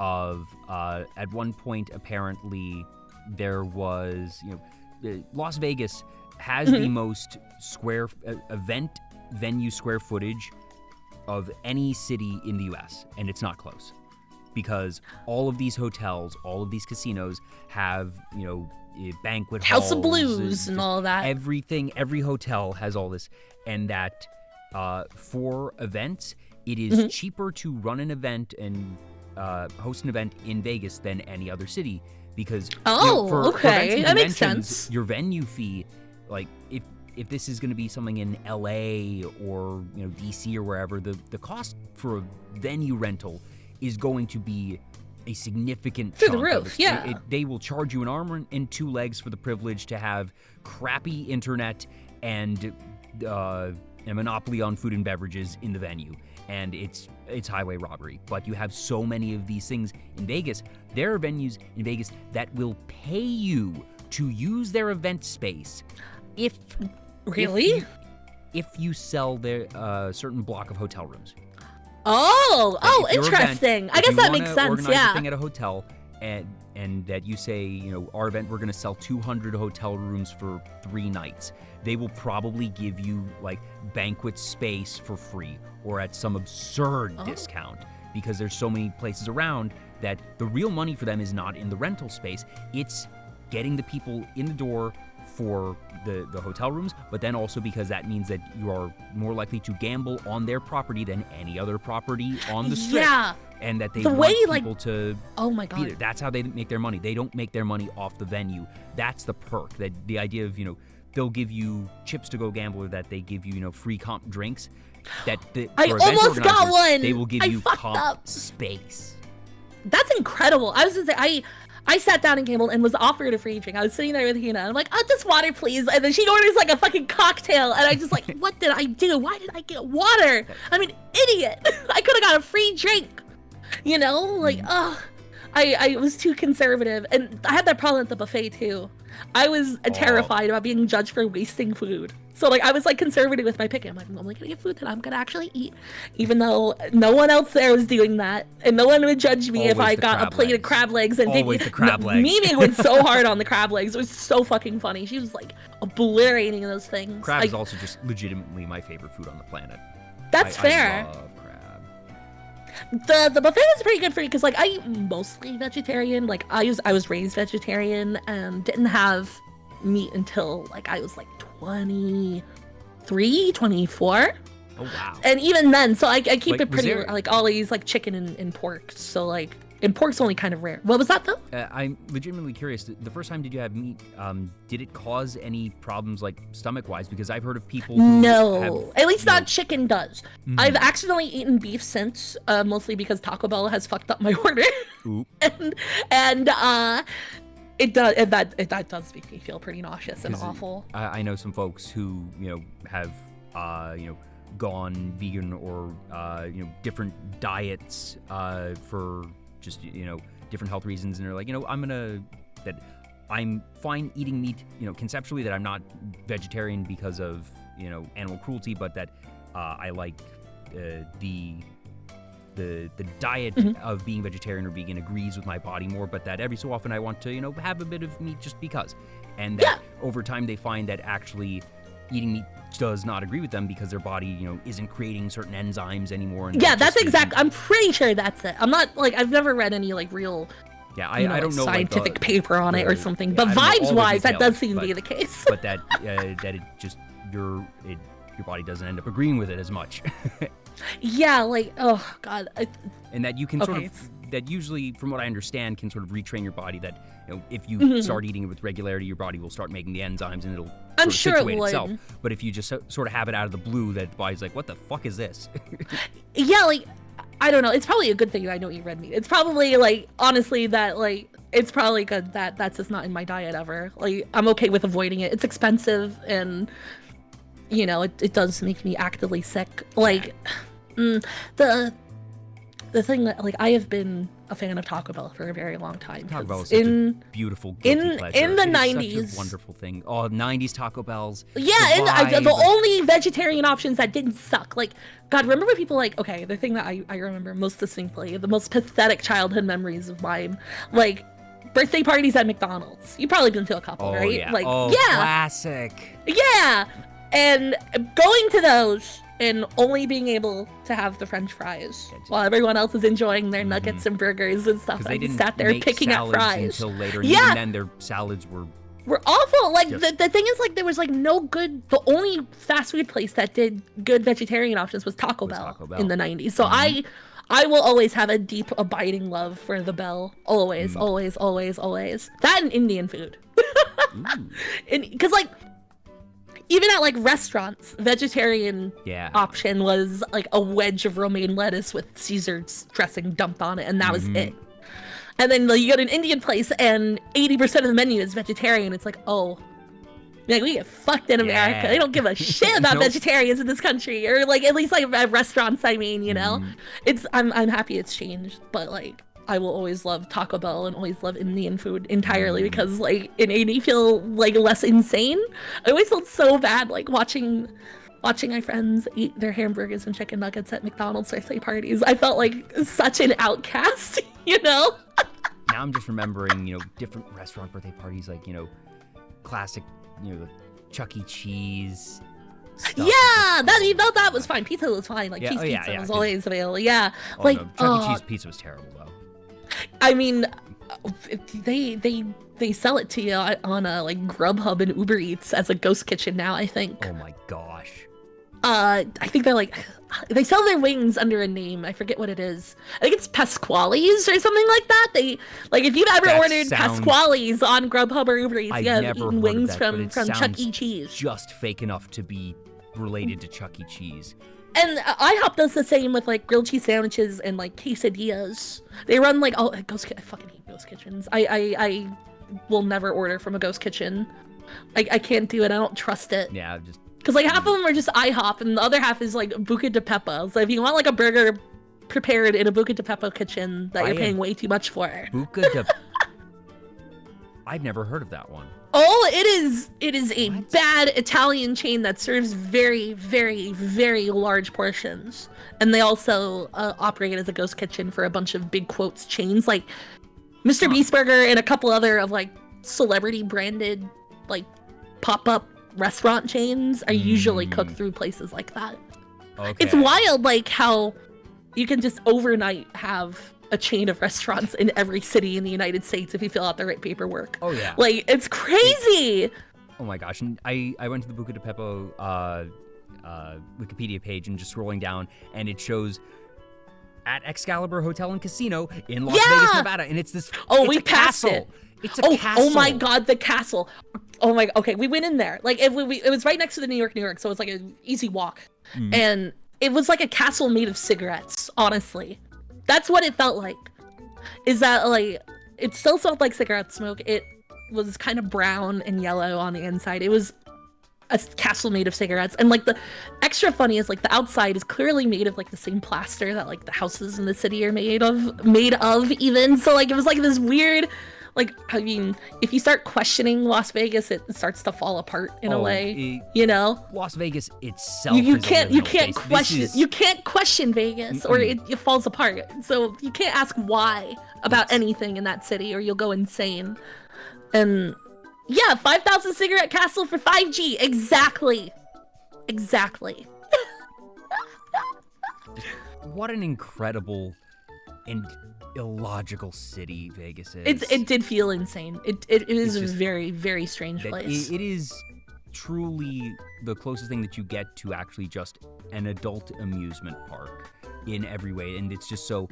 of at one point apparently there was Las Vegas has the most event venue square footage of any city in the U.S. and it's not close because all of these hotels, all of these casinos have banquet halls, House of Blues and all that. Everything, every hotel has all this, and that for events, it is cheaper to run an event and host an event in Vegas than any other city because for events and that makes conventions, sense. your venue fee, like if this is going to be something in LA or DC or wherever, the cost for a venue rental is going to be a significant through the chunk roof. of it. Yeah, they will charge you an arm and 2 legs for the privilege to have crappy internet and a monopoly on food and beverages in the venue, and it's highway robbery. But you have so many of these things in Vegas. There are venues in Vegas that will pay you to use their event space if you sell their certain block of hotel rooms. Oh, interesting. Event, I guess that makes sense. Organize Yeah. a thing at a hotel, and that you say, our event, we're going to sell 200 hotel rooms for 3 nights. They will probably give you like banquet space for free or at some absurd discount because there's so many places around that the real money for them is not in the rental space. It's getting the people in the door for the hotel rooms, but then also because that means that you are more likely to gamble on their property than any other property on the strip. Yeah. And that they The want way, people to oh my be god, there. That's how they make their money. They don't make their money off the venue. That's the perk. That the idea of they'll give you chips to go gamble, or that they give you free comp drinks. That I for event almost got organizers, one. They will give I you fucked comp up. space. That's incredible. I was gonna say I sat down and gambled and was offered a free drink. I was sitting there with Hina. I'm like, oh, just water, please. And then she orders like a fucking cocktail. And I just like, what did I do? Why did I get water? I'm an idiot. I could have got a free drink. I was too conservative. And I had that problem at the buffet too. I was terrified about being judged for wasting food. So like I was like conservative with my picking. I'm like, I'm only gonna get food that I'm gonna actually eat, even though no one else there was doing that, and no one would judge me if I got a plate of crab legs. And always the crab legs. Mimi went so hard on the crab legs. It was so fucking funny. She was like obliterating those things. Crab is also just legitimately my favorite food on the planet. That's fair. I love crab. The buffet is pretty good for you because like I eat mostly vegetarian. Like I was raised vegetarian and didn't have meat until like I was like 23, 24. Oh wow. And even then, so I keep Like, it pretty there- like always like chicken and pork. So like, and pork's only kind of rare. What was that though? I'm legitimately curious. The first time did you have meat? Did it cause any problems like stomach-wise? Because I've heard of people who No, have, at least you know- not chicken does. I've accidentally eaten beef since, mostly because Taco Bell has fucked up my order. Oop. and It does, and that does make me feel pretty nauseous and awful. I know some folks who have gone vegan or different diets for just different health reasons, and they're like, I'm fine eating meat, conceptually, that I'm not vegetarian because of animal cruelty, but that I like the diet of being vegetarian or vegan agrees with my body more, but that every so often I want to have a bit of meat just because, and that over time they find that actually eating meat does not agree with them because their body isn't creating certain enzymes anymore. And that's exact. I'm pretty sure that's it. I'm not I've never read any real I don't know scientific paper on it or something, but vibes wise that does seem to be the case. But that it just your body doesn't end up agreeing with it as much. Oh god. And that you can that usually, from what I understand, can sort of retrain your body, that if you start eating it with regularity, your body will start making the enzymes and it'll situate itself. But if you just sort of have it out of the blue, that the body's like, what the fuck is this? I don't know. It's probably a good thing that I don't eat red meat. It's probably honestly that it's probably good that that's just not in my diet ever. I'm okay with avoiding it. It's expensive and it does make me actively sick. The thing that I have been a fan of Taco Bell for a very long time. Taco Bell is such a beautiful guilty pleasure. In the 90s, such a wonderful thing. Oh, 90s Taco Bells. Yeah, and the only vegetarian options that didn't suck. God, remember when people the thing that I remember most distinctly, the most pathetic childhood memories of mine, birthday parties at McDonald's. You've probably been to a couple, right? Yeah. Classic. Yeah, and going to those and only being able to have the French fries while everyone else is enjoying their nuggets and burgers and stuff. They didn't sat there picking at fries until later. And even then, their salads were awful. The thing is, there was no good. The only fast food place that did good vegetarian options was Taco Bell in the 90s. So I will always have a deep, abiding love for the Bell. Always, always, always, always. That and Indian food. Because even at restaurants, vegetarian option was a wedge of romaine lettuce with Caesar dressing dumped on it, and that was it. And then you go to an Indian place and 80% of the menu is vegetarian. It's we get fucked in America. They don't give a shit about vegetarians in this country, or at least at restaurants. I mean, it's I'm happy it's changed, but I will always love Taco Bell and always love Indian food entirely because it made me feel less insane. I always felt so bad watching my friends eat their hamburgers and chicken nuggets at McDonald's birthday parties. I felt like such an outcast, Now I'm just remembering, different restaurant birthday parties, classic, Chuck E. Cheese stuff. Yeah, that was fine. Pizza was fine. Cheese pizza was always available. Yeah. No, Chuck E. Cheese pizza was terrible though. I mean, they sell it to you on a Grubhub and Uber Eats as a ghost kitchen now, I think. Oh my gosh. I think they're they sell their wings under a name. I forget what it is. I think it's Pasquale's or something like that. They if you've ever ordered Pasquale's on Grubhub or Uber Eats, you have eaten wings from Chuck E. Cheese. Just fake enough to be related to Chuck E. Cheese. And IHOP does the same with grilled cheese sandwiches and quesadillas. They run I fucking hate ghost kitchens. I will never order from a ghost kitchen. I can't do it. I don't trust it. Yeah, just because half of them are just IHOP and the other half is Buca de Pepo. So if you want a burger prepared in a Buca de Pepo kitchen that you're paying way too much for. Buca de I've never heard of that one. Oh, it is a bad Italian chain that serves very, very, very large portions. And they also operate as a ghost kitchen for a bunch of big quotes chains Mr. Beast Burger and a couple other of celebrity branded pop-up restaurant chains are usually cooked through places like that. Okay. It's wild how you can just overnight have a chain of restaurants in every city in the United States if you fill out the right paperwork. Oh yeah. It's crazy. Oh my gosh. And I went to the Buca de Pepo Wikipedia page and just scrolling down, and it shows at Excalibur Hotel and Casino in Las Vegas, Nevada, and it's this we passed it. It's a castle. Oh my god, the castle. Oh my, okay, we went in there. It was right next to the New York, so it was an easy walk. And it was like a castle made of cigarettes, honestly. That's what it felt like. Is that it still smelled like cigarette smoke. was kind of brown and yellow on the inside. It was a castle made of cigarettes, and like the extra funny is like the outside is clearly made of like the same plaster that like the houses in the city are made of even. So like it was like this weird, like, I mean, if you start questioning Las Vegas, it starts to fall apart in a way, you know. Las Vegas itself. You can't question Vegas, or it falls apart. So you can't ask why about anything in that city, or you'll go insane. And yeah, 5,000 cigarette castle for 5G. Exactly. What an incredible and illogical city Vegas is. It did feel insane. It is a very, very strange place. It is truly the closest thing that you get to actually just an adult amusement park in every way, and it's just so.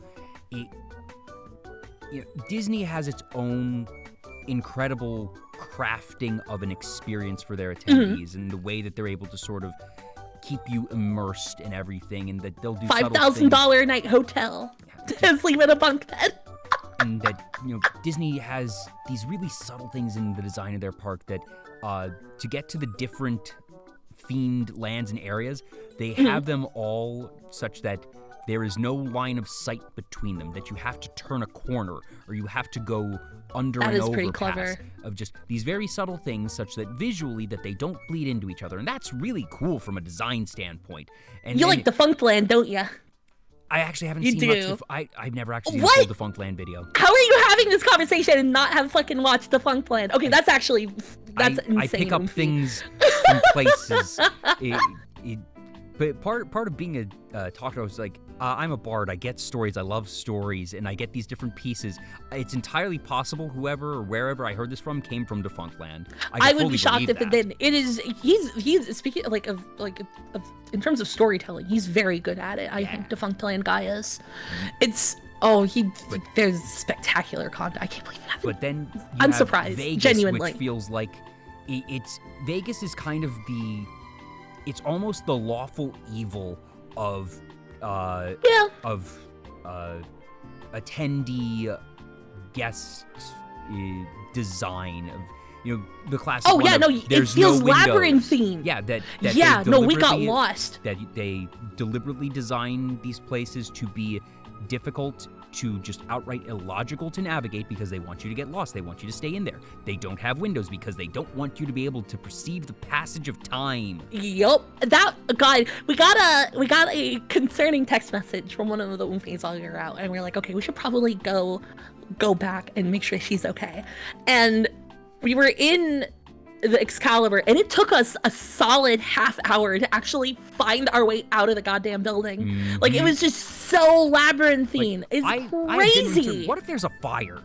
Disney has its own incredible crafting of an experience for their attendees, and the way that they're able to sort of keep you immersed in everything, and that they'll do $5,000 a night hotel to sleep in a bunk bed. And that, Disney has these really subtle things in the design of their park that to get to the different themed lands and areas, they have them all such that there is no line of sight between them, that you have to turn a corner or you have to go under an overpass. Pretty clever. Of just these very subtle things, such that visually that they don't bleed into each other, and that's really cool from a design standpoint. And you like Defunctland, don't you? I actually haven't seen much of. I've never actually seen a full Defunctland video. How are you having this conversation and not have fucking watched Defunctland? Okay, that's insane. I pick up things from places. But part of being a talk show is like, I'm a bard. I get stories. I love stories, and I get these different pieces. It's entirely possible whoever or wherever I heard this from came from Defunctland. I would be shocked if it didn't. It is. He's speaking of in terms of storytelling. He's very good at it. I think Defunctland guy is. It's. There's spectacular content. I can't believe it. But then I'm surprised. Vegas, genuinely, which feels like it's Vegas is kind of the. It's almost the lawful evil of attendee guest design of the classic. Oh yeah, it feels labyrinthine. Yeah, we got lost. That they deliberately design these places to be difficult, to just outright illogical to navigate, because they want you to get lost. They want you to stay in there. They don't have windows because they don't want you to be able to perceive the passage of time. Yup. That guy, we got a concerning text message from one of the Oomfies while we were out, and we were like, okay, we should probably go back and make sure she's okay. And we were in the Excalibur, and it took us a solid half hour to actually find our way out of the goddamn building. Mm-hmm. Like, it was just so labyrinthine. It's crazy. What if there's a fire?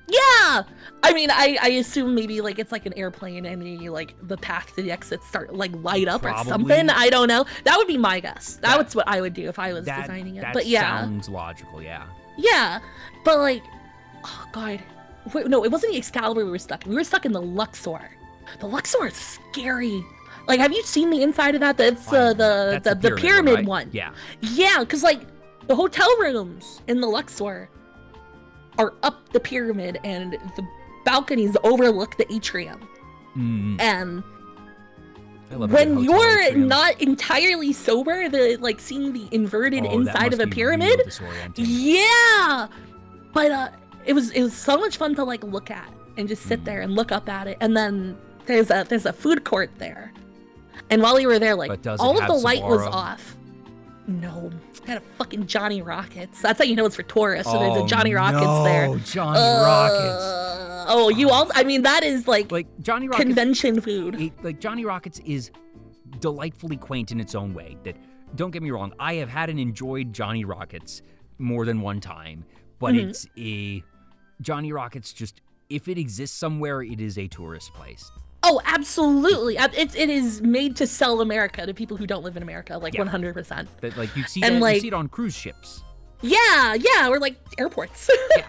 Yeah, I mean, I assume maybe like it's like an airplane, and the path to the exits start light up or something. I don't know. That would be my guess. That's what I would do if I was designing it. But yeah, sounds logical. Yeah. Yeah, but oh god, wait, no, it wasn't the Excalibur we were stuck in. We were stuck in the Luxor. The Luxor is scary. Like, have you seen the inside of that? That's the pyramid right? one. Yeah. Yeah, because the hotel rooms in the Luxor are up the pyramid, and the balconies overlook the atrium. Mm. And when you're not entirely sober, seeing the inverted inside of a pyramid. Yeah. But it was so much fun to look at and just sit there and look up at it. And then there's a food court there. And while we were there, all of the light was off. No, it's got a fucking Johnny Rockets. That's how you know it's for tourists. So there's a Johnny Rockets there. Oh, Johnny Rockets. Oh, you all? I mean, that is Johnny Rockets, convention food. Johnny Rockets is delightfully quaint in its own way. That, don't get me wrong, I have had and enjoyed Johnny Rockets more than one time, but it's a Johnny Rockets. Just, if it exists somewhere, it is a tourist place. Oh, absolutely. It is made to sell America to people who don't live in America, 100%. That, you see that, you see it on cruise ships. Yeah, or airports. Yeah.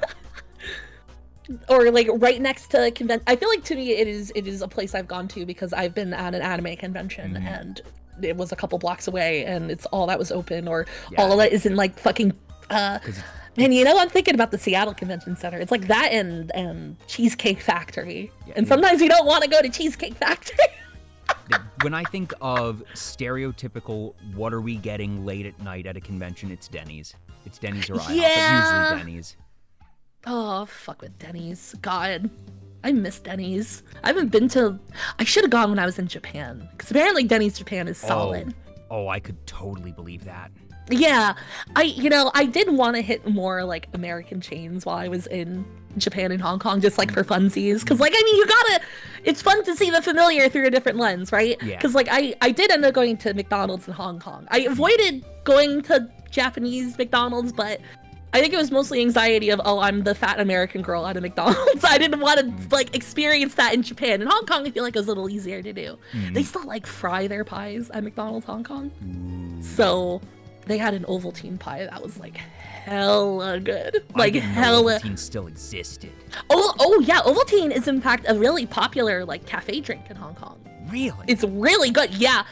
Or right next to convention. I feel like, to me, it is a place I've gone to because I've been at an anime convention and it was a couple blocks away and it's all that was open, or all that is in fucking Man, I'm thinking about the Seattle Convention Center. It's like that and Cheesecake Factory. Yeah, and sometimes you don't want to go to Cheesecake Factory. When I think of stereotypical, what are we getting late at night at a convention? It's Denny's. It's Denny's or IHOP, but usually Denny's. Oh, fuck with Denny's. God. I miss Denny's. I haven't been to... I should have gone when I was in Japan. Because apparently Denny's Japan is solid. Oh, I could totally believe that. Yeah. I did want to hit more, like, American chains while I was in Japan and Hong Kong, just, like, for funsies. Because, like, I mean, you gotta... It's fun to see the familiar through a different lens, right? Yeah. Because, like, I did end up going to McDonald's in Hong Kong. I avoided going to Japanese McDonald's, but... I think it was mostly anxiety of, I'm the fat American girl at a McDonald's. I didn't want to, like, experience that in Japan. In Hong Kong, I feel like it was a little easier to do. They still, like, fry their pies at McDonald's Hong Kong. So they had an Ovaltine pie that was, like, hella good. Like, hella... Ovaltine still existed. Oh, yeah. Ovaltine is, in fact, a really popular, like, cafe drink in Hong Kong. Really? It's really good, yeah.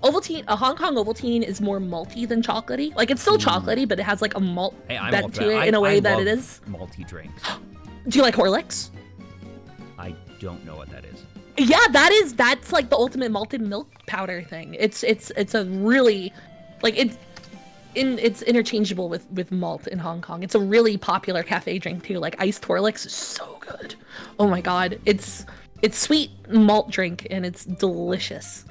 Ovaltine, a Hong Kong Ovaltine is more malty than chocolatey. Like, it's still chocolatey, but it has, like, a malt bent to it in a way that it is. Malty drinks. Do you like Horlicks? I don't know what that is. Yeah, that's, like, the ultimate malted milk powder thing. It's a really, like, it's interchangeable with malt in Hong Kong. It's a really popular cafe drink, too. Like, iced Horlicks is so good. Oh, my God. It's sweet malt drink, and it's delicious.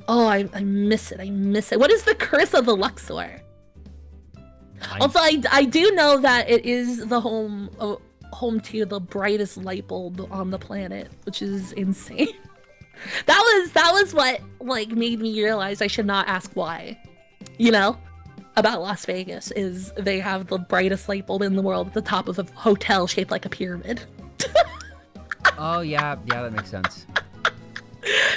Oh, I miss it. I miss it. What is the curse of the Luxor? Also, I do know that it is the home to the brightest light bulb on the planet, which is insane. That was what, like, made me realize I should not ask why. About Las Vegas is they have the brightest light bulb in the world at the top of a hotel shaped like a pyramid. Oh, yeah, that makes sense.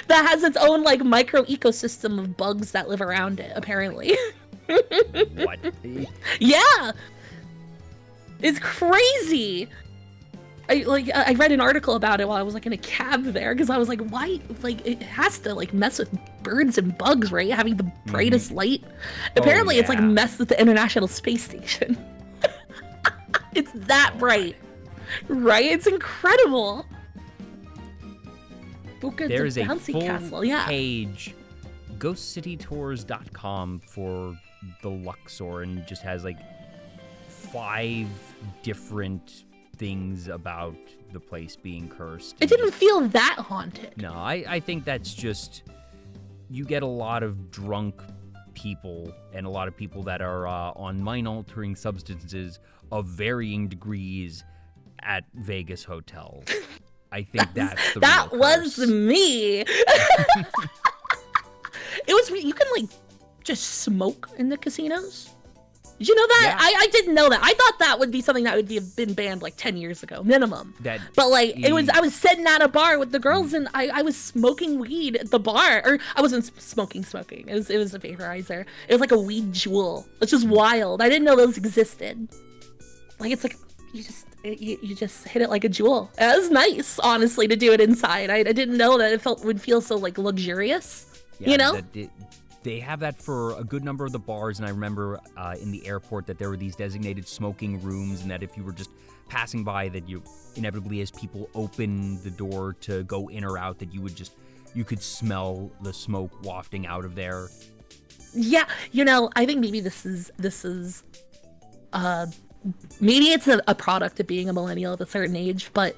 That has its own, like, micro ecosystem of bugs that live around it, apparently. What? Yeah! It's crazy! I read an article about it while I was, like, in a cab there, because I was like, why? Like, it has to, like, mess with birds and bugs, right? Having the brightest light. Apparently, it's, like, messed with the International Space Station. It's that bright. Right? It's incredible. There is a full page, ghostcitytours.com, for the Luxor, and just has, like, 5 different things about the place being cursed. It didn't feel that haunted. No, I think that's just, you get a lot of drunk people and a lot of people that are on mind-altering substances of varying degrees at Vegas hotels. I think that's the that real was curse. Me. It was. You can, like, just smoke in the casinos. Did you know that? Yeah. I didn't know that. I thought that would be something that would have been banned like 10 years ago, minimum. But, like, it was. I was sitting at a bar with the girls, and I was smoking weed at the bar. Or I wasn't smoking. It was a vaporizer. It was like a weed jewel, which is wild. I didn't know those existed. Like, it's like you just hit it like a jewel. It was nice, honestly, to do it inside. I didn't know that it would feel so, like, luxurious. Yeah, they have that for a good number of the bars, and I remember in the airport that there were these designated smoking rooms, and that if you were just passing by, that you inevitably, as people open the door to go in or out, that you could smell the smoke wafting out of there. Yeah, I think maybe this is maybe it's a product of being a millennial of a certain age, but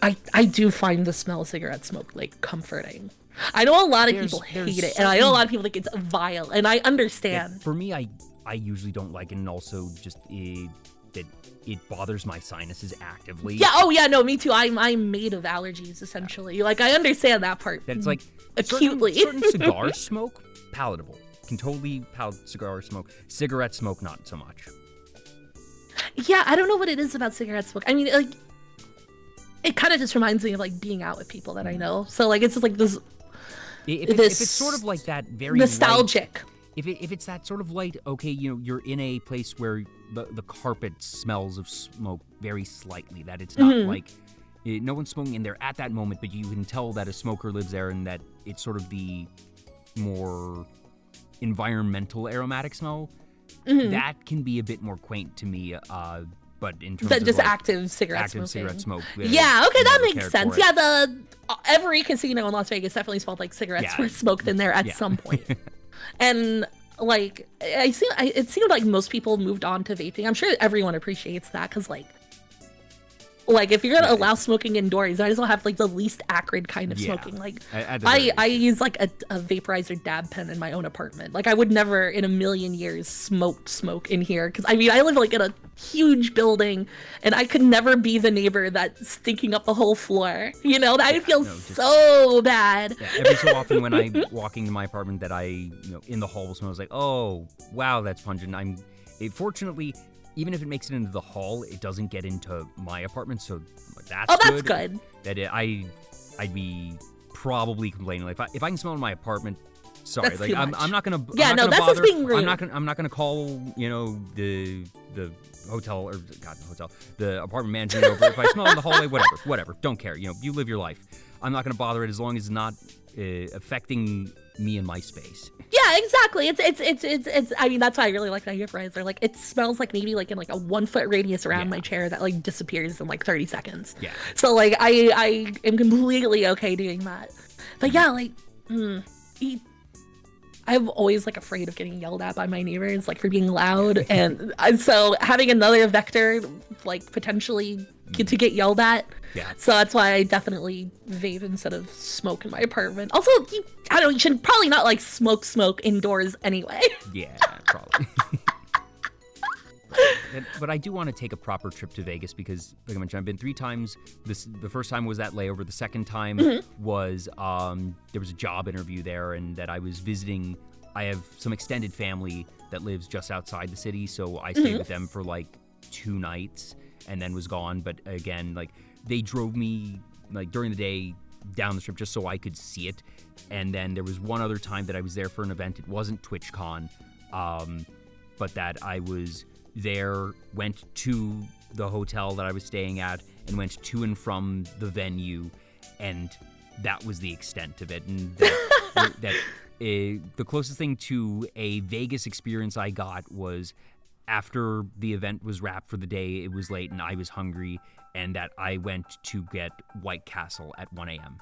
I do find the smell of cigarette smoke, like, comforting. I know a lot of people hate it, and I know a lot of people think it's vile, and I understand. Yeah, for me, I usually don't like it, and also just that it bothers my sinuses actively. Yeah, oh yeah, no, me too. I'm made of allergies, essentially. Like, I understand that part. That's like acutely. Certain cigar smoke, palatable. Can totally palate cigar smoke. Cigarette smoke, not so much. Yeah, I don't know what it is about cigarette smoke. I mean, like, it kind of just reminds me of, like, being out with people that I know. So, like, it's just like this. If it's sort of like that, very nostalgic. Light, if it's that sort of light, okay, you're in a place where the carpet smells of smoke very slightly. That it's not like no one's smoking in there at that moment, but you can tell that a smoker lives there, and that it's sort of the more environmental aromatic smell. that can be a bit more quaint to me. But in terms Than of just like, active cigarette active smoking. cigarette smoke. Yeah, okay, that never makes cared sense. for it. Yeah, every casino in Las Vegas definitely smelled like cigarettes were smoked in there at some point. And like, it seemed like most people moved on to vaping. I'm sure everyone appreciates that because like if you're gonna allow smoking indoors, I might as well have like the least acrid kind of smoking. Like I use like a vaporizer dab pen in my own apartment. Like I would never in a million years smoke in here because I mean I live like in a huge building and I could never be the neighbor that's stinking up the whole floor. You know, that feels so bad. Yeah, every so often when I'm walking to my apartment that in the hall smells like, oh wow, that's pungent. Fortunately, even if it makes it into the hall, it doesn't get into my apartment, so that's good. I'd be probably complaining. Like if I can smell in my apartment, sorry, That's like too I'm much. not gonna. Yeah, I'm not no, gonna that's bother. just being rude. I'm not gonna call the hotel or the apartment management over if I smell in the hallway. Whatever. Don't care. You live your life. I'm not gonna bother it as long as it's not affecting me and my space. Yeah, exactly. It's I mean, that's why I really like that vaporizer. Like it smells like maybe like in like a 1 foot radius around my chair that like disappears in like 30 seconds. Yeah. So like I am completely okay doing that. But yeah, like I'm always like afraid of getting yelled at by my neighbors like for being loud and so having another vector like potentially to get yelled at. Yeah. So that's why I definitely vape instead of smoke in my apartment. Also, you should probably not like smoke indoors anyway. Yeah, probably. But I do want to take a proper trip to Vegas because, like I mentioned, I've been 3 times. The first time was that layover. The second time was there was a job interview there, and that I was visiting. I have some extended family that lives just outside the city, so I stayed with them for like 2 nights and then was gone. But again, like they drove me like during the day down the strip just so I could see it. And then there was one other time that I was there for an event. It wasn't TwitchCon, but that I was there, went to the hotel that I was staying at, and went to and from the venue, and that was the extent of it. And the closest thing to a Vegas experience I got was after the event was wrapped for the day, it was late and I was hungry, and that I went to get White Castle at 1 a.m.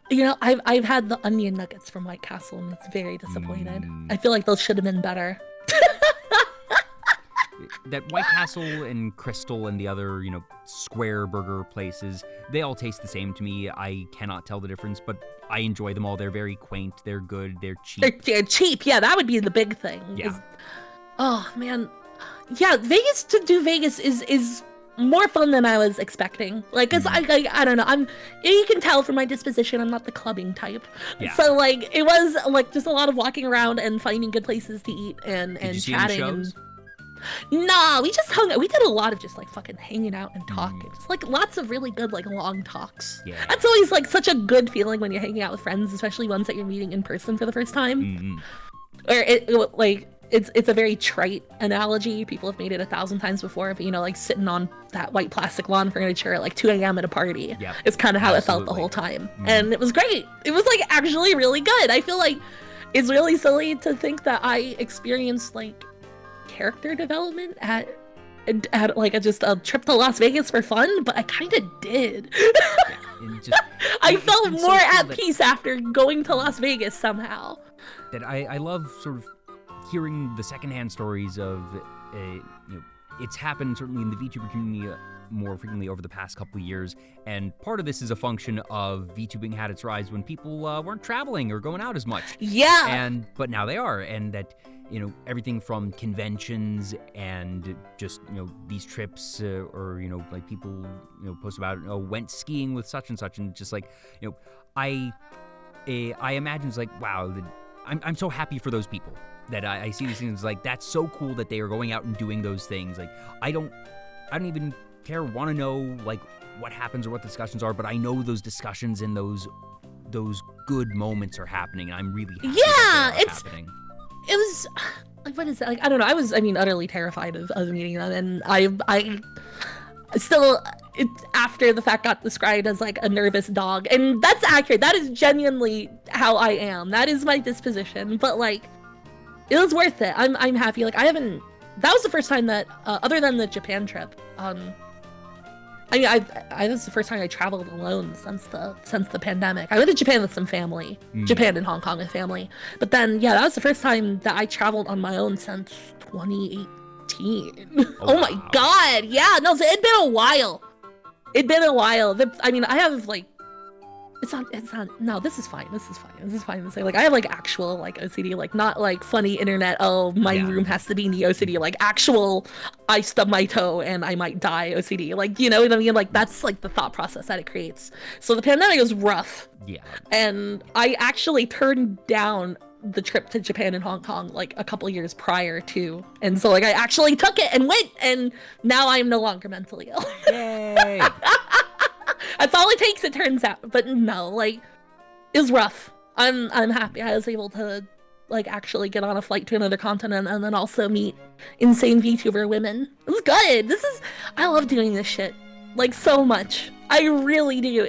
You know, I've had the onion nuggets from White Castle and it's very disappointed. I feel like those should have been better. That White Castle and Crystal and the other, square burger places, they all taste the same to me. I cannot tell the difference, but I enjoy them all. They're very quaint. They're good. They're cheap. They're cheap. Yeah, that would be the big thing. Yeah. Oh, man. Yeah, to do Vegas is more fun than I was expecting. Like, cause I don't know. You can tell from my disposition, I'm not the clubbing type. Yeah. So like, it was like just a lot of walking around and finding good places to eat and Did you see chatting. any shows? Nah, we just hung out. We did a lot of just like fucking hanging out and talking. Just like lots of really good like long talks. Yeah. That's always like such a good feeling when you're hanging out with friends, especially ones that you're meeting in person for the first time. Or it's a very trite analogy. People have made it 1,000 times before, but like sitting on that white plastic lawn furniture at like 2 a.m. at a party. Yep. It's kind of how it felt the whole time. And it was great. It was like actually really good. I feel like it's really silly to think that I experienced like character development at like just a trip to Las Vegas for fun, but I kind of did. I felt more at peace after going to Las Vegas somehow. That I love sort of hearing the secondhand stories of it's happened certainly in the VTuber community more frequently over the past couple of years, and part of this is a function of VTubing had its rise when people weren't traveling or going out as much. Yeah. But now they are, and that everything from conventions and just these trips or like people post about went skiing with such and such, and just like I imagine it's like, wow, I'm so happy for those people that I see these things like that's so cool that they are going out and doing those things. Like I don't even want to know like what happens or what the discussions are, but I know those discussions and those good moments are happening, and I'm really happy that they are happening. It was like, what is it? Like, I don't know. I was, utterly terrified of meeting them, and I still, after the fact, got described as like a nervous dog, and that's accurate. That is genuinely how I am. That is my disposition. But like, it was worth it. I'm happy. Like I haven't. That was the first time that, other than the Japan trip, I mean, I this is the first time I traveled alone since the pandemic. I went to Japan with some family, Japan and Hong Kong with family, but then yeah, that was the first time that I traveled on my own since 2018. Oh my god, yeah, no, so it'd been a while. I mean, I have like, it's not. No, this is fine. This is fine to say. Like, I have like actual like OCD, like not like funny internet. Oh, my room has to be in the OCD. Like actual, I stub my toe and I might die OCD. Like, you know what I mean? Like that's like the thought process that it creates. So the pandemic was rough. Yeah. And I actually turned down the trip to Japan and Hong Kong like a couple years prior to, and so like I actually took it and went, and now I am no longer mentally ill. Yay! That's all it takes, it turns out. But no, like, it was rough. I'm happy I was able to like actually get on a flight to another continent and then also meet insane VTuber women. It was good. I love doing this shit like so much. I really do.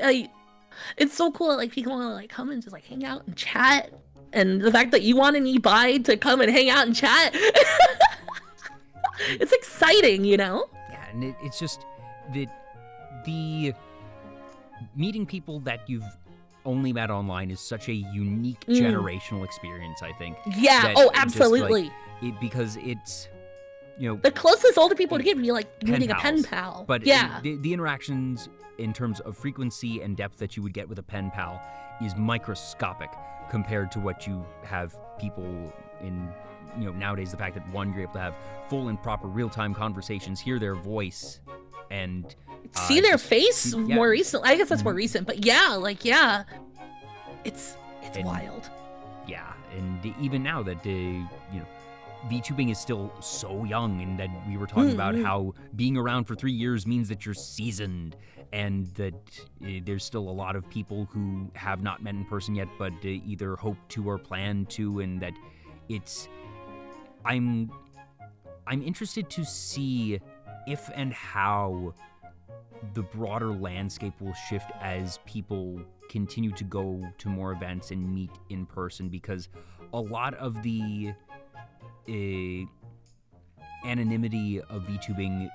It's so cool that like people want to like come and just like hang out and chat, and the fact that you want an e-buy to come and hang out and chat. It's exciting, you know? Yeah, and it's just the meeting people that you've only met online is such a unique generational experience, I think. Yeah, absolutely. Because it's, you know, the closest older people to get would be like meeting a pen pal. But yeah, the interactions in terms of frequency and depth that you would get with a pen pal is microscopic compared to what you have people in, you know, nowadays. The fact that one, you're able to have full and proper real-time conversations, hear their voice, and see their face more recently. I guess that's more recent, but yeah, like, yeah, it's wild. Yeah, and even now that, you know, VTubing is still so young, and that we were talking about how being around for 3 years means that you're seasoned, and that there's still a lot of people who have not met in person yet, but either hope to or plan to, and that it's, I'm interested to see if and how the broader landscape will shift as people continue to go to more events and meet in person, because a lot of the anonymity of VTubing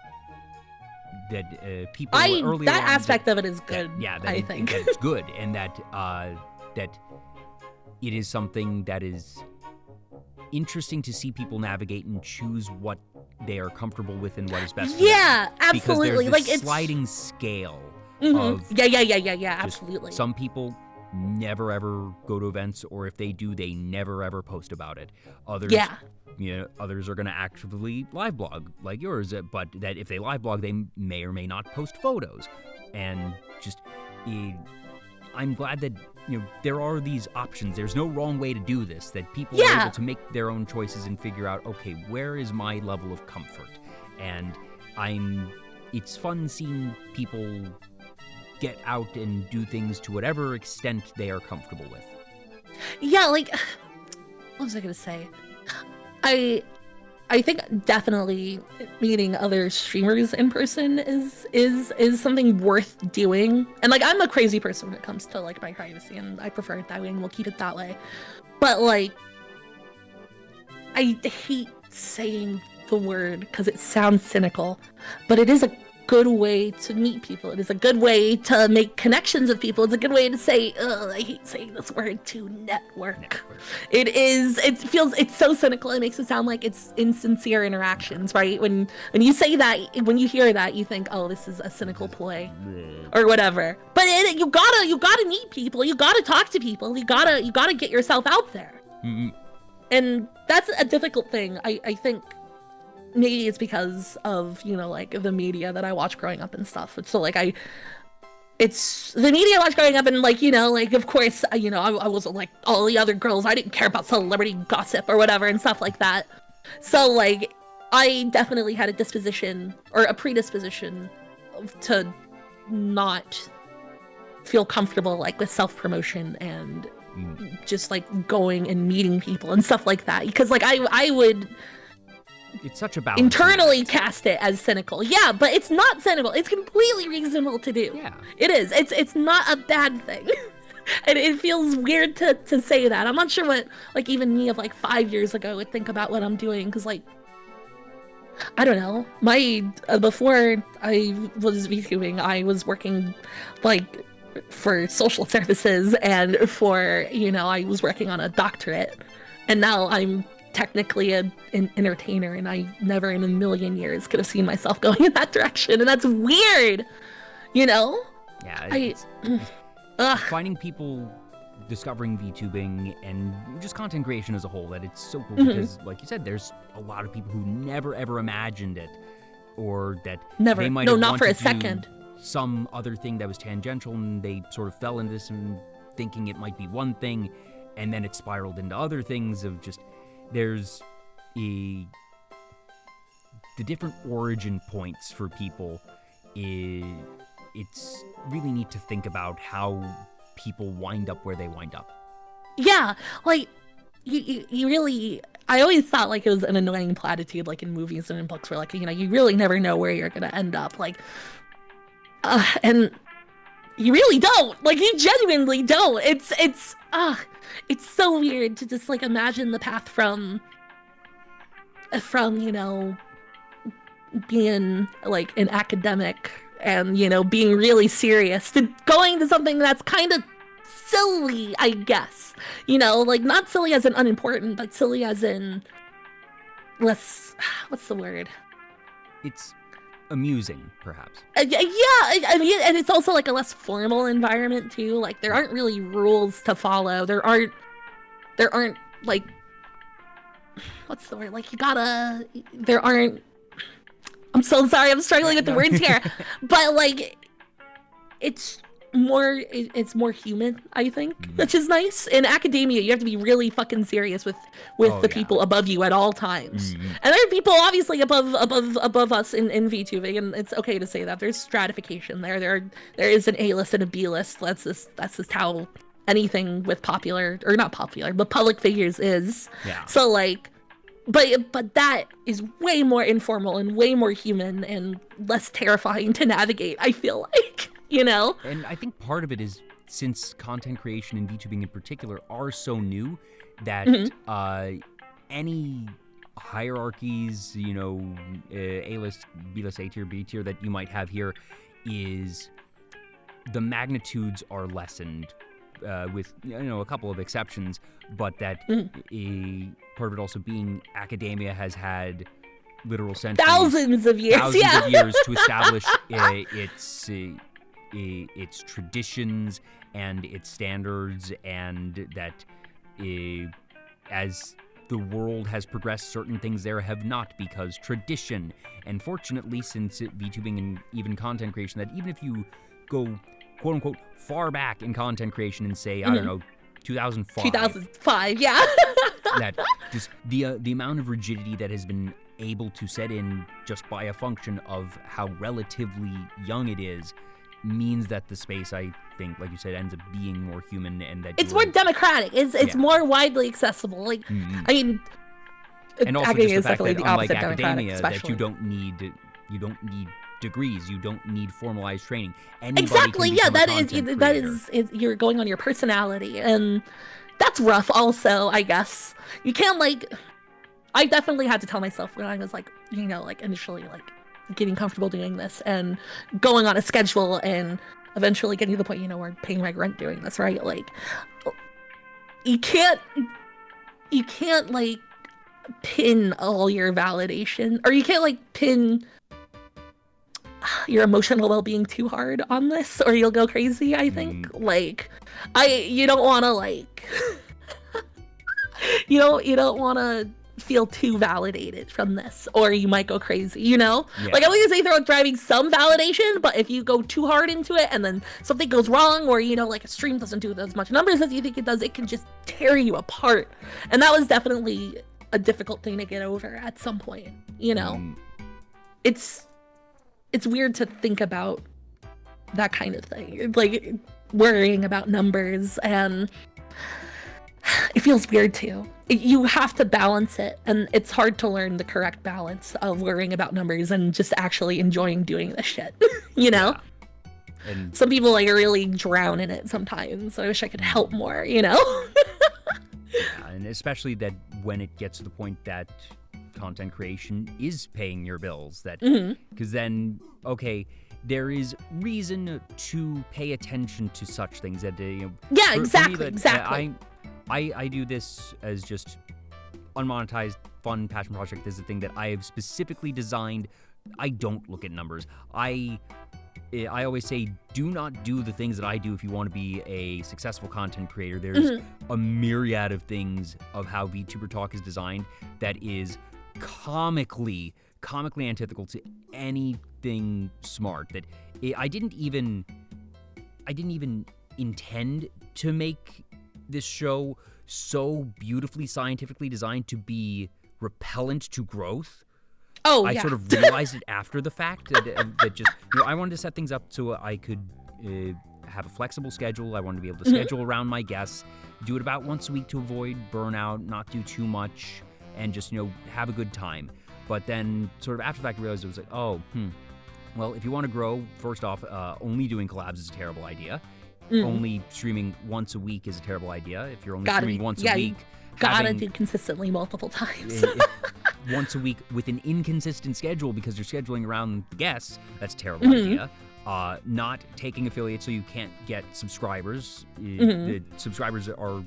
that people earlier that on aspect of it is good. I think that it's good, and that that it is something that is interesting to see people navigate and choose what they are comfortable with and what is best for them. Absolutely. Because there's this sliding scale of absolutely. Some people never ever go to events, or if they do, they never ever post about it. Others, you know, others are going to actively live blog like yours, but that if they live blog, they may or may not post photos. And just, I'm glad that, you know, there are these options. There's no wrong way to do this, that people are able to make their own choices and figure out, okay, where is my level of comfort? And it's fun seeing people get out and do things to whatever extent they are comfortable with. Yeah, like, what was I gonna say? I think definitely meeting other streamers in person is something worth doing. And like, I'm a crazy person when it comes to like my privacy, and I prefer it that way, and we'll keep it that way. But like, I hate saying the word because it sounds cynical, but it is a good way to meet people. It is a good way to make connections with people. It's a good way to say, I hate saying this word, to network. It's so cynical. It makes it sound like it's insincere interactions, right? When you say that, when you hear that, you think, oh, this is a cynical ploy or whatever. But you gotta meet people. You gotta talk to people. You gotta get yourself out there. Mm-hmm. And that's a difficult thing. I think maybe it's because of, you know, like the media that I watched growing up and stuff. So like it's the media I watched growing up, and like, you know, like, of course, you know, I wasn't like all the other girls. I didn't care about celebrity gossip or whatever and stuff like that. So like, I definitely had a disposition or a predisposition to not feel comfortable like with self-promotion and just like going and meeting people and stuff like that, because like I would, it's such a balance. Internally cast it as cynical. Yeah, but it's not cynical. It's completely reasonable to do. Yeah. It is. It's not a bad thing. And it feels weird to say that. I'm not sure what, like, even me of, like, 5 years ago would think about what I'm doing, because, like, I don't know. Before I was VTubing, I was working, like, for social services and for, I was working on a doctorate. And now I'm technically an entertainer, and I never in a million years could have seen myself going in that direction. And that's weird, Yeah. Ugh. Finding people discovering VTubing and just content creation as a whole, that it's so cool because, like you said, there's a lot of people who never ever imagined it, or that Never. they might No, have not for a wanted to do second. some other thing that was tangential, and they sort of fell into this and thinking it might be one thing, and then it spiraled into other things of just there's the different origin points for people. It's really neat to think about how people wind up where they wind up. Yeah, like, you really... I always thought, like, it was an annoying platitude, like, in movies and in books, where, like, you really never know where you're gonna end up, like... and you really don't! Like, you genuinely don't! It's so weird to just, like, imagine the path from, being, like, an academic and, being really serious to going to something that's kind of silly, I guess. Like, not silly as in unimportant, but silly as in less... What's the word? It's amusing, perhaps. Yeah, I mean, and it's also, like, a less formal environment, too. Like, there aren't really rules to follow. There aren't, like... What's the word? Like, there aren't... I'm so sorry, I'm struggling with the words here. But, like, it's more human, I think, which is nice. In academia, you have to be really fucking serious with the people above you at all times. And there are people obviously above us in VTubing, and it's okay to say that. There's stratification there. There is an A-list and a B-list. That's just how anything with popular, or not popular, but public figures is. Yeah. So, like, but that is way more informal and way more human and less terrifying to navigate, I feel like, And I think part of it is, since content creation and VTubing in particular are so new, that any hierarchies, A-list, B-list, A-tier, B-tier that you might have here, is the magnitudes are lessened with, a couple of exceptions, but that part of it also being academia has had literal centuries, thousands of years to establish its traditions and its standards, and that as the world has progressed, certain things there have not, because tradition. And fortunately, since VTubing and even content creation, that even if you go quote unquote far back in content creation and say, I don't know, 2005, yeah. that just the amount of rigidity that has been able to set in just by a function of how relatively young it is means that the space, I think, like you said, ends up being more human, and that it's more democratic. It's more widely accessible. Like, I mean, and also academia just the is fact that, definitely the unlike opposite academia, democratic, that you don't need degrees, you don't need formalized training. Anybody exactly, can yeah, become that is you're going on your personality, and that's rough also, I guess. You can't, like, I definitely had to tell myself when I was, like, initially, like, getting comfortable doing this and going on a schedule and eventually getting to the point, where paying my rent doing this, right? Like, you can't, like, pin all your validation, or you can't, like, pin your emotional well-being too hard on this, or you'll go crazy, I think. Like, you don't want to, like, you don't want to feel too validated from this, or you might go crazy, Like, I think it's either driving some validation, but if you go too hard into it and then something goes wrong, or, like, a stream doesn't do as much numbers as you think it does, it can just tear you apart. And that was definitely a difficult thing to get over at some point, It's weird to think about that kind of thing, like, worrying about numbers, and it feels weird too. You have to balance it, and it's hard to learn the correct balance of worrying about numbers and just actually enjoying doing this shit, Yeah. And some people like really drown in it sometimes. So I wish I could help more, you know? yeah, and especially that when it gets to the point that content creation is paying your bills, that because then, okay, there is reason to pay attention to such things. That Yeah, for exactly, me, that, exactly. I do this as just unmonetized, fun passion project. This is a thing that I have specifically designed. I don't look at numbers. I always say, do not do the things that I do if you want to be a successful content creator. There's a myriad of things of how VtuberTalk is designed that is comically antithetical to anything smart. That I didn't even intend to make this show so beautifully scientifically designed to be repellent to growth. Oh, I yeah. sort of realized it after the fact that just, I wanted to set things up so I could have a flexible schedule. I wanted to be able to schedule around my guests, do it about once a week to avoid burnout, not do too much, and just, have a good time. But then sort of after the fact, I realized it was like, well, if you want to grow, first off, only doing collabs is a terrible idea. Only streaming once a week is a terrible idea. If you're only streaming once a week, gotta do consistently multiple times. Once a week with an inconsistent schedule because you're scheduling around guests, that's a terrible idea. Not taking affiliates so you can't get subscribers. The subscribers are,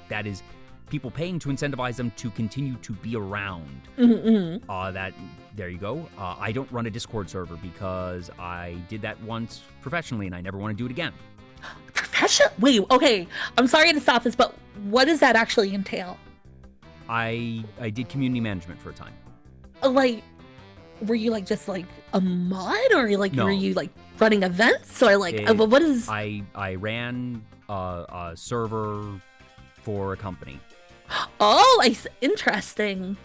that is people paying to incentivize them to continue to be around. There you go. I don't run a Discord server because I did that once professionally and I never want to do it again. Professional? Wait, okay. I'm sorry to stop this, but what does that actually entail? I did community management for a time. Like, were you like just like a mod, or like No. were you like running events, or like what is? I ran a server for a company. Oh, interesting.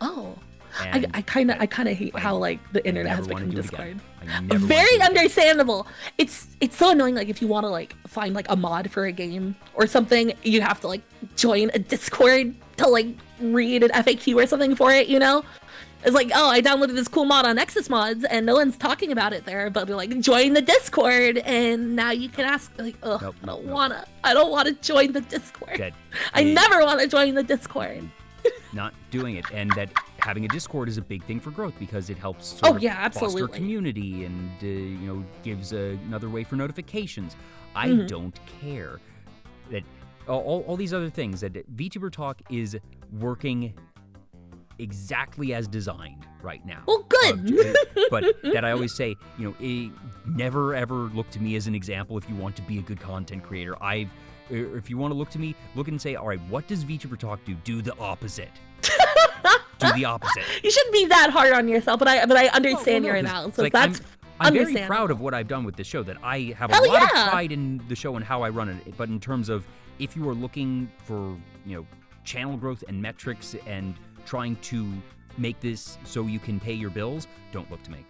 Oh, And I kind of hate how like the internet has never wanna become do it again. Discord. I never wanna Very do it again. understandable. It's so annoying. Like if you want to like find like a mod for a game or something, you have to like join a Discord to like read an FAQ or something for it. It's like, oh, I downloaded this cool mod on Nexus Mods and no one's talking about it there, but they're like, join the Discord and now you can ask. Like, ugh, Nope, I don't wanna join the Discord. That I is never want to join the Discord. not doing it, and that having a Discord is a big thing for growth because it helps sort of yeah, foster absolutely. community and gives another way for notifications. I don't care that all these other things that VtuberTalk is working exactly as designed right now. Well, good. But that I always say, never ever look to me as an example if you want to be a good content creator. If you want to look to me, look and say, all right, what does VtuberTalk do? Do the opposite. Do the opposite. You shouldn't be that hard on yourself, but I understand your 'cause analysis. it's like, That's I'm very understandable. proud of what I've done with this show, that I have Hell a lot of yeah. pride in the show and how I run it. But in terms of if you are looking for, channel growth and metrics and trying to make this so you can pay your bills, don't look to me.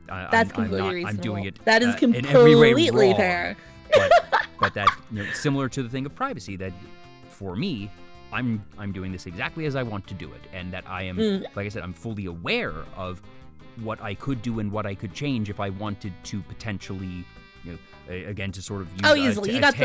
That's completely reasonable. I'm doing it That is in every way completely wrong. fair. But that, similar to the thing of privacy, that for me, I'm doing this exactly as I want to do it, and that I am, like I said, I'm fully aware of what I could do and what I could change if I wanted to potentially, again, to sort of use Easily. You got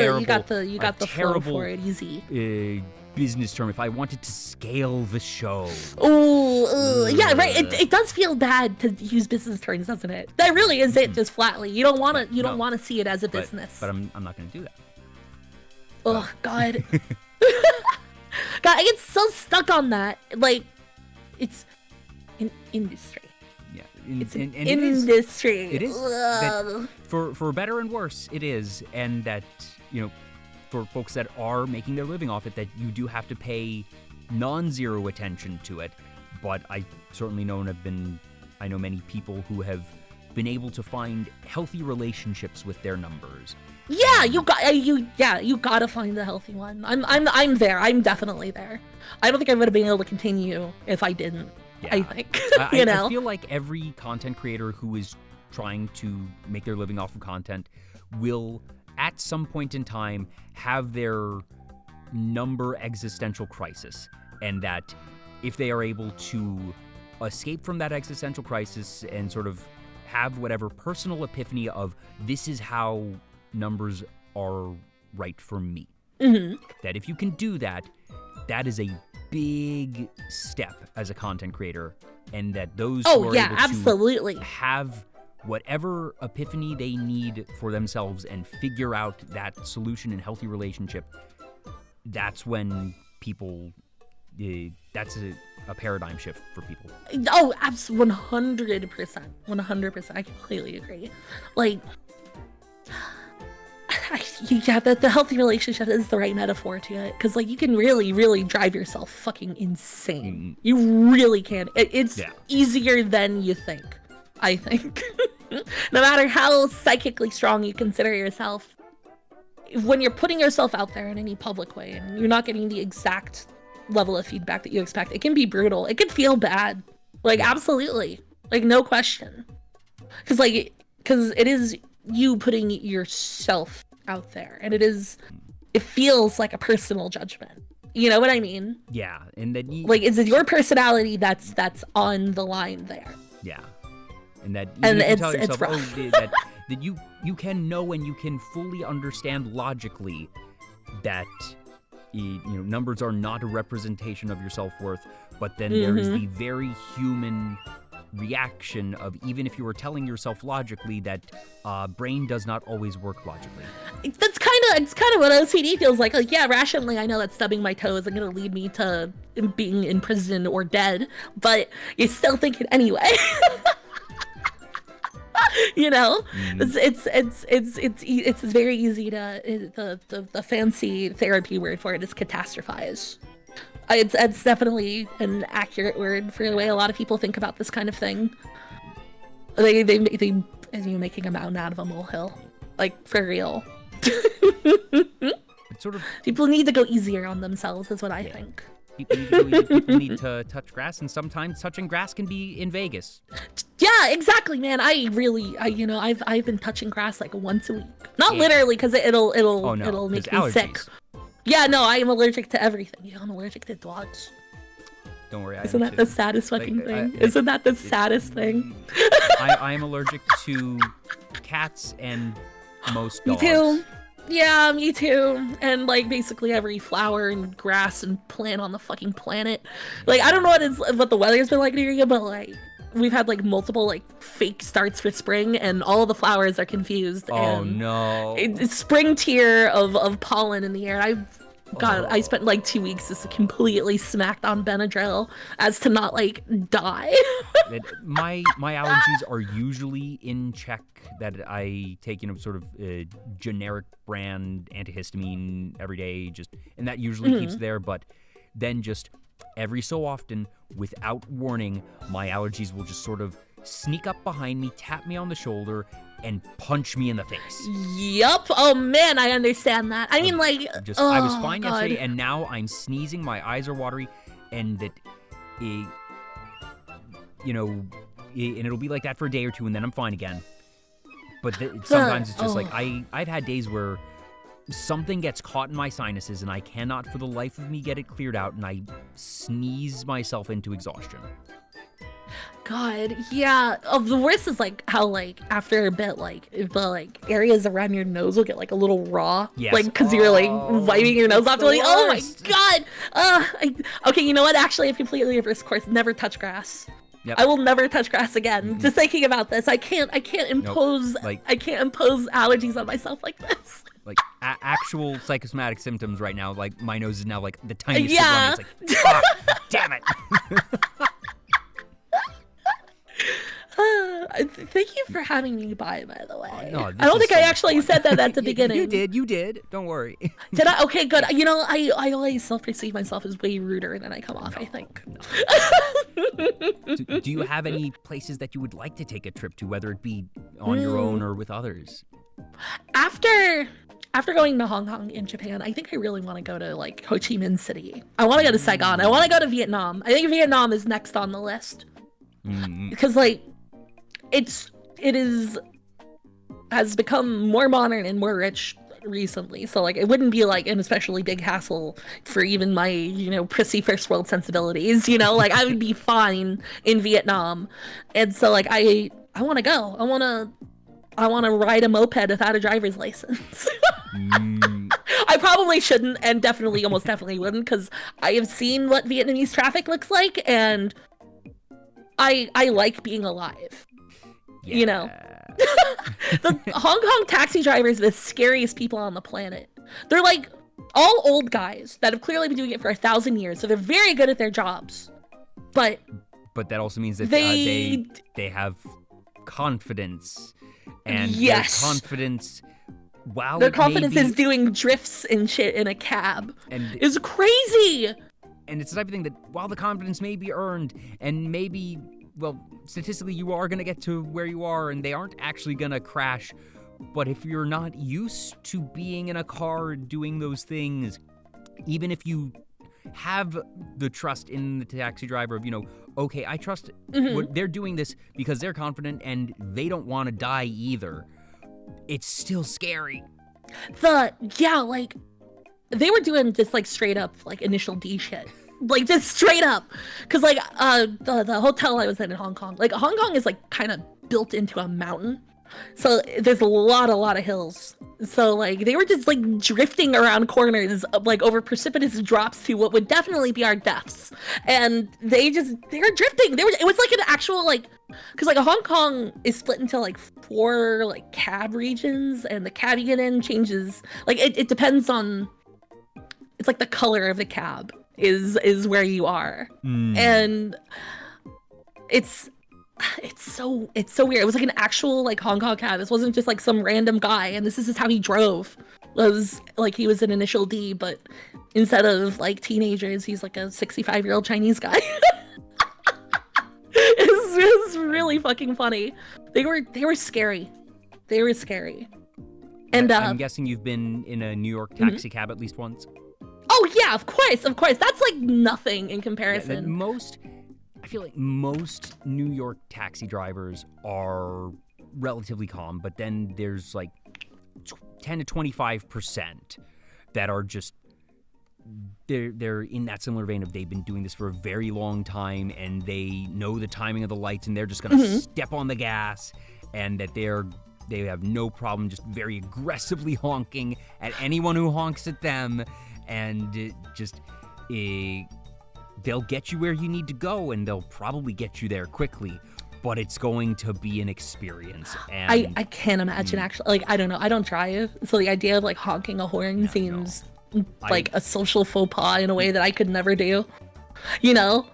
the flow for it, easy. Business term, if I wanted to scale the show. Oh, yeah, right. It does feel bad to use business terms, doesn't it? That really is it, just flatly. You don't want to. You don't want to see it as a business. But I'm not going to do that. Oh God. God, I get so stuck on that. Like, it's an industry. Yeah, It's an and industry. It is. That, for better and worse, it is, and that for folks that are making their living off it, that you do have to pay non-zero attention to it. But I certainly I know many people who have been able to find healthy relationships with their numbers. Yeah, you gotta find the healthy one. I'm there. I'm definitely there. I don't think I would have been able to continue if I didn't. Yeah. I think I feel like every content creator who is trying to make their living off of content will, at some point in time, have their number existential crisis, and that if they are able to escape from that existential crisis and sort of have whatever personal epiphany of this is how numbers are right for me. That if you can do that, that is a big step as a content creator, and that those who are able absolutely. to have whatever epiphany they need for themselves and figure out that solution in healthy relationship, that's when people, that's a paradigm shift for people. Oh, absolutely, 100%. 100%. I completely agree. Like, yeah, the healthy relationship is the right metaphor to it, because like you can really, really drive yourself fucking insane. You really can. It's easier than you think, I think. No matter how psychically strong you consider yourself, when you're putting yourself out there in any public way and you're not getting the exact level of feedback that you expect, it can be brutal. It can feel bad. Like, absolutely. Like, no question. Because it is you putting yourself out there, and it feels like a personal judgment. You know what I mean? Yeah, and then like, is it your personality that's on the line there? Yeah, and that you can tell yourself, that you can know and you can fully understand logically that numbers are not a representation of your self-worth, but then there is the very human reaction of, even if you were telling yourself logically, that brain does not always work logically. It's kind of what OCD feels like. Like, yeah, rationally I know that stubbing my toe isn't going to lead me to being in prison or dead, but you still think it anyway. It's very easy to, the fancy therapy word for it is catastrophize. It's definitely an accurate word for the way a lot of people think about this kind of thing. They making a mountain out of a molehill, like, for real. It's sort of, people need to go easier on themselves, is what I think. People need to touch grass, and sometimes touching grass can be in Vegas. Yeah, exactly, man. I've been touching grass like once a week. Not literally, because it'll make me sick. Yeah, no, I am allergic to everything. Yeah, I'm allergic to dogs. Don't worry. Isn't that the saddest fucking thing? Isn't that the saddest thing? I am allergic to cats and most dogs. Me too. Yeah, me too. And like basically every flower and grass and plant on the fucking planet. Like, I don't know what the weather's been like near you, but like we've had like multiple like fake starts for spring, and all the flowers are confused. Oh no! It's spring tier of pollen in the air. I spent like 2 weeks just completely smacked on Benadryl as to not like die. My allergies are usually in check. That I take, sort of generic brand antihistamine every day, and that usually keeps there. But then just every so often, without warning, my allergies will just sort of sneak up behind me, tap me on the shoulder, and punch me in the face. Yup. Oh man, I understand that. I mean, like, I was fine yesterday, and now I'm sneezing. My eyes are watery, and that, and it'll be like that for a day or two, and then I'm fine again. But sometimes it's just like I've had days where something gets caught in my sinuses, and I cannot for the life of me get it cleared out, and I sneeze myself into exhaustion. God, yeah. The worst is like how like after a bit, like the like areas around your nose will get like a little raw, like because you're like wiping your nose off. Like, oh my god. Okay, you know what? Actually, I've completely reversed course. Never touch grass. Yep. I will never touch grass again. Just thinking about this, I can't impose I can't impose allergies on myself like this. Like actual psychosomatic symptoms right now. Like my nose is now like the tiniest one. It's like, damn it. Thank you for having me by the way. No, I don't think I actually said that at the beginning. You did. Don't worry. Did I? Okay, good. I always self-perceive myself as way ruder than I come off, I think. Do you have any places that you would like to take a trip to, whether it be on your own or with others? After going to Hong Kong in Japan, I think I really want to go to like Ho Chi Minh City. I want to go to Saigon. I want to go to Vietnam. I think Vietnam is next on the list. Because like has become more modern and more rich recently, so like it wouldn't be like an especially big hassle for even my prissy first world sensibilities. Like I would be fine in Vietnam, and so like I I want to go. I want to ride a moped without a driver's license. I probably shouldn't, and definitely, almost definitely wouldn't, because I have seen what Vietnamese traffic looks like, and I like being alive. Yeah. You know? The Hong Kong taxi drivers are the scariest people on the planet. They're like all old guys that have clearly been doing it for 1,000 years, so they're very good at their jobs. But that also means that they have confidence, and yes, their confidence. Wow, their confidence is doing drifts and shit in a cab. And it's crazy. And it's the type of thing that while the confidence may be earned, and maybe, well, statistically you are going to get to where you are and they aren't actually going to crash, but if you're not used to being in a car doing those things, even if you have the trust in the taxi driver of, okay, I trust they're doing this because they're confident and they don't want to die either, it's still scary. Like, they were doing just, like, straight up, like, initial D shit. Like, just straight up. Because, like, the hotel I was in Hong Kong, like, Hong Kong is, like, kind of built into a mountain. So there's a lot of hills. So, like, they were just, like, drifting around corners, like, over precipitous drops to what would definitely be our deaths. And they were drifting. It was, like, an actual, like, because, like, Hong Kong is split into, like, 4, like, cab regions, and the cab you get in changes. Like, it depends on, it's, like, the color of the cab is where you are. And it's so weird. It was like an actual, like, Hong Kong cab. This wasn't just like some random guy, and this is just how he drove. Was like he was an initial D, but instead of like teenagers, he's like a 65-year-old Chinese guy. It's really fucking funny. They were scary. They were scary. And I'm guessing you've been in a New York taxi cab at least once. Oh yeah, of course. That's like nothing in comparison. I feel like most New York taxi drivers are relatively calm, but then there's like 10 to 25% that are just, they're in that similar vein of they've been doing this for a very long time and they know the timing of the lights and they're just going to step on the gas, and that they have no problem just very aggressively honking at anyone who honks at them, and they'll get you where you need to go, and they'll probably get you there quickly, but it's going to be an experience. And I can't imagine, actually. Like, I don't know. I don't drive, so the idea of, like, honking a horn seems like a social faux pas in a way that I could never do. No,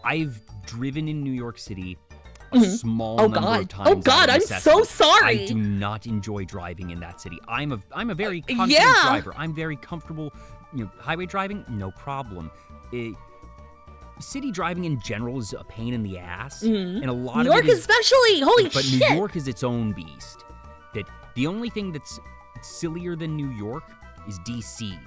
I've driven in New York City a small number of times. Oh God, I'm so sorry. I do not enjoy driving in that city. I'm a very confident driver. I'm very comfortable. Highway driving, no problem. City driving in general is a pain in the ass, and a lot New of York it is, especially. Holy but shit! New York is its own beast. That the only thing that's sillier than New York is DC,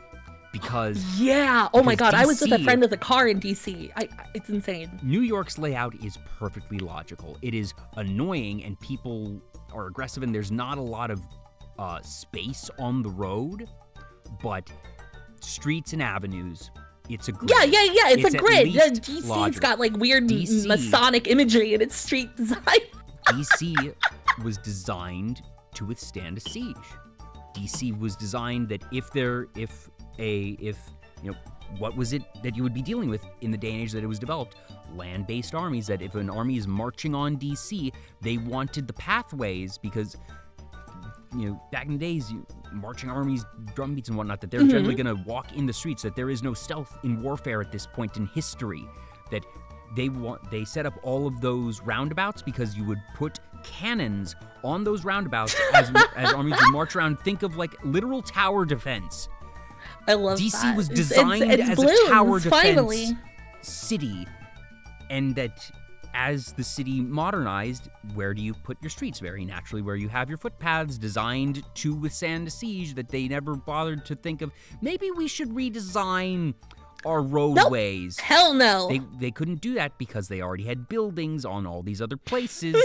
because oh my God, I was with a DC, friend with a car in DC. It's insane. New York's layout is perfectly logical. It is annoying, and people are aggressive, and there's not a lot of space on the road, but streets and avenues, it's a grid. Yeah, it's a grid. DC's logical. got like weird Masonic imagery in its street design. DC was designed to withstand a siege. DC was designed that what was it that you would be dealing with in the day and age that it was developed? Land-based armies, that if an army is marching on DC, they wanted the pathways because, back in the days, marching armies, drum beats and whatnot, that they're generally going to walk in the streets, that there is no stealth in warfare at this point in history, that they set up all of those roundabouts because you would put cannons on those roundabouts as armies would march around. Think of like literal tower defense. I love DC that. was designed it's as balloons, a tower defense city, and that as the city modernized, where do you put your streets? Very naturally where you have your footpaths designed to withstand a siege, that they never bothered to think of, maybe we should redesign our roadways. Nope. Hell no. They couldn't do that because they already had buildings on all these other places,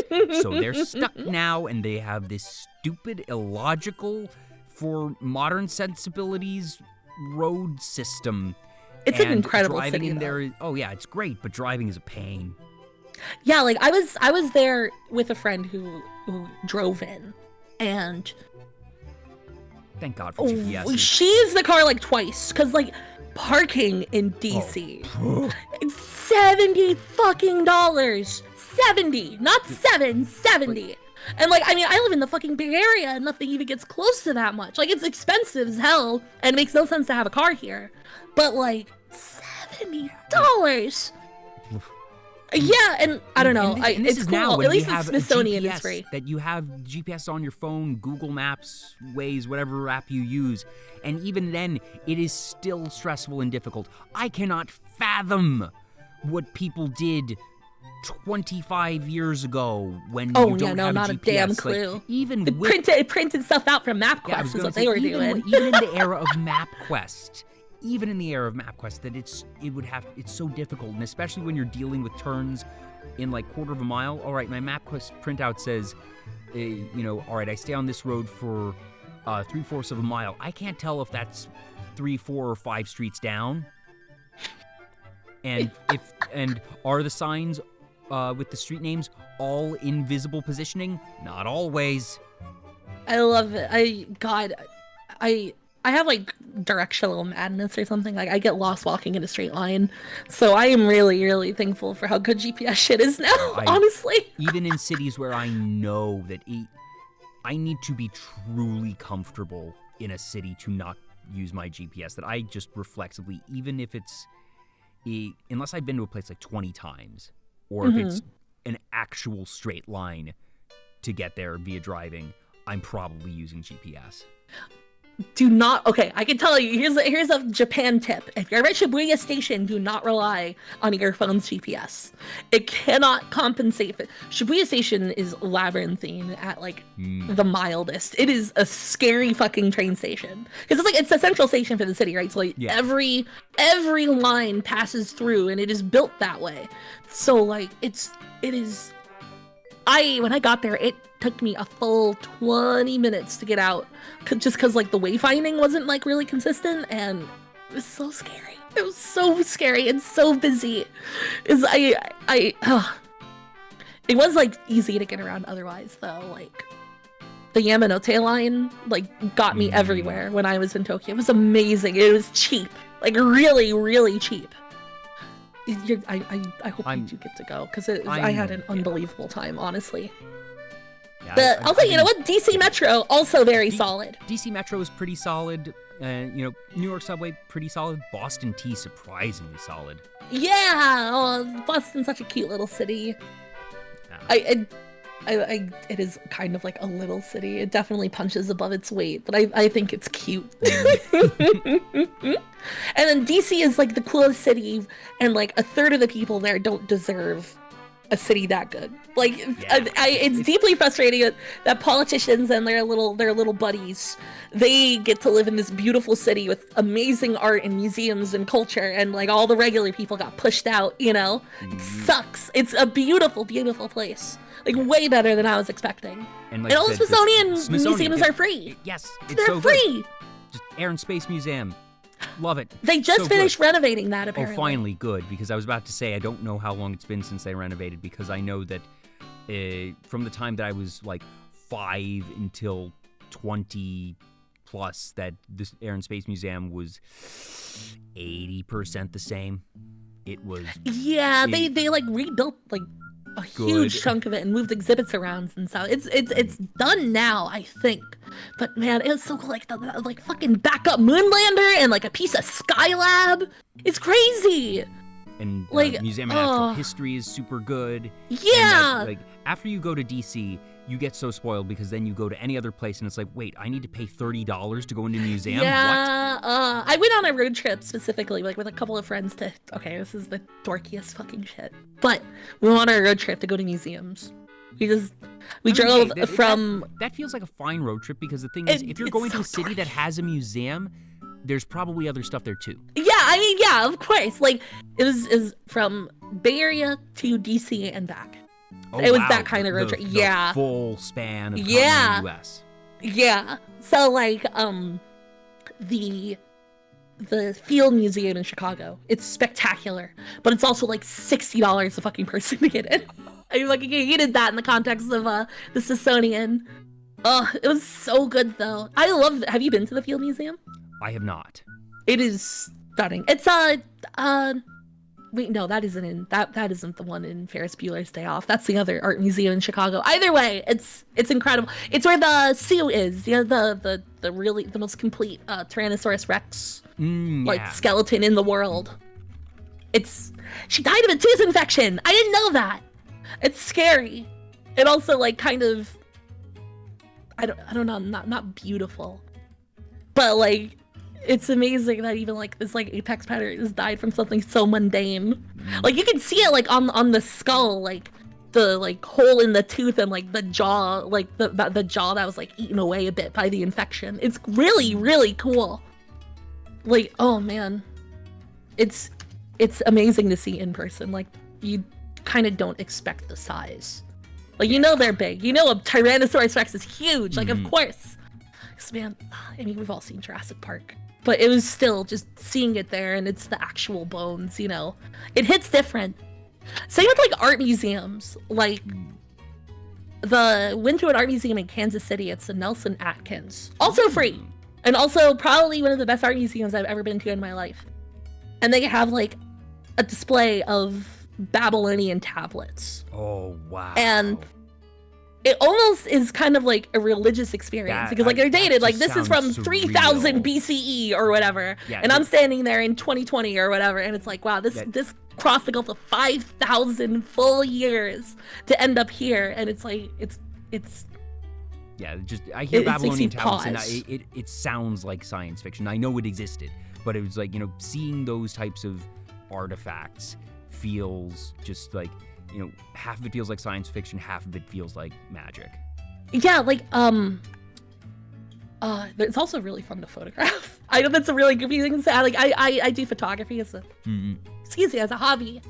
so they're stuck now, and they have this stupid, illogical, for modern sensibilities, road system. It's an incredible driving city, in there. Oh yeah, it's great, but driving is a pain. Yeah, like I was there with a friend who drove in, and Thank God for GPS. she used the car like twice, cause like parking in DC, it's $70 fucking dollars. 70, not 70. And like, I mean, I live in the fucking Bay Area and nothing even gets close to that much. Like, it's expensive as hell and it makes no sense to have a car here. But like, $70. Yeah, and I don't know. And this it's is cool. now when At least you the have Smithsonian GPS, is free. that you have GPS on your phone, Google Maps, Waze, whatever app you use. And even then, it is still stressful and difficult. I cannot fathom what people did 25 years ago when you don't have not GPS. a damn clue. Like, even It printed stuff out from MapQuest is what they were doing. Even in the era of MapQuest, that it's so difficult, and especially when you're dealing with turns in like quarter of a mile. All right, my MapQuest printout says, all right, I stay on this road for 3/4 of a mile. I can't tell if that's 3, 4, or 5 streets down. And are the signs with the street names all in visible positioning? Not always. I love it. I have like directional madness or something. Like I get lost walking in a straight line. So I am really, really thankful for how good GPS shit is now, honestly. Even in cities where I know that I need to be truly comfortable in a city to not use my GPS, that I just reflexively, even if it's, unless I've been to a place like 20 times, or if it's an actual straight line to get there via driving, I'm probably using GPS. Do not, okay, I can tell you, here's a Japan tip. If you're at Shibuya Station, do not rely on your phone's GPS. It cannot compensate for, Shibuya Station is labyrinthine at like the mildest. It is a scary fucking train station. Because it's a central station for the city, right? So like every line passes through and it is built that way. So like it is, when I got there, it took me a full 20 minutes to get out, just because like the wayfinding wasn't like really consistent, and it was so scary. It was so scary and so busy. It was like easy to get around otherwise though. Like the Yamanote line like got me everywhere when I was in Tokyo. It was amazing. It was cheap, like really, really cheap. I hope you do get to go, because I had an unbelievable time, honestly. Yeah, also, you know what? DC Metro, also very solid. DC Metro is pretty solid. New York Subway, pretty solid. Boston T, surprisingly solid. Yeah, Boston's such a cute little city. Yeah. It is kind of like a little city. It definitely punches above its weight, but I think it's cute. And then DC is like the coolest city, and like a third of the people there don't deserve a city that good. Like, it's deeply frustrating that politicians and their little buddies, they get to live in this beautiful city with amazing art and museums and culture, and like all the regular people got pushed out. It sucks. It's a beautiful, beautiful place. Like way better than I was expecting. And all the Smithsonian museums are free. Yes, they're free. Just Air and Space Museum. Love it. They just finished renovating that, apparently. Oh, finally, good. Because I was about to say, I don't know how long it's been since they renovated, because I know that from the time that I was like 5 until 20 plus, that this Air and Space Museum was 80% the same. It was... Yeah, they like rebuilt like a huge chunk of it and moved exhibits around and stuff. It's done now, I think. But man, it was so cool. Like the fucking backup moonlander and like a piece of Skylab. It's crazy. And like Museum of Natural History is super good. Yeah. And, after you go to DC, you get so spoiled, because then you go to any other place and it's like, wait, I need to pay $30 to go into a museum? Yeah. What? I went on a road trip specifically, like with a couple of friends to, okay, this is the dorkiest fucking shit, but we went on a road trip to go to museums. We drove from... That feels like a fine road trip, because the thing is, if you're going to a city that has a museum, there's probably other stuff there too. Yeah, of course. Like, it was from Bay Area to DC and back. It was that kind of road trip. The full span of the US. Yeah. So like the the Field Museum in Chicago. It's spectacular, but it's also like $60 a fucking person to get in. I fucking hated that in the context of the Smithsonian. Oh, it was so good though. I love it. Have you been to the Field Museum? I have not. It is stunning. It's wait, no, that isn't the one in Ferris Bueller's Day Off. That's the other art museum in Chicago. Either way, it's incredible. It's where the zoo is. You know, the most complete Tyrannosaurus Rex skeleton in the world. She died of a tooth infection. I didn't know that. It's scary. It also like kind of I don't know, not beautiful. But like it's amazing that even like this like apex predator has died from something so mundane. Like you can see it like on the skull, like the like hole in the tooth and like the jaw, like the jaw that was like eaten away a bit by the infection. It's really, really cool. Like, oh man. It's amazing to see in person. Like you kind of don't expect the size. Like you know they're big. You know a Tyrannosaurus Rex is huge. Like of course. Because man, I mean we've all seen Jurassic Park. But it was still just seeing it there and it's the actual bones, you know. It hits different. Same with like art museums. Like the went to an art museum in Kansas City. It's the Nelson Atkins. Also free. And also probably one of the best art museums I've ever been to in my life. And they have like a display of Babylonian tablets. Oh wow. And it almost is kind of like a religious experience because like they're dated, like this is from 3000 BCE or whatever. Yeah, and I'm standing there in 2020 or whatever. And it's like, wow, this crossed the gulf of 5,000 full years to end up here. And it's like, it's yeah, just I hear Babylonian tablets and it sounds like science fiction. I know it existed, but it was like, you know, seeing those types of artifacts feels just like, you know, half of it feels like science fiction, half of it feels like magic. Yeah, like it's also really fun to photograph. I know that's a really goofy thing to say. Like I do photography as a hobby,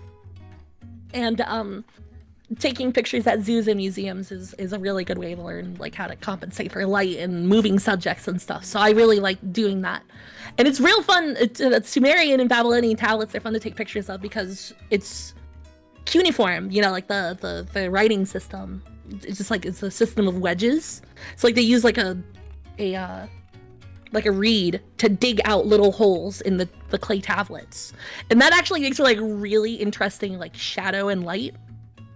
and taking pictures at zoos and museums is a really good way to learn like how to compensate for light and moving subjects and stuff. So I really like doing that, and it's real fun. Sumerian and Babylonian tablets are fun to take pictures of because it's cuneiform, you know, like the writing system. It's just like it's a system of wedges. So like they use like a reed to dig out little holes in the clay tablets, and that actually makes for like really interesting like shadow and light,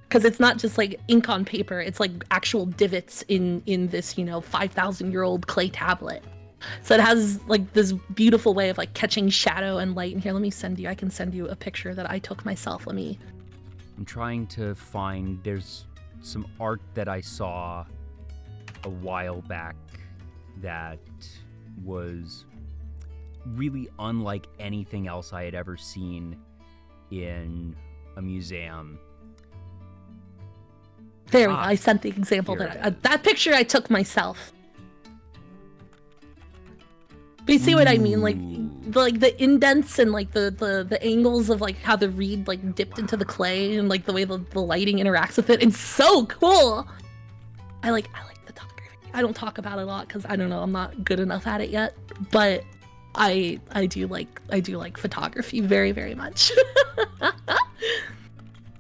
because it's not just like ink on paper. It's like actual divots in this, you know, 5,000-year-old clay tablet. So it has like this beautiful way of like catching shadow and light. And here, I can send you a picture that I took myself. I'm trying to find, there's some art that I saw a while back that was really unlike anything else I had ever seen in a museum. There we go. I sent the example that picture I took myself. But you see what I mean? Like the indents and like the angles of like how the reed like dipped into the clay and like the way the lighting interacts with it. It's so cool. I like photography. I don't talk about it a lot because I don't know, I'm not good enough at it yet. But I do like photography very, very much.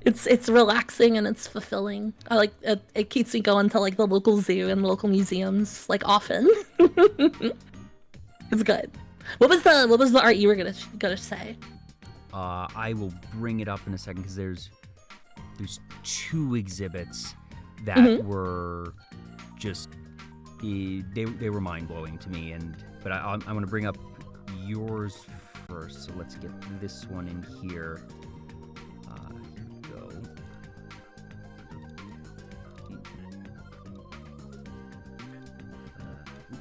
It's relaxing and it's fulfilling. I like it. It keeps me going to like the local zoo and local museums like often. It's good. What was the art you were gonna say? I will bring it up in a second because there's two exhibits that were just they were mind blowing to me, but I want to bring up yours first. So let's get this one in here. Go.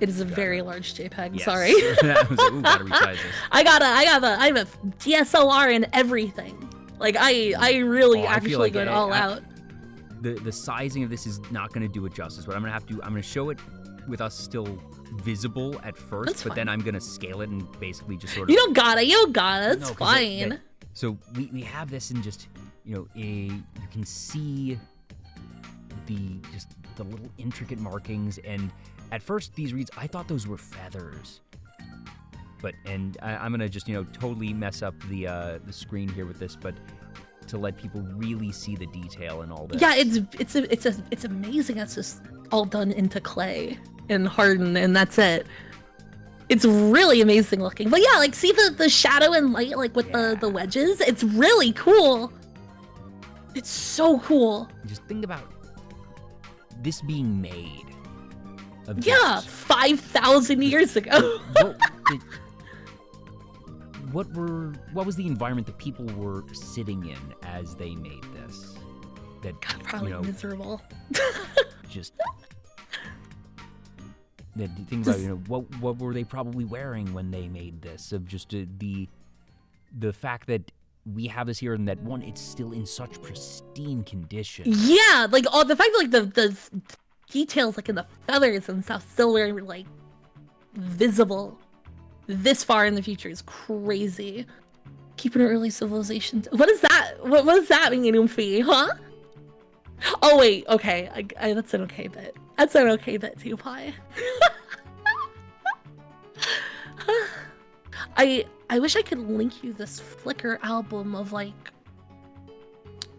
It is a very large JPEG. Yes. Sorry. Gotta resize this. I have a DSLR and everything. Like I really actually like went all out. The sizing of this is not going to do it justice, but I'm gonna show it with us still visible at first. That's but fine. Then I'm gonna scale it and basically just sort of. You don't got it. It's fine. So we have this in just, you know, you can see the little intricate markings, and at first these reeds, I thought those were feathers. and I'm gonna just totally mess up the screen here with this, but to let people really see the detail and all this. Yeah, it's amazing. It's just all done into clay and hardened, and that's it. It's really amazing looking. But yeah, like see the shadow and light like with the wedges. It's really cool. It's so cool. Just think about this being made. Yeah, 5,000 years ago. What was the environment that people were sitting in as they made this? That God, probably miserable. Just that think about what were they probably wearing when they made this? Of just the fact that we have this here and that one, it's still in such pristine condition. Yeah, like the fact that like the details like in the feathers and stuff still very like visible this far in the future is crazy. Keeping an early civilization. What is that? What does that mean, Oomfee? Huh? Oh wait, okay. That's an okay bit. That's an okay bit too, Pie. I wish I could link you this Flickr album of like.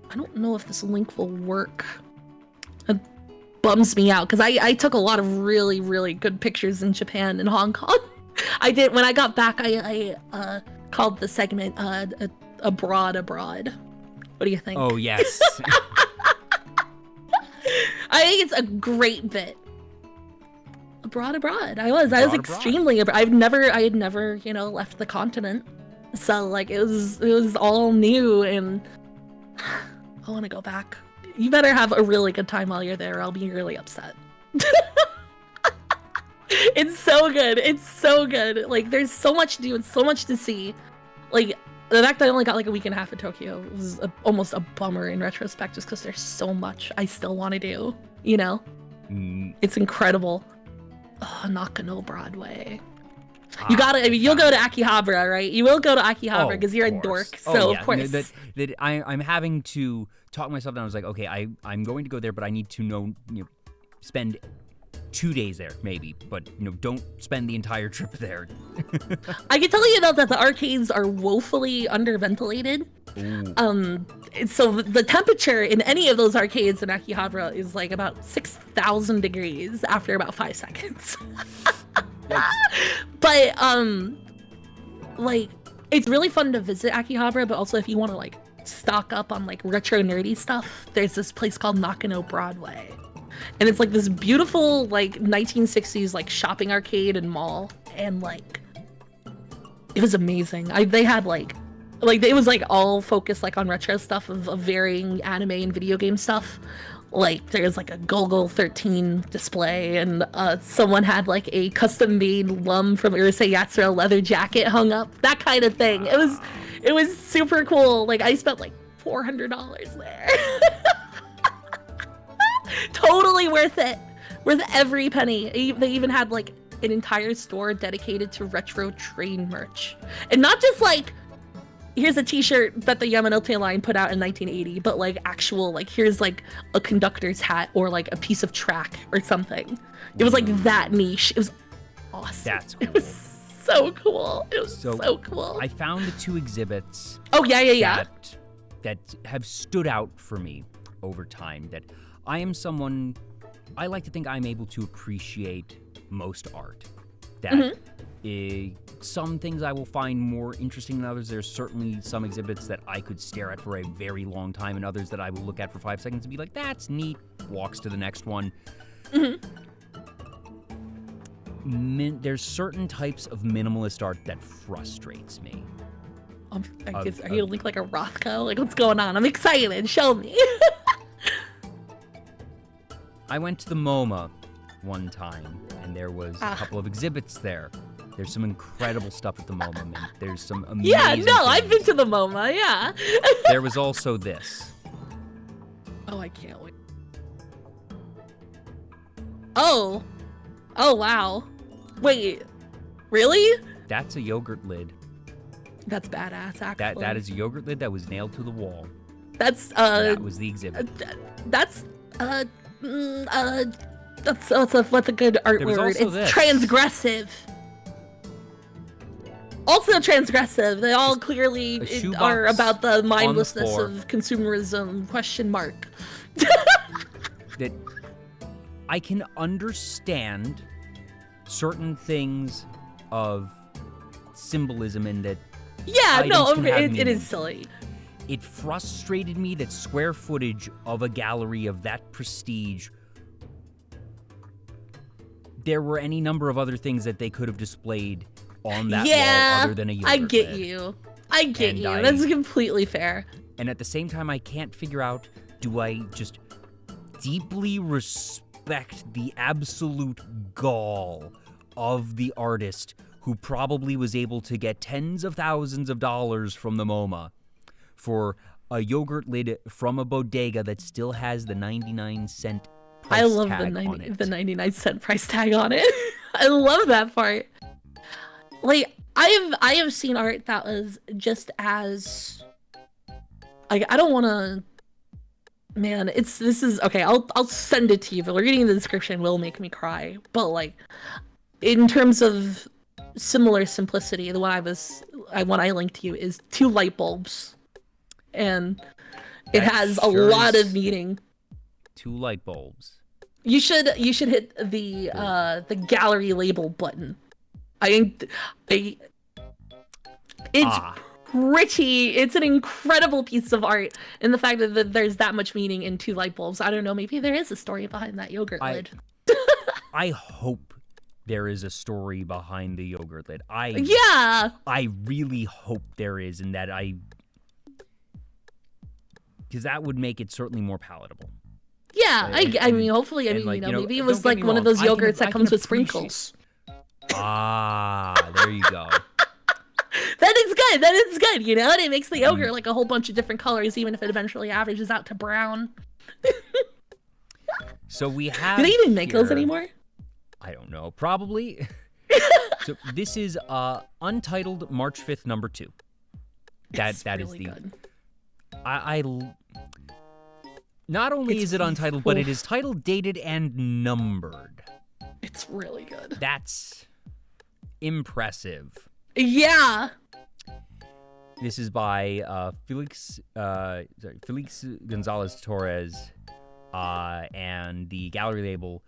I don't know if this link will work. It bums me out because I took a lot of really, really good pictures in Japan and Hong Kong. I did when I got back. I called the segment abroad. What do you think? Oh yes. I think it's a great bit. Abroad. I was extremely abroad. I had never left the continent, so like it was all new, and I want to go back. You better have a really good time while you're there, or I'll be really upset. It's so good. It's so good. Like, there's so much to do and so much to see. Like, the fact that I only got like a week and a half in Tokyo was almost a bummer in retrospect, just because there's so much I still want to do, It's incredible. Oh, Nakano Broadway. You gotta, you'll go to Akihabara, right? You will go to Akihabara because you're a dork, so of course. That I'm having to talk myself down. I was like, okay, I'm going to go there, but I need to spend 2 days there, maybe, but don't spend the entire trip there. I can tell you though that the arcades are woefully underventilated. So the temperature in any of those arcades in Akihabara is like about 6,000 degrees after about 5 seconds. But like it's really fun to visit Akihabara, but also if you want to like stock up on like retro nerdy stuff, there's this place called Nakano Broadway. And it's like this beautiful like 1960s like shopping arcade and mall, and like it was amazing. They had like it was like all focused like on retro stuff of varying anime and video game stuff. Like there's like a Golgo 13 display, and someone had like a custom made Lum from Urusei Yatsura leather jacket hung up, that kind of thing. It was super cool. Like I spent like $400 there. Totally worth it. Worth every penny. They even had like an entire store dedicated to retro train merch. And not just like, here's a t-shirt that the Yamanote line put out in 1980, but like actual, like here's like a conductor's hat or like a piece of track or something. It was like that niche. It was awesome. That's cool. It was so cool. It was so cool. I found the 2 exhibits. Oh, yeah. That have stood out for me over time. That I am someone, I like to think I'm able to appreciate most art. That some things I will find more interesting than others. There's certainly some exhibits that I could stare at for a very long time, and others that I will look at for 5 seconds and be like, that's neat, walks to the next one. There's certain types of minimalist art that frustrates me. Are you gonna look like a Rothko? Like, what's going on? I'm excited. Show me. I went to the MoMA one time, and there was a couple of exhibits there. There's some incredible stuff at the MoMA, man. There's some amazing things. I've been to the MoMA, yeah. There was also this. Oh, I can't wait. Oh, wow. Wait, really? That's a yogurt lid. That's badass, actually. That is a yogurt lid that was nailed to the wall. That was the exhibit. What's a good art word? It's transgressive. Also transgressive. They all clearly A shoebox are about the on the mindlessness floor. of consumerism, question mark. That I can understand certain things of symbolism in that Yeah, no, items can have it meaning. is silly. It frustrated me that square footage of a gallery of that prestige, there were any number of other things that they could have displayed on that wall other than a yogurt I get lid. you. I get And you. I- That's completely fair. And at the same time, I can't figure out, do I just deeply respect the absolute gall of the artist who probably was able to get tens of thousands of dollars from the MoMA for a yogurt lid from a bodega that still has the 99-cent price I love tag on it. the 99-cent price tag on it. I love that part. Like I have seen art that was just as like I don't want to. Man, this is okay. I'll send it to you, but reading the description will make me cry. But like, in terms of similar simplicity, the one I linked to you is 2 light bulbs, and it That has a sure lot is of meaning. 2 light bulbs. You should hit the gallery label button. It's pretty. It's an incredible piece of art, and the fact that there's that much meaning in 2 light bulbs. I don't know. Maybe there is a story behind that yogurt lid. I hope there is a story behind the yogurt lid. Yeah. I really hope there is, and that because that would make it certainly more palatable. Yeah, I mean, hopefully, I mean, like, maybe it don't was get like me one of wrong, those I can- yogurts I that can comes with appreciate- sprinkles. There you go. That is good. That is good. You know, and it makes the yogurt like a whole bunch of different colors, even if it eventually averages out to brown. So we have. Do they even make those here- anymore? I don't know. Probably. So this is Untitled March 5th number 2. It's That is really the. good. Not only It's is it untitled, but it is titled, dated, and numbered. It's really good. That's impressive. Yeah. This is by Felix Gonzalez Torres, and the gallery label.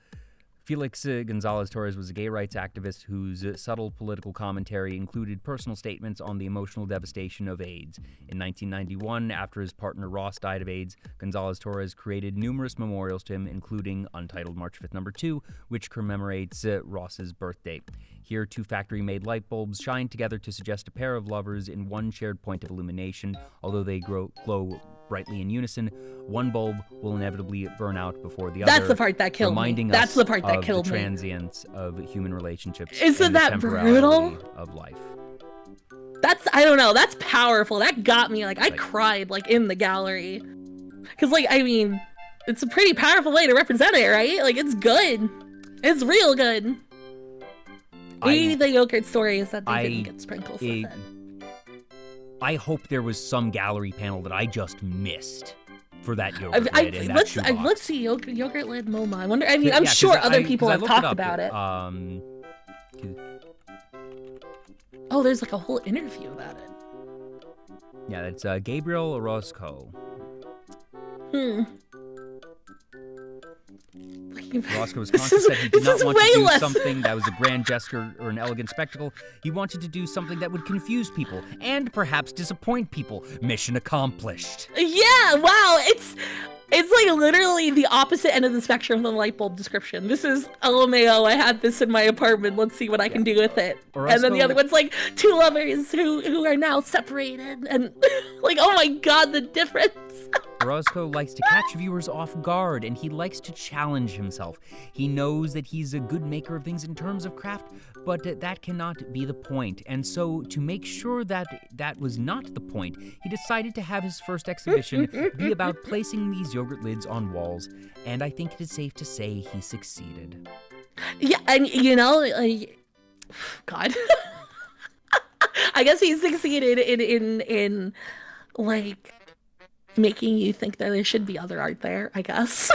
Felix Gonzalez Torres was a gay rights activist whose subtle political commentary included personal statements on the emotional devastation of AIDS. In 1991, after his partner Ross died of AIDS, Gonzalez Torres created numerous memorials to him, including Untitled March 5th number 2, which commemorates Ross's birthday. Here, 2 factory-made light bulbs shine together to suggest a pair of lovers in one shared point of illumination. Although they glow brightly in unison, one bulb will inevitably burn out before the other. That's the part that killed me. reminding That's us the part that of killed the me. transience of human relationships. Isn't and the that brutal? temporality of life. I don't know. That's powerful. That got me. Like I cried like in the gallery. Cause like I mean, it's a pretty powerful way to represent it, right? Like it's good. It's real good. Maybe the yogurt story is that they didn't get sprinkles with it. I hope there was some gallery panel that I just missed for that yogurt lid in that I've shoebox. looked see yogurt lid MoMA. I wonder. I mean, I'm Yeah, 'cause sure other people 'cause I have looked talked up, about it. 'cause- Oh, there's like a whole interview about it. yeah, that's Gabriel Orozco. Orozco's conscious said he did not want to do something that was a grand gesture or an elegant spectacle. He wanted to do something that would confuse people and perhaps disappoint people. Mission accomplished. Yeah, wow, it's like literally the opposite end of the spectrum from the light bulb description. This is LMAO, I had this in my apartment, let's see what I can do with it. And then the other one's like 2 lovers who are now separated, and like, oh my god, the difference. Orozco likes to catch viewers off guard, and he likes to challenge himself. He knows that he's a good maker of things in terms of craft, but that cannot be the point. And so, to make sure that that was not the point, he decided to have his first exhibition be about placing these yogurt lids on walls, and I think it is safe to say he succeeded. Yeah, and you know, like, God. I guess he succeeded in like making you think that there should be other art there, I guess.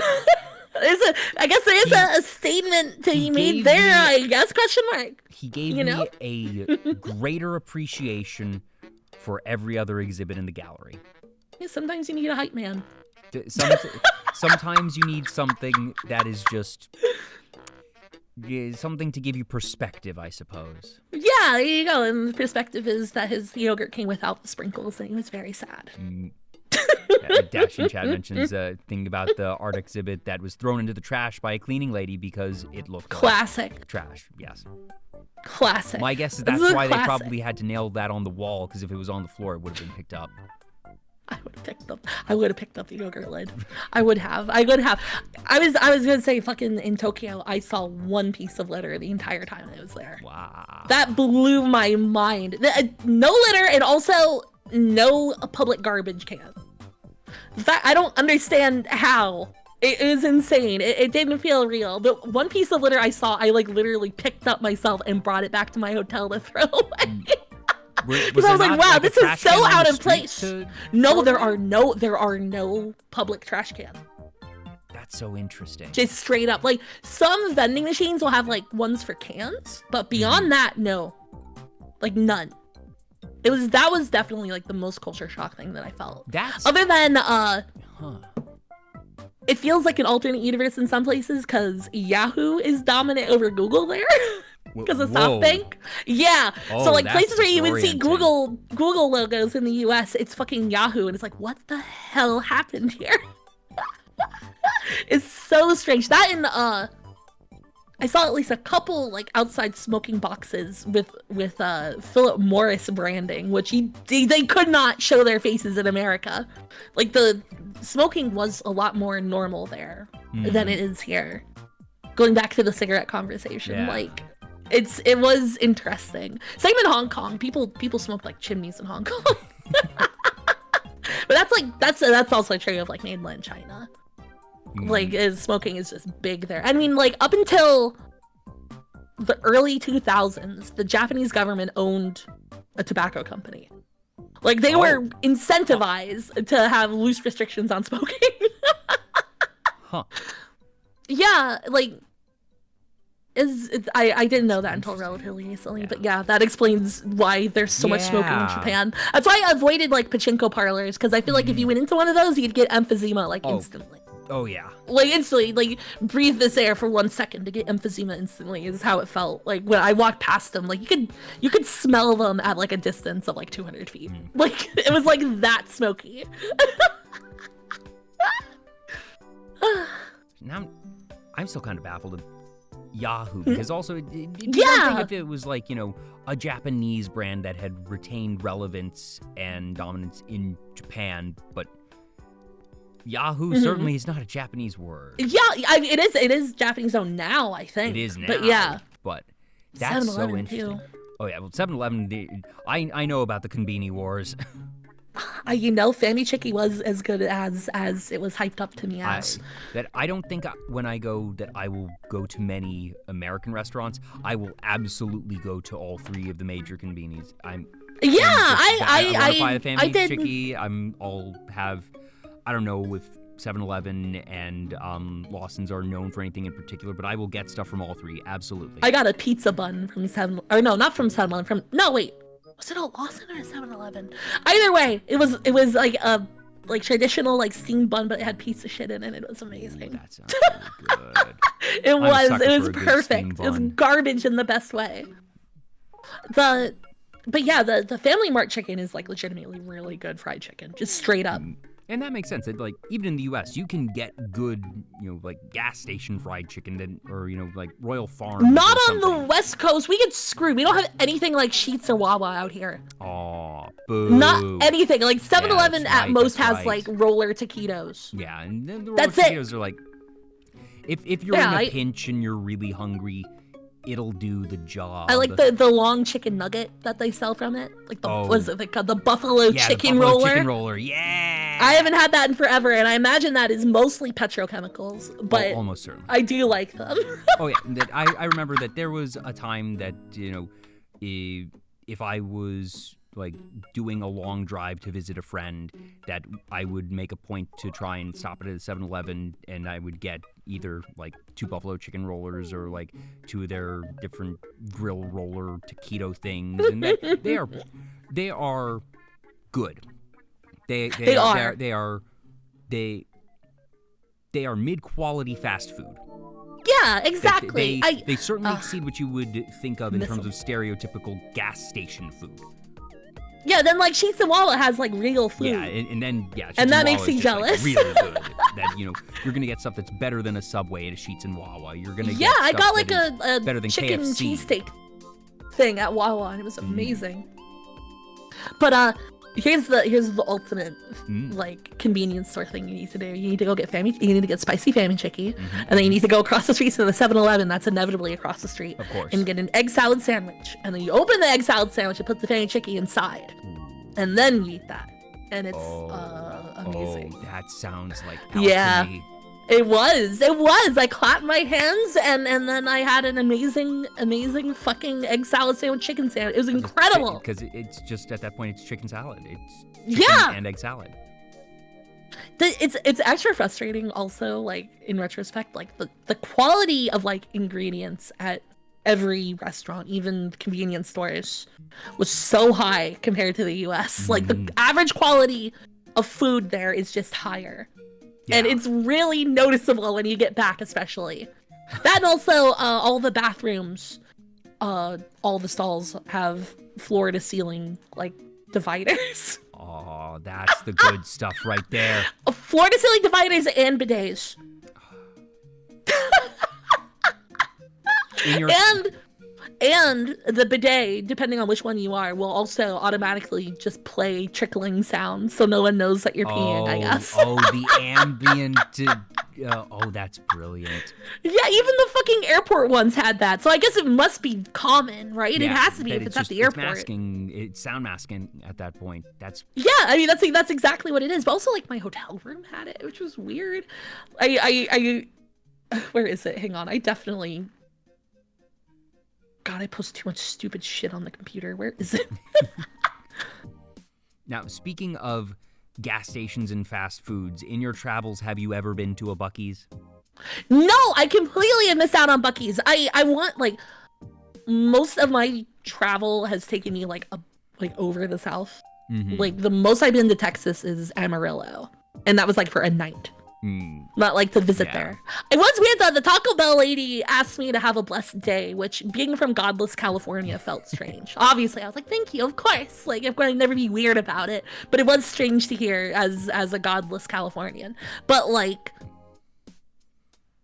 I guess there is a statement to be made there. I guess question mark. He gave me a greater appreciation for every other exhibit in the gallery. Yeah, sometimes you need a hype man. Sometimes you need something that is just something to give you perspective, I suppose. Yeah, there you go. And the perspective is that his yogurt came without the sprinkles, and he was very sad. Dash in chat mentions a thing about the art exhibit that was thrown into the trash by a cleaning lady because it looked classic like trash. Yes. Classic. My guess is that's why they probably had to nail that on the wall, because if it was on the floor, it would have been picked up. I would have picked up the yogurt lid. I would have. I was gonna say, fucking in Tokyo, I saw one piece of litter the entire time I was there. Wow. That blew my mind. No litter, and also no public garbage can. In fact, I don't understand how. It is insane. It didn't feel real. The one piece of litter I saw, I like literally picked up myself and brought it back to my hotel to throw away. Because I was like, wow, this is so out of place. No, there are no public trash cans. That's so interesting. Just straight up. Like, some vending machines will have like ones for cans, but beyond that, no. Like, none. That was definitely like the most culture shock thing that I felt. Other than it feels like an alternate universe in some places, because Yahoo is dominant over Google there. Because of SoftBank. Yeah. So like places where you would see Google logos in the US, it's fucking Yahoo, and it's like, what the hell happened here? It's so strange. That and I saw at least a couple like outside smoking boxes with Philip Morris branding, which they could not show their faces in America. Like, the smoking was a lot more normal there than it is here. Going back to the cigarette conversation, like it was interesting. Same in Hong Kong. People smoke like chimneys in Hong Kong. But that's also true of like mainland China. Like, smoking is just big there. I mean, like, up until the early 2000s, the Japanese government owned a tobacco company. Like, they were incentivized to have loose restrictions on smoking. Yeah, like, I didn't know that until relatively recently, but yeah, that explains why there's so much smoking in Japan. That's why I avoided like pachinko parlors, because I feel like if you went into one of those, you'd get emphysema like instantly. Oh yeah. Like instantly, like breathe this air for 1 second to get emphysema instantly is how it felt. Like when I walked past them, like you could smell them at like a distance of like 200 feet. Like it was like that smoky. Now I'm still kind of baffled at Yahoo, because also it'd be one thing if it was like, you know, a Japanese brand that had retained relevance and dominance in Japan, but Yahoo certainly is not a Japanese word. Yeah, it is Japanese though now, I think. It is now. But yeah. But that's so interesting. Too. Oh yeah, well 7-Eleven, I know about the Konbini Wars. You know, Family Chicky was as good as it was hyped up to me as. I don't think when I go that I will go to many American restaurants. I will absolutely go to all three of the major Konbinis. I buy a Family Chicky. I'll have, I don't know if 7-Eleven and Lawson's are known for anything in particular, but I will get stuff from all three. Absolutely. I got a pizza bun from not from 7-Eleven. Was it a Lawson or a 7-Eleven? Either way, it was like a traditional like steamed bun, but it had pizza shit in it. It was amazing. That sounds really good. It was perfect. It was garbage in the best way. But yeah, the Family Mart chicken is like legitimately really good fried chicken, just straight up. And that makes sense. Like even in the U.S., you can get good, you know, like gas station fried chicken, or you know, like Royal Farm. Not on the West Coast. We get screwed. We don't have anything like Sheetz or Wawa out here. Aw, boo. Not anything. Like 7-Eleven at most has like roller taquitos. Yeah, and then the roller taquitos are like, if you're in a pinch and you're really hungry, it'll do the job. I like the long chicken nugget that they sell from it. Like the buffalo chicken roller. Chicken roller, yeah. I haven't had that in forever, and I imagine that is mostly petrochemicals, but almost certainly. I do like them. Oh yeah, I remember that there was a time that, you know, if I was like doing a long drive to visit a friend, that I would make a point to try and stop at a 7-Eleven, and I would get either like 2 buffalo chicken rollers or like 2 of their different grill roller taquito things, and they are good. They are mid-quality fast food. Yeah, exactly. They certainly exceed what you would think of in terms of stereotypical gas station food. Yeah, then like Sheetz and Wawa has like real food. Yeah, and then Sheetz and that Wawa makes me is just, jealous. like, really good. That you're gonna get stuff that's better than a Subway at a Sheetz and Wawa. You're gonna get I got like a better than chicken KFC. cheesesteak thing at Wawa, and it was amazing. But here's the ultimate like convenience store thing you need to do. You need to go get spicy fammy chicky, and then you need to go across the street to the 7-Eleven that's inevitably across the street, of course, and get an egg salad sandwich. And then you open the egg salad sandwich and put the fammy chicky inside, and then you eat that, and it's amazing. Oh, that sounds like alchemy. It was. I clapped my hands, and then I had an amazing fucking egg salad sandwich, chicken sandwich. It was incredible. Because it's just, at that point, it's chicken salad. It's chicken and egg salad. It's extra frustrating also, like, in retrospect, like, the quality of, like, ingredients at every restaurant, even convenience stores, was so high compared to the US. Like, the average quality of food there is just higher. Yeah. And it's really noticeable when you get back, especially. That, and also, all the bathrooms, all the stalls have floor-to-ceiling, like, dividers. Oh, that's the good stuff right there. Floor-to-ceiling dividers and bidets. And the bidet, depending on which one you are, will also automatically just play trickling sounds, so no one knows that you're peeing, I guess. The ambient. That's brilliant. Yeah, even the fucking airport ones had that, so I guess it must be common, right? Yeah, it has to be if it's at the airport. It's sound masking at that point. Yeah, I mean that's exactly what it is. But also, like, my hotel room had it, which was weird. I where is it? Hang on, God, I post too much stupid shit on the computer. Where is it? Now, speaking of gas stations and fast foods, in your travels, have you ever been to a Buc-ee's? No, I completely have missed out on Buc-ee's. I want, like, most of my travel has taken me like over the South. Like, the most I've been to Texas is Amarillo, and that was like for a night. Not like to visit there. It was weird though. The Taco Bell lady asked me to have a blessed day, which, being from godless California, felt strange. Obviously, I was like, "Thank you, of course." Like, I'm going to never be weird about it, but it was strange to hear as a godless Californian. But like,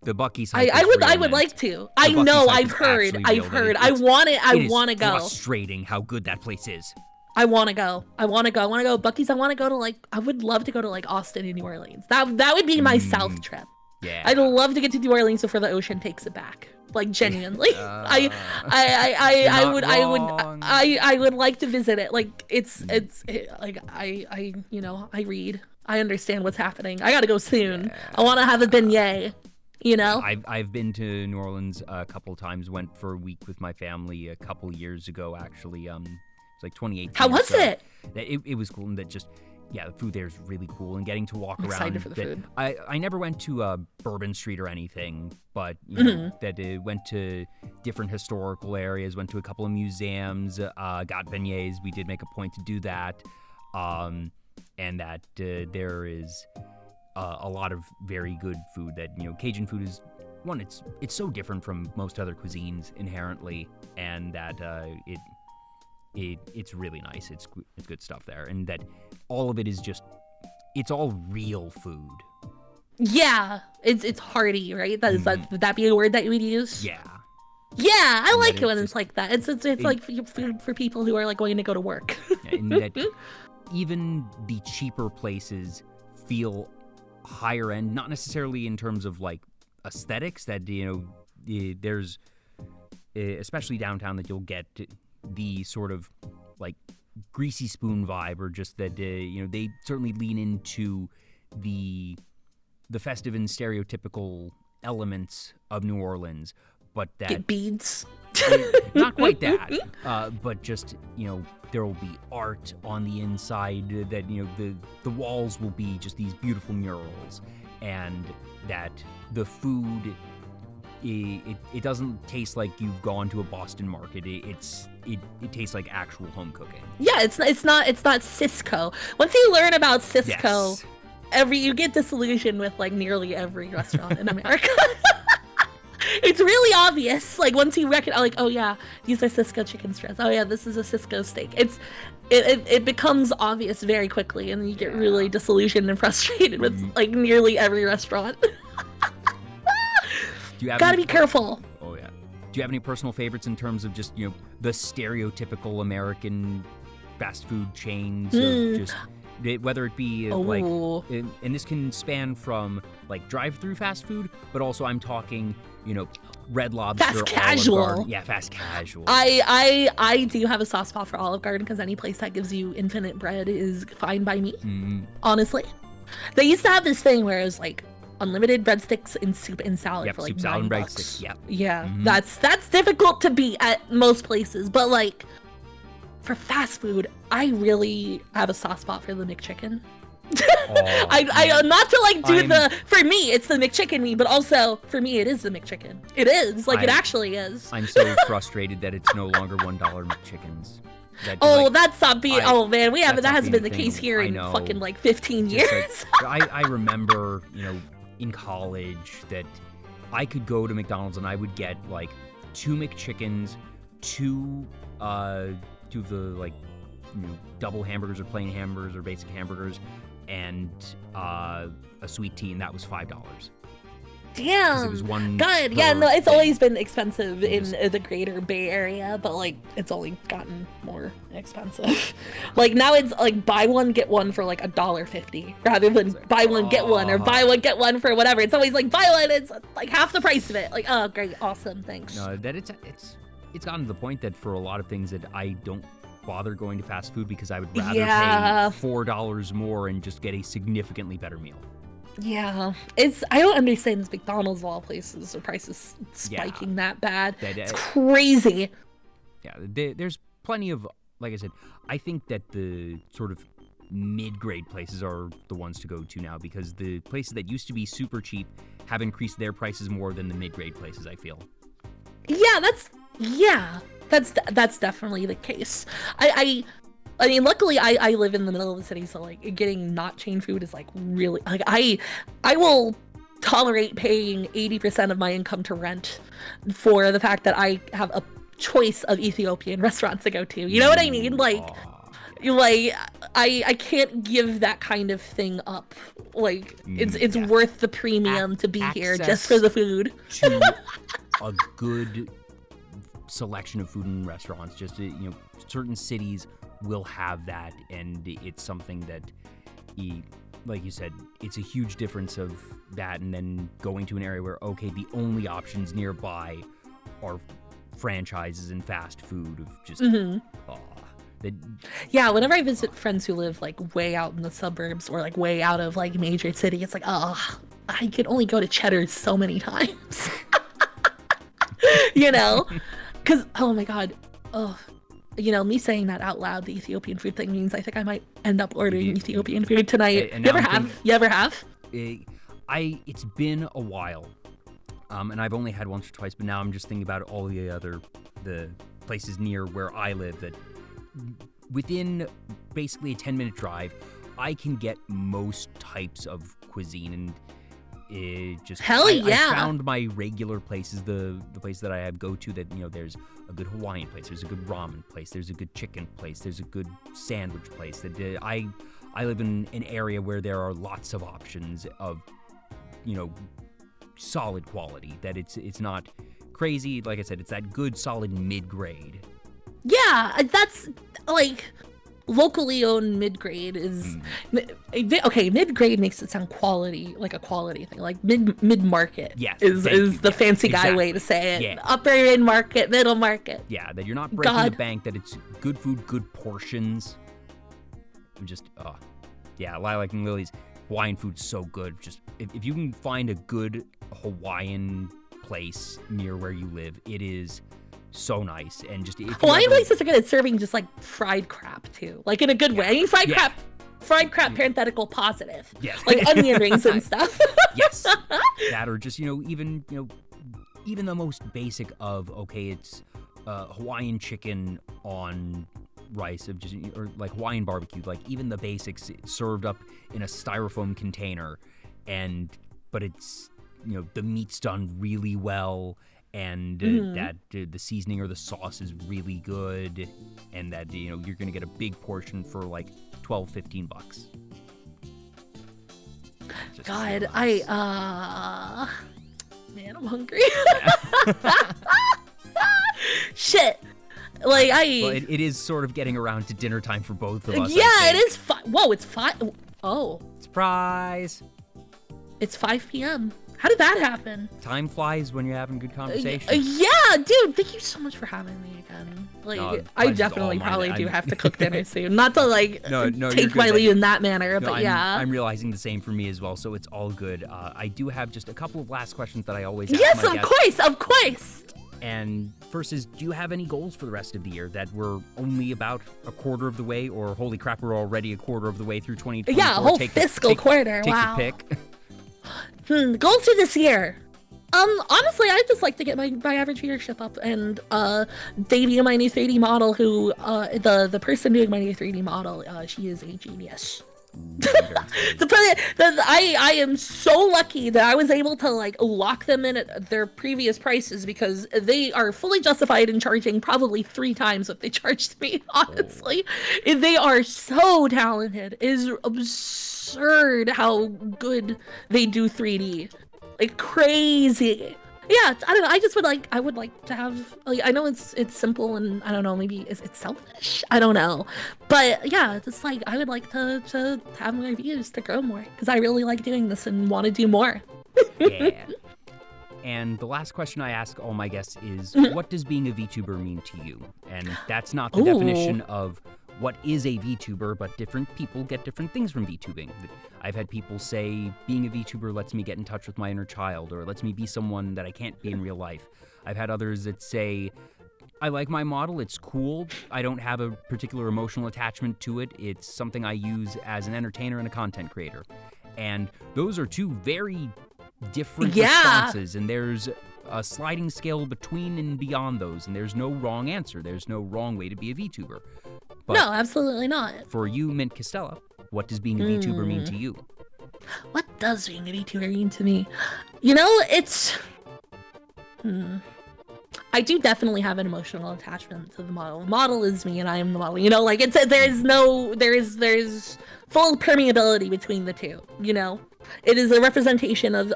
the Buc-ee's. I would like to. I know. I've heard. I want it. I want to go. Frustrating how good that place is. I want to go. Buc-ee's. I want to go to, like, I would love to go to, like, Austin and New Orleans. That would be my South trip. Yeah. I'd love to get to New Orleans before the ocean takes it back. Like, genuinely. I would like to visit it. Like, I read. I understand what's happening. I gotta go soon. Yeah. I want to have a beignet. You know? I've been to New Orleans a couple times. Went for a week with my family a couple years ago, actually. It's like 2018. How was it? It was cool, and that just, the food there is really cool, and getting to walk around. Excited for the food. I never went to Bourbon Street or anything, but you know, that went to different historical areas, went to a couple of museums, got beignets. We did make a point to do that, and that there is a lot of very good food. That, you know, Cajun food is one. It's so different from most other cuisines inherently, and that it's really nice. It's good stuff there, and that all of it is just, it's all real food. Yeah, it's hearty, right? Would that be a word that you would use? Yeah. Yeah, I like it when it's like that. It's like food for people who are like going to go to work. And that even the cheaper places feel higher end, not necessarily in terms of like aesthetics. That, you know, there's especially downtown, that you'll get the sort of like greasy spoon vibe, or just that you know, they certainly lean into the festive and stereotypical elements of New Orleans, but that Get beads. not quite that, but just, there will be art on the inside that, the walls will be just these beautiful murals, and that the food, it doesn't taste like you've gone to a Boston market. It tastes like actual home cooking. Yeah, it's not Cisco. Once you learn about Cisco, Yes. you get disillusioned with like nearly every restaurant in America. It's really obvious. Like once you recognize, like, oh yeah, these are Cisco chicken strips. Oh yeah, this is a Cisco steak. It becomes obvious very quickly, and then you get really disillusioned and frustrated with like nearly every restaurant. Gotta be careful. Oh yeah. Do you have any personal favorites in terms of just the stereotypical American fast food chains of just whether it be like, and this can span from like drive-through fast food, but also I'm talking Red Lobster, fast casual. Olive Garden. Yeah, fast casual. I do have a soft spot for Olive Garden because any place that gives you infinite bread is fine by me. Honestly, they used to have this thing where it was like unlimited breadsticks and soup and salad for like soup, salad, and $9. breadsticks. Yep. Yeah, that's difficult to beat at most places, but like for fast food, I really have a soft spot for the McChicken. I not to like do for me it's the McChicken me, but also for me it is the McChicken. It is like it actually is. I'm so frustrated that it's no longer $1 McChickens. That's not being. Oh man, that hasn't been the case here in fucking like 15 years. Like, I remember in college that I could go to McDonald's and I would get like 2 McChickens, two of the like double hamburgers or plain hamburgers or basic hamburgers, and a sweet tea, and that was $5. Damn. It was one. God, yeah, no, it's always been expensive in the greater Bay Area, but like it's only gotten more expensive. Like now it's like buy one get one for like $1.50 rather than buy one get one or buy one get one for whatever. It's always like buy one, it's like half the price of it. Like, oh great, awesome, thanks. No, that it's gotten to the point that for a lot of things that I don't bother going to fast food because I would rather pay $4 more and just get a significantly better meal. Yeah, I don't understand this McDonald's of all places, the prices spiking that bad. It's crazy. Yeah, there's plenty of, like I said, I think that the sort of mid-grade places are the ones to go to now because the places that used to be super cheap have increased their prices more than the mid-grade places, I feel. That's definitely the case. I mean, luckily I live in the middle of the city, so like getting not chain food is like really like I will tolerate paying 80% of my income to rent for the fact that I have a choice of Ethiopian restaurants to go to. You know what I mean? Like I can't give that kind of thing up. Like it's worth the premium to be here just for the food. To a good selection of food and restaurants, just certain cities will have that, and it's something that like you said, it's a huge difference of that and then going to an area where the only options nearby are franchises and fast food of just yeah, whenever I visit friends who live like way out in the suburbs or like way out of like major city, it's like I could only go to Cheddar's so many times. Because oh my god, me saying that out loud, the Ethiopian food thing means I think I might end up ordering Ethiopian food tonight. You ever have? It's been a while, and I've only had once or twice, but now I'm just thinking about all the places near where I live that within basically a 10-minute drive, I can get most types of cuisine, and it just I found my regular places, the place that I go to that there's a good Hawaiian place, there's a good ramen place, there's a good chicken place, there's a good sandwich place. That I live in an area where there are lots of options of solid quality. That it's not crazy. Like I said, it's that good solid mid-grade. Yeah, that's like locally owned mid-grade is okay. Mid-grade makes it sound quality, like a quality thing. Like mid-market is the fancy guy way to say it. Yeah. Upper mid-market, middle market. Yeah, that you're not breaking the bank. That it's good food, good portions. I'm just Lilac and Lily's Hawaiian food's so good. Just if you can find a good Hawaiian place near where you live. It is so nice, and just if you Hawaiian ever- places are good at serving just like fried crap too, like in a good way. I mean, fried crap, parenthetical positive. Yes. Like onion rings and stuff. Yes. That, or just even the most basic of, okay, it's Hawaiian chicken on rice, of just, or like Hawaiian barbecue, like even the basics served up in a styrofoam container, but it's the meat's done really well, and that the seasoning or the sauce is really good, and that you're gonna get a big portion for like $12-15. God, nice. Man, I'm hungry. Shit. Like Well, it is sort of getting around to dinner time for both of us. Yeah, it is. Whoa, it's 5. Oh, Surprise! It's 5 p.m. How did that happen? Time flies when you're having good conversation. Yeah, dude. Thank you so much for having me again. Like, No, I pleasure's definitely all mine. probably do have to cook dinner soon. Not to like No, you're take good, my but- leave in that manner, No, but yeah. I'm realizing the same for me as well, so it's all good. I do have just a couple of last questions that I always ask Yes, my of guests. course. And first is, do you have any goals for the rest of the year that we're only about a quarter of the way, or holy crap, we're already a quarter of the way through 2024? Yeah, a whole fiscal quarter. Take Wow. your pick. Goals for this year. Honestly, I'd just like to get my average viewership up and debut my new 3D model. Who the person doing my new 3D model, she is a genius. I am so lucky that I was able to like lock them in at their previous prices, because they are fully justified in charging probably 3 times what they charged me. Honestly, they are so talented. It is absurd how good they do 3D. Like crazy. Yeah, I don't know. I would like to have. Like, I know it's simple, and I don't know. Maybe it's selfish. I don't know, but yeah, it's like I would like to have my views to grow more, because I really like doing this and want to do more. Yeah. And the last question I ask all my guests is, what does being a VTuber mean to you? And that's not the definition of what is a VTuber, but different people get different things from VTubing. I've had people say, being a VTuber lets me get in touch with my inner child, or lets me be someone that I can't be in real life. I've had others that say, I like my model, it's cool, I don't have a particular emotional attachment to it, it's something I use as an entertainer and a content creator. And those are 2 very different responses, and there's a sliding scale between and beyond those, and there's no wrong answer, there's no wrong way to be a VTuber. But no, absolutely not. for you, Mint Costella, what does being a VTuber mean to you? What does being a VTuber mean to me? It's... I do definitely have an emotional attachment to the model. The model is me, and I am the model. Like there's full permeability between the 2. It is a representation of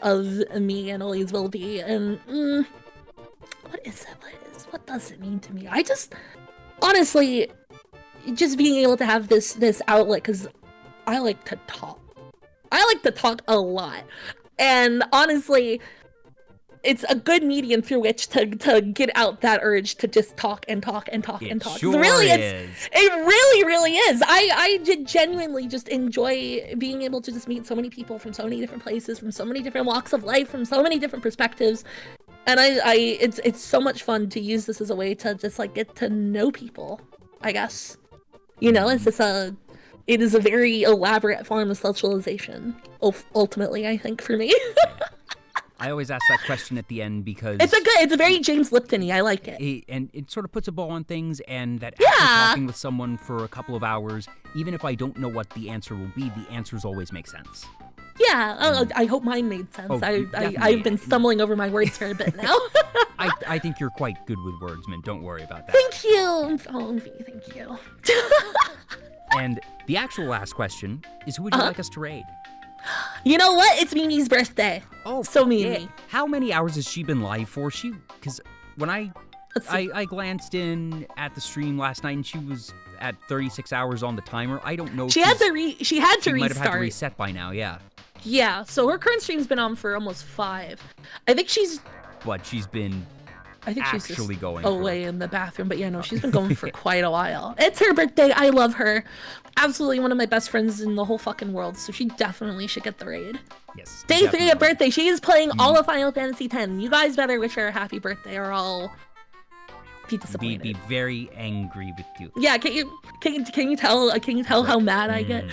me, and always will be. And what is it? What does it mean to me? I just honestly, just being able to have this outlet, because I like to talk. I like to talk a lot, and honestly, it's a good medium through which to get out that urge to just talk and talk and talk and talk. Sure Really, is. It really is. I genuinely just enjoy being able to just meet so many people from so many different places, from so many different walks of life, from so many different perspectives. And it's so much fun to use this as a way to just like get to know people, I guess. It is a very elaborate form of socialization, ultimately, I think, for me. I always ask that question at the end because it's a very James Lipton-y. I like it. And it sort of puts a bow on things, and that Yeah. after talking with someone for a couple of hours, even if I don't know what the answer will be, the answers always make sense. Yeah, I hope mine made sense. I've been stumbling over my words for a bit now. I think you're quite good with words, Mint. Don't worry about that. Thank you. Oh, thank you. And the actual last question is, who would you like us to raid? You know what? It's Mimi's birthday. Oh, so yeah. Mimi. How many hours has she been live for? Because when I Let's see. I glanced in at the stream last night, and she was at 36 hours on the timer. I don't know. She had to restart. She might have had to reset by now. Yeah. Yeah. So her current stream's been on for almost 5. I think she's She's been I think she's actually just going away in the bathroom, but yeah, no, she's been going for quite a while. It's her birthday. I love her. Absolutely one of my best friends in the whole fucking world, so she definitely should get the raid. Yes. Day 3 of birthday. She is playing all of Final Fantasy X. You guys better wish her a happy birthday, or I'll be disappointed. Be very angry with you. Yeah, can you tell how mad I get?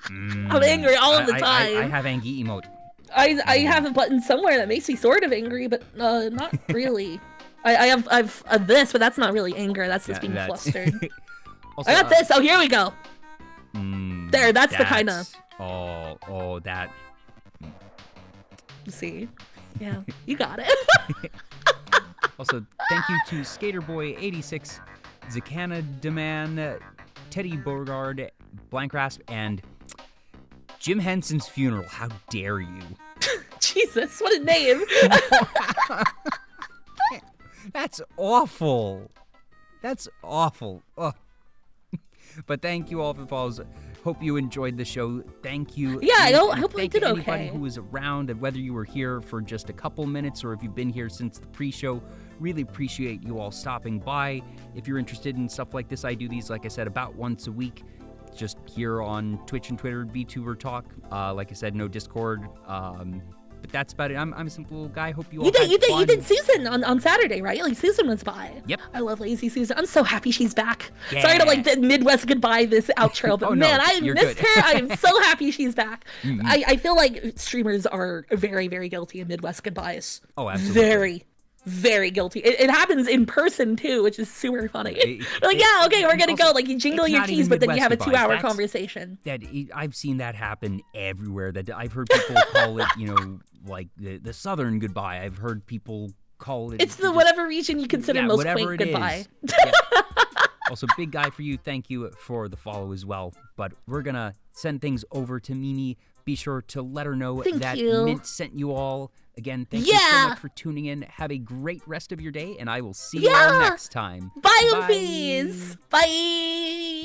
I'm angry all of the time. I have Angie emote. I have a button somewhere that makes me sort of angry, but not really. I have this, but that's not really anger. That's just being flustered. Also, I got this. Oh, here we go. There, that's the kind of. Oh, that. See, yeah, you got it. Also, thank you to Skaterboy86, Zakana Deman, Teddy Beauregard, Blank Rasp, and Jim Henson's funeral. How dare you? Jesus, what a name. That's awful. That's awful. Ugh. But thank you all for the follows. Hope you enjoyed the show. Thank you. Yeah, I hope I did anybody okay. who was around, and whether you were here for just a couple minutes or if you've been here since the pre-show, really appreciate you all stopping by. If you're interested in stuff like this, I do these, like I said, about once a week. Just here on Twitch and Twitter, VtuberTalk. Like I said, no Discord. But that's about it. I'm a simple little guy. Hope you all had fun. You did Susan on Saturday, right? Like Susan was by. Yep. I love Lazy Susan. I'm so happy she's back. Yeah. Sorry to the Midwest goodbye this outro, but man, I missed her. I am so happy she's back. Mm-hmm. I feel like streamers are very, very guilty of Midwest goodbyes. Oh, absolutely. Very, very guilty. It happens in person too, which is super funny. We're gonna go. Like you jingle your keys, but then you have a 2-hour conversation. I've seen that happen everywhere. That I've heard people call it, like the Southern goodbye. I've heard people call it. It's the whatever region you consider most quaint goodbye. Yeah. Also, big guy for you. Thank you for the follow as well. But we're gonna send things over to Mimi. Be sure to let her know that Mint sent you all. Again, thank you so much for tuning in. Have a great rest of your day, and I will see you all next time. Bye, Oofies. Bye.